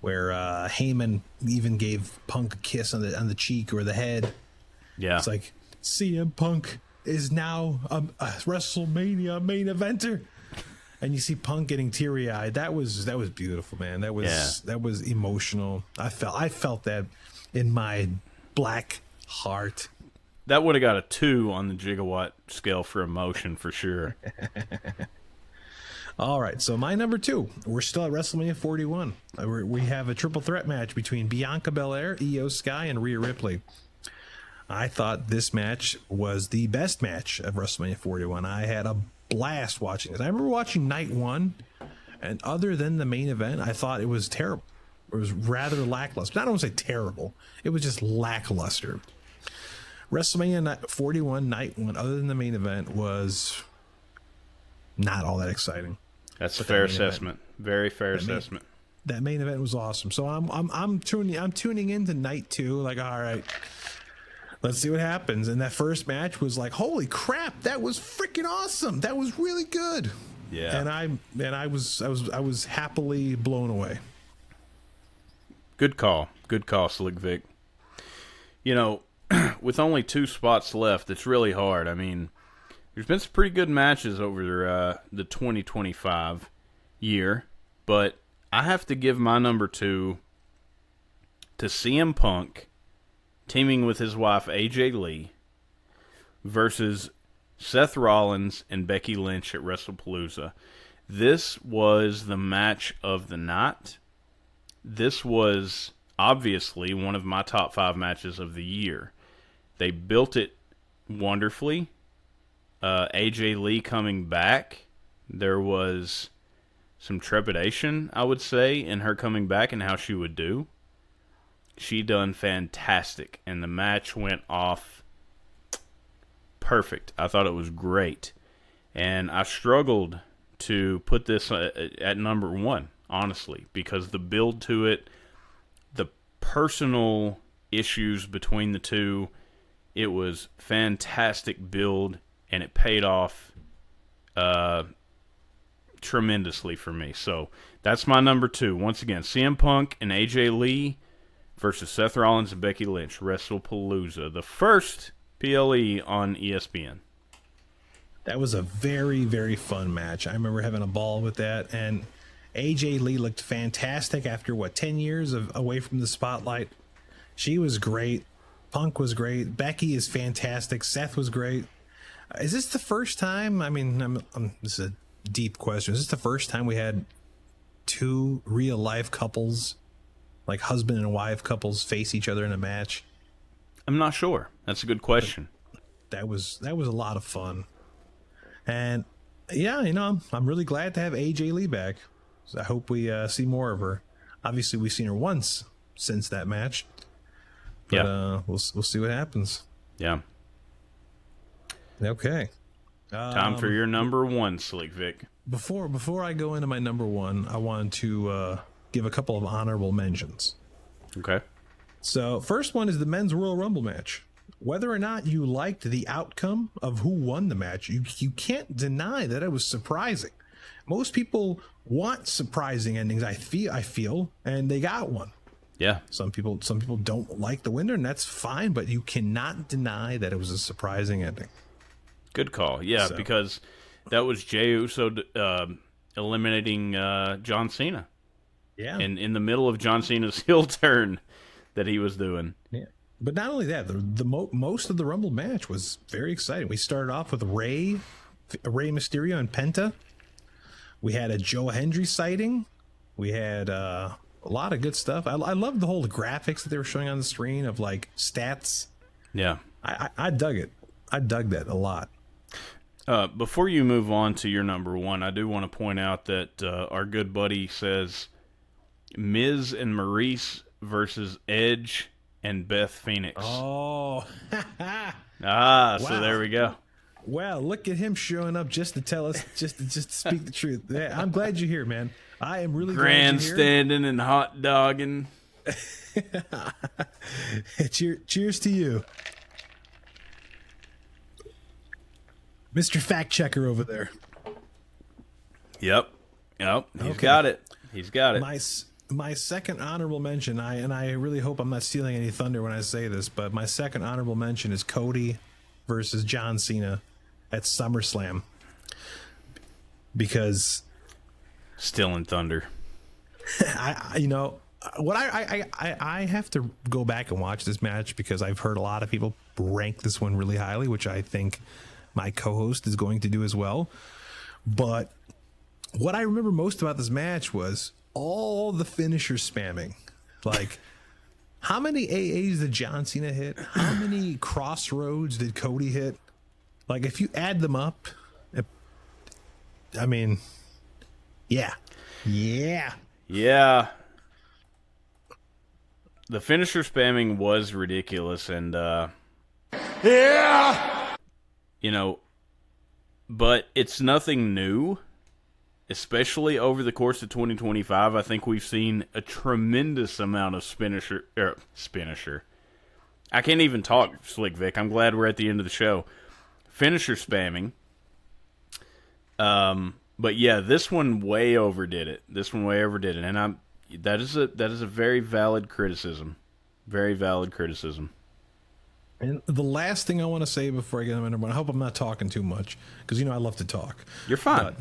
where Heyman even gave Punk a kiss on the cheek or the head. Yeah. It's like, CM Punk is now a WrestleMania main eventer. And you see Punk getting teary-eyed. That was beautiful, man. That was emotional. I felt that in my black heart. That would have got a 2 on the Gigawatt scale for emotion, for sure. All right, so my number 2. We're still at WrestleMania 41. We have a triple threat match between Bianca Belair, Io Sky, and Rhea Ripley. I thought this match was the best match of WrestleMania 41. I had a blast watching it. I remember watching night 1, and other than the main event, I thought it was terrible. It was rather lackluster. I don't want to say terrible. It was just lackluster. WrestleMania 41 night 1, other than the main event, was not all that exciting. That's a fair assessment. Very fair assessment. That main event was awesome. So I'm tuning into night 2. Like, all right, let's see what happens. And that first match was like, holy crap, that was freaking awesome. That was really good. Yeah. And I was happily blown away. Good call, Slick Vic. You know, with only 2 spots left, it's really hard. I mean, there's been some pretty good matches over the 2025 year, but I have to give my number 2 to CM Punk teaming with his wife AJ Lee versus Seth Rollins and Becky Lynch at WrestlePalooza. This was the match of the night. This was obviously one of my top 5 matches of the year. They built it wonderfully. AJ Lee coming back, there was some trepidation, I would say, in her coming back and how she would do. She done fantastic, and the match went off perfect. I thought it was great, and I struggled to put this at number 1, honestly, because the build to it, the personal issues between the two, it was fantastic build, and it paid off tremendously for me. So that's my number 2. Once again, CM Punk and AJ Lee versus Seth Rollins and Becky Lynch, WrestlePalooza, the first PLE on ESPN. That was a very, very fun match. I remember having a ball with that, and AJ Lee looked fantastic after, 10 years away from the spotlight. She was great. Punk was great. Becky is fantastic. Seth was great. Is this the first time? I mean, this is a deep question. Is this the first time we had 2 real life couples, like husband and wife couples, face each other in a match? I'm not sure. That's a good question. That was a lot of fun. And yeah, I'm really glad to have AJ Lee back. So I hope we see more of her. Obviously, we've seen her once since that match. But Yeah. We'll see what happens. Yeah. Okay. Time for your number 1, Slick Vic. Before I go into my number 1, I wanted to give a couple of honorable mentions. Okay. So first one is the men's Royal Rumble match. Whether or not you liked the outcome of who won the match, you can't deny that it was surprising. Most people want surprising endings, I feel, and they got one. Yeah. Some people don't like the winner, and that's fine, but you cannot deny that it was a surprising ending. Good call. Yeah, So. because that was Jey Uso eliminating John Cena. Yeah. And in the middle of John Cena's heel turn that he was doing. Yeah. But not only that, most of the Rumble match was very exciting. We started off with Rey Mysterio and Penta. We had a Joe Hendry sighting. We had a lot of good stuff. I love the whole graphics that they were showing on the screen of like stats. Yeah. I dug it. I dug that a lot. Before you move on to your number 1, I do want to point out that our good buddy says Miz and Maurice versus Edge and Beth Phoenix. Oh. So there we go. Well, look at him showing up just to tell us, just to speak the truth. Yeah, I'm glad you're here, man. I am really glad you're here. Grandstanding and hot dogging. Cheers to you, Mr. Fact Checker over there. Yep. He's got it. He's got it. My second honorable mention, I really hope I'm not stealing any thunder when I say this, but my second honorable mention is Cody versus John Cena at SummerSlam. Because stealing thunder. I have to go back and watch this match because I've heard a lot of people rank this one really highly, which I think my co-host is going to do as well. But what I remember most about this match was all the finisher spamming. Like, how many AAs did John Cena hit? How many crossroads did Cody hit? Like, if you add them up, I mean, yeah. The finisher spamming was ridiculous, and but it's nothing new. Especially over the course of 2025, I think we've seen a tremendous amount of spinner. I can't even talk, Slick Vic. I'm glad we're at the end of the show. Finisher spamming. But yeah, this one way overdid it. And that is a very valid criticism. Very valid criticism. And the last thing I want to say before I get to my number one, I hope I'm not talking too much because I love to talk. You're fine.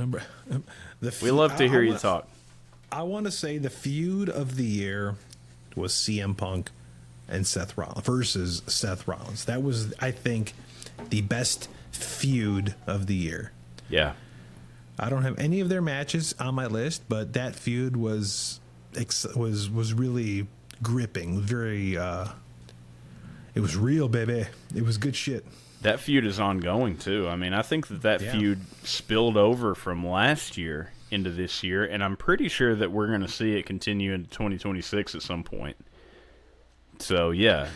We love to hear you talk. I want to say the feud of the year was CM Punk and Seth Rollins versus Seth Rollins. That was, I think, the best feud of the year. Yeah. I don't have any of their matches on my list, but that feud was really gripping. Very. It was real, baby. It was good shit. That feud is ongoing, too. I mean, I think that feud spilled over from last year into this year, and I'm pretty sure that we're going to see it continue into 2026 at some point. So, yeah.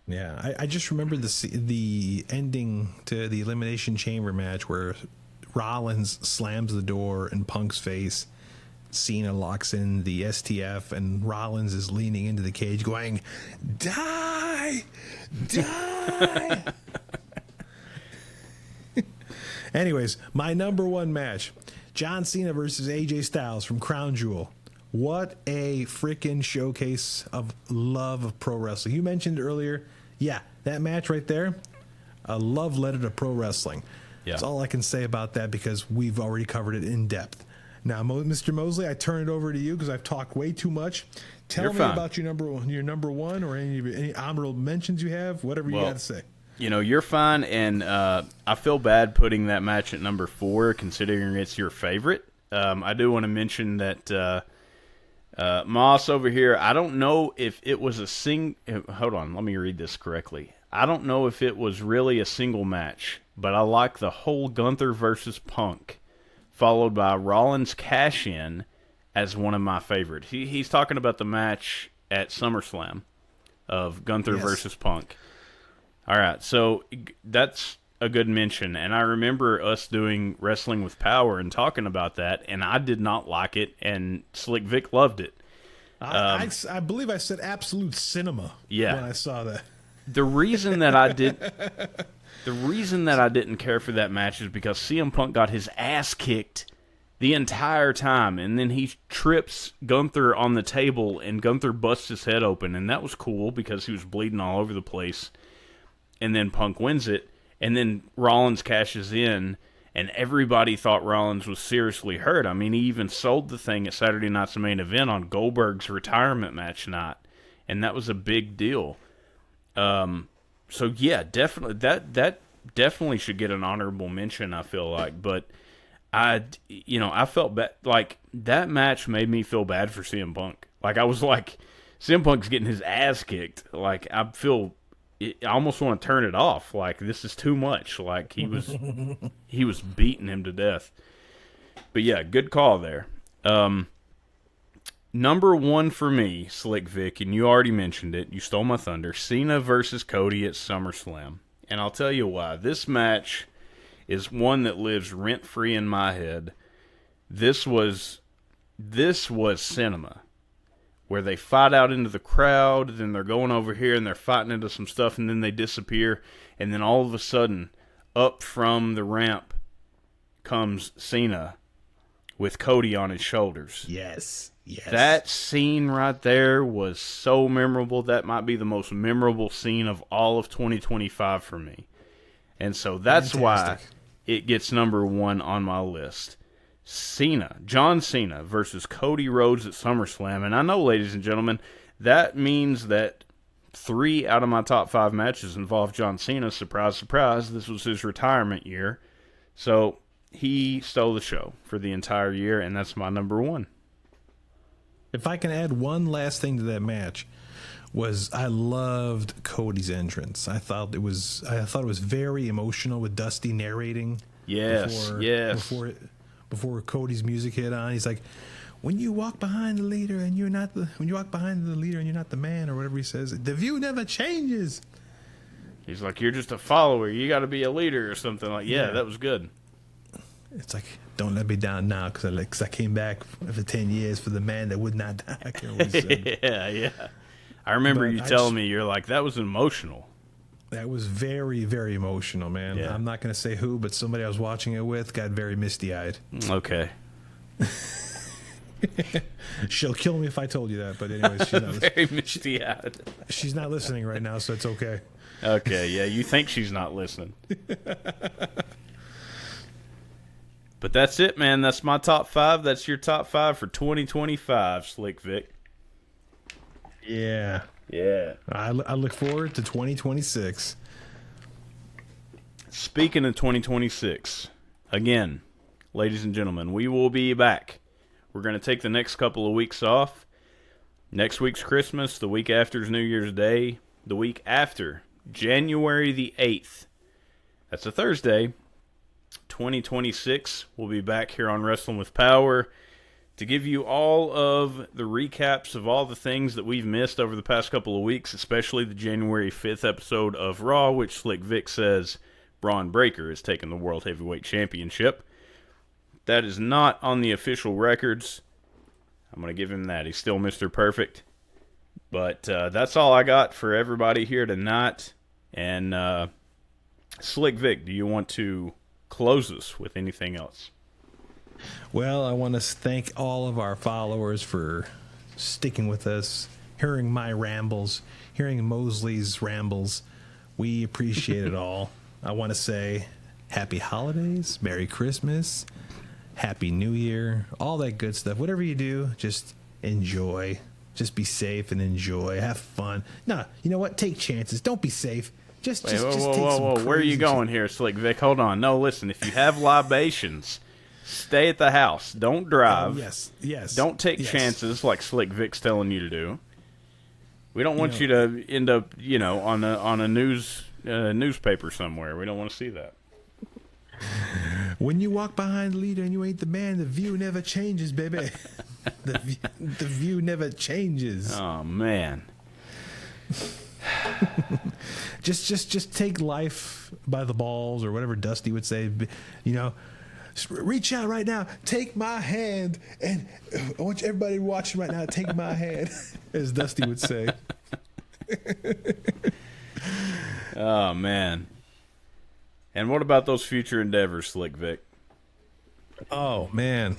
Yeah, I just remember the ending to the Elimination Chamber match where Rollins slams the door in Punk's face. Cena locks in the STF, and Rollins is leaning into the cage going, "Die! Die!" Anyways, my number one match, John Cena versus AJ Styles from Crown Jewel. What a freaking showcase of love of pro wrestling. You mentioned earlier, that match right there, a love letter to pro wrestling. Yeah. That's all I can say about that because we've already covered it in depth. Now, Mr. Mosley, I turn it over to you because I've talked way too much. Tell me about your number one or any honorable mentions you have, whatever you got to say. You're fine, and I feel bad putting that match at number 4, considering it's your favorite. I do want to mention that Moss over here, I don't know if it was hold on, let me read this correctly. I don't know if it was really a single match, but I like the whole Gunther versus Punk, followed by Rollins cash-in as one of my favorites. He's talking about the match at SummerSlam of Gunther versus Punk. All right, so that's a good mention, and I remember us doing Wrestling with Power and talking about that, and I did not like it, and Slick Vic loved it. I believe I said absolute cinema when I saw that. The reason that I didn't care for that match is because CM Punk got his ass kicked the entire time, and then he trips Gunther on the table, and Gunther busts his head open, and that was cool because he was bleeding all over the place. And then Punk wins it, and then Rollins cashes in, and everybody thought Rollins was seriously hurt. I mean, he even sold the thing at Saturday Night's Main Event on Goldberg's retirement match night, and that was a big deal. So yeah, definitely that definitely should get an honorable mention, I feel like. But I felt bad. Like, that match made me feel bad for CM Punk. Like, I was like, CM Punk's getting his ass kicked. Like, I almost want to turn it off. Like, this is too much. Like, he was beating him to death. But yeah, good call there. Number one for me, Slick Vic, and you already mentioned it. You stole my thunder. Cena versus Cody at SummerSlam. And I'll tell you why. This match is one that lives rent-free in my head. This was cinema, where they fight out into the crowd, then they're going over here and they're fighting into some stuff, and then they disappear, and then all of a sudden, up from the ramp comes Cena with Cody on his shoulders. Yes. That scene right there was so memorable. That might be the most memorable scene of all of 2025 for me. And so that's why it gets number one on my list. John Cena versus Cody Rhodes at SummerSlam. And I know, ladies and gentlemen, that means that 3 out of my top 5 matches involve John Cena. Surprise, surprise. This was his retirement year. So he stole the show for the entire year, and that's my number one. If I can add one last thing to that match, was I loved Cody's entrance. I thought it was very emotional with Dusty narrating. Yes. Before Cody's music hit on, he's like, "When you walk behind the leader and you're not the man," or whatever he says, "the view never changes." He's like, "You're just a follower. You got to be a leader," or something like. Yeah, that was good. It's like, "Don't let me down now, because I came back for 10 years for the man that would not die." Yeah. I remember you telling me, you're like, that was emotional. That was very, very emotional, man. Yeah. I'm not going to say who, but somebody I was watching it with got very misty-eyed. Okay. She'll kill me if I told you that, but anyways, she's not very misty-eyed. She's not listening right now, so it's okay. Okay, yeah, you think she's not listening. But that's it, man. That's my top 5. That's your top 5 for 2025, Slick Vic. Yeah. I look forward to 2026. Speaking of 2026, again, ladies and gentlemen, we will be back. We're going to take the next couple of weeks off. Next week's Christmas. The week after is New Year's Day. The week after, January the 8th. That's a Thursday. 2026, we'll be back here on Wrestling with Power to give you all of the recaps of all the things that we've missed over the past couple of weeks, especially the January 5th episode of Raw, which Slick Vic says Braun Breaker is taking the World Heavyweight Championship. That is not on the official records. I'm going to give him that. He's still Mr. Perfect. But that's all I got for everybody here tonight. And Slick Vic, do you want to close us with anything else? Well, I want to thank all of our followers for sticking with us, hearing my rambles, hearing Mosley's rambles. We appreciate it all. I want to say happy holidays, Merry Christmas, Happy New Year, all that good stuff. Whatever you do, just enjoy. Just be safe and enjoy. Have fun. No, you know what? Take chances. Don't be safe. Just take some Where are you going here, Slick Vic? Hold on. No, listen. If you have libations, stay at the house. Don't drive. Yes. Don't take chances like Slick Vic's telling you to do. We don't want you to end up, on a newspaper somewhere. We don't want to see that. When you walk behind the leader and you ain't the man, the view never changes, baby. The view never changes. Oh man. Just take life by the balls, or whatever Dusty would say. Reach out right now, take my hand, and I want everybody watching right now, take my hand, as Dusty would say. Oh man. And what about those future endeavors, Slick Vic? Oh man.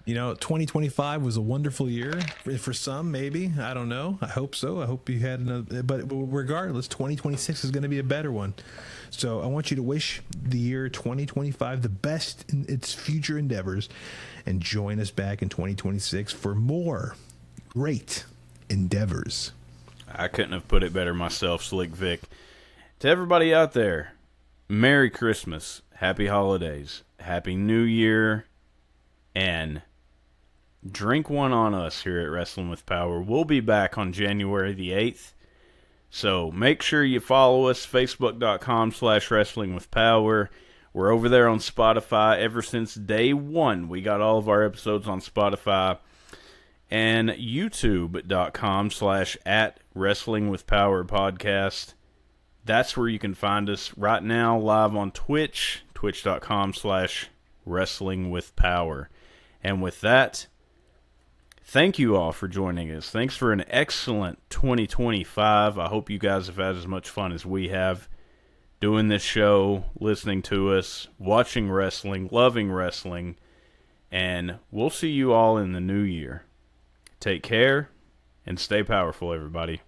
2025 was a wonderful year for some, maybe. I don't know. I hope so. I hope you had another. But regardless, 2026 is going to be a better one. So I want you to wish the year 2025 the best in its future endeavors, and join us back in 2026 for more great endeavors. I couldn't have put it better myself, Slick Vic. To everybody out there, Merry Christmas, Happy Holidays, Happy New Year, and drink one on us here at Wrestling with Power. We'll be back on January the 8th. So make sure you follow us, facebook.com/wrestlingwithpower. We're over there on Spotify ever since day one. We got all of our episodes on Spotify. and youtube.com/@wrestlingwithpower podcast. That's where you can find us right now live on Twitch, twitch.com/wrestlingwithpower. And with that, thank you all for joining us. Thanks for an excellent 2025. I hope you guys have had as much fun as we have doing this show, listening to us, watching wrestling, loving wrestling, and we'll see you all in the new year. Take care and stay powerful, everybody.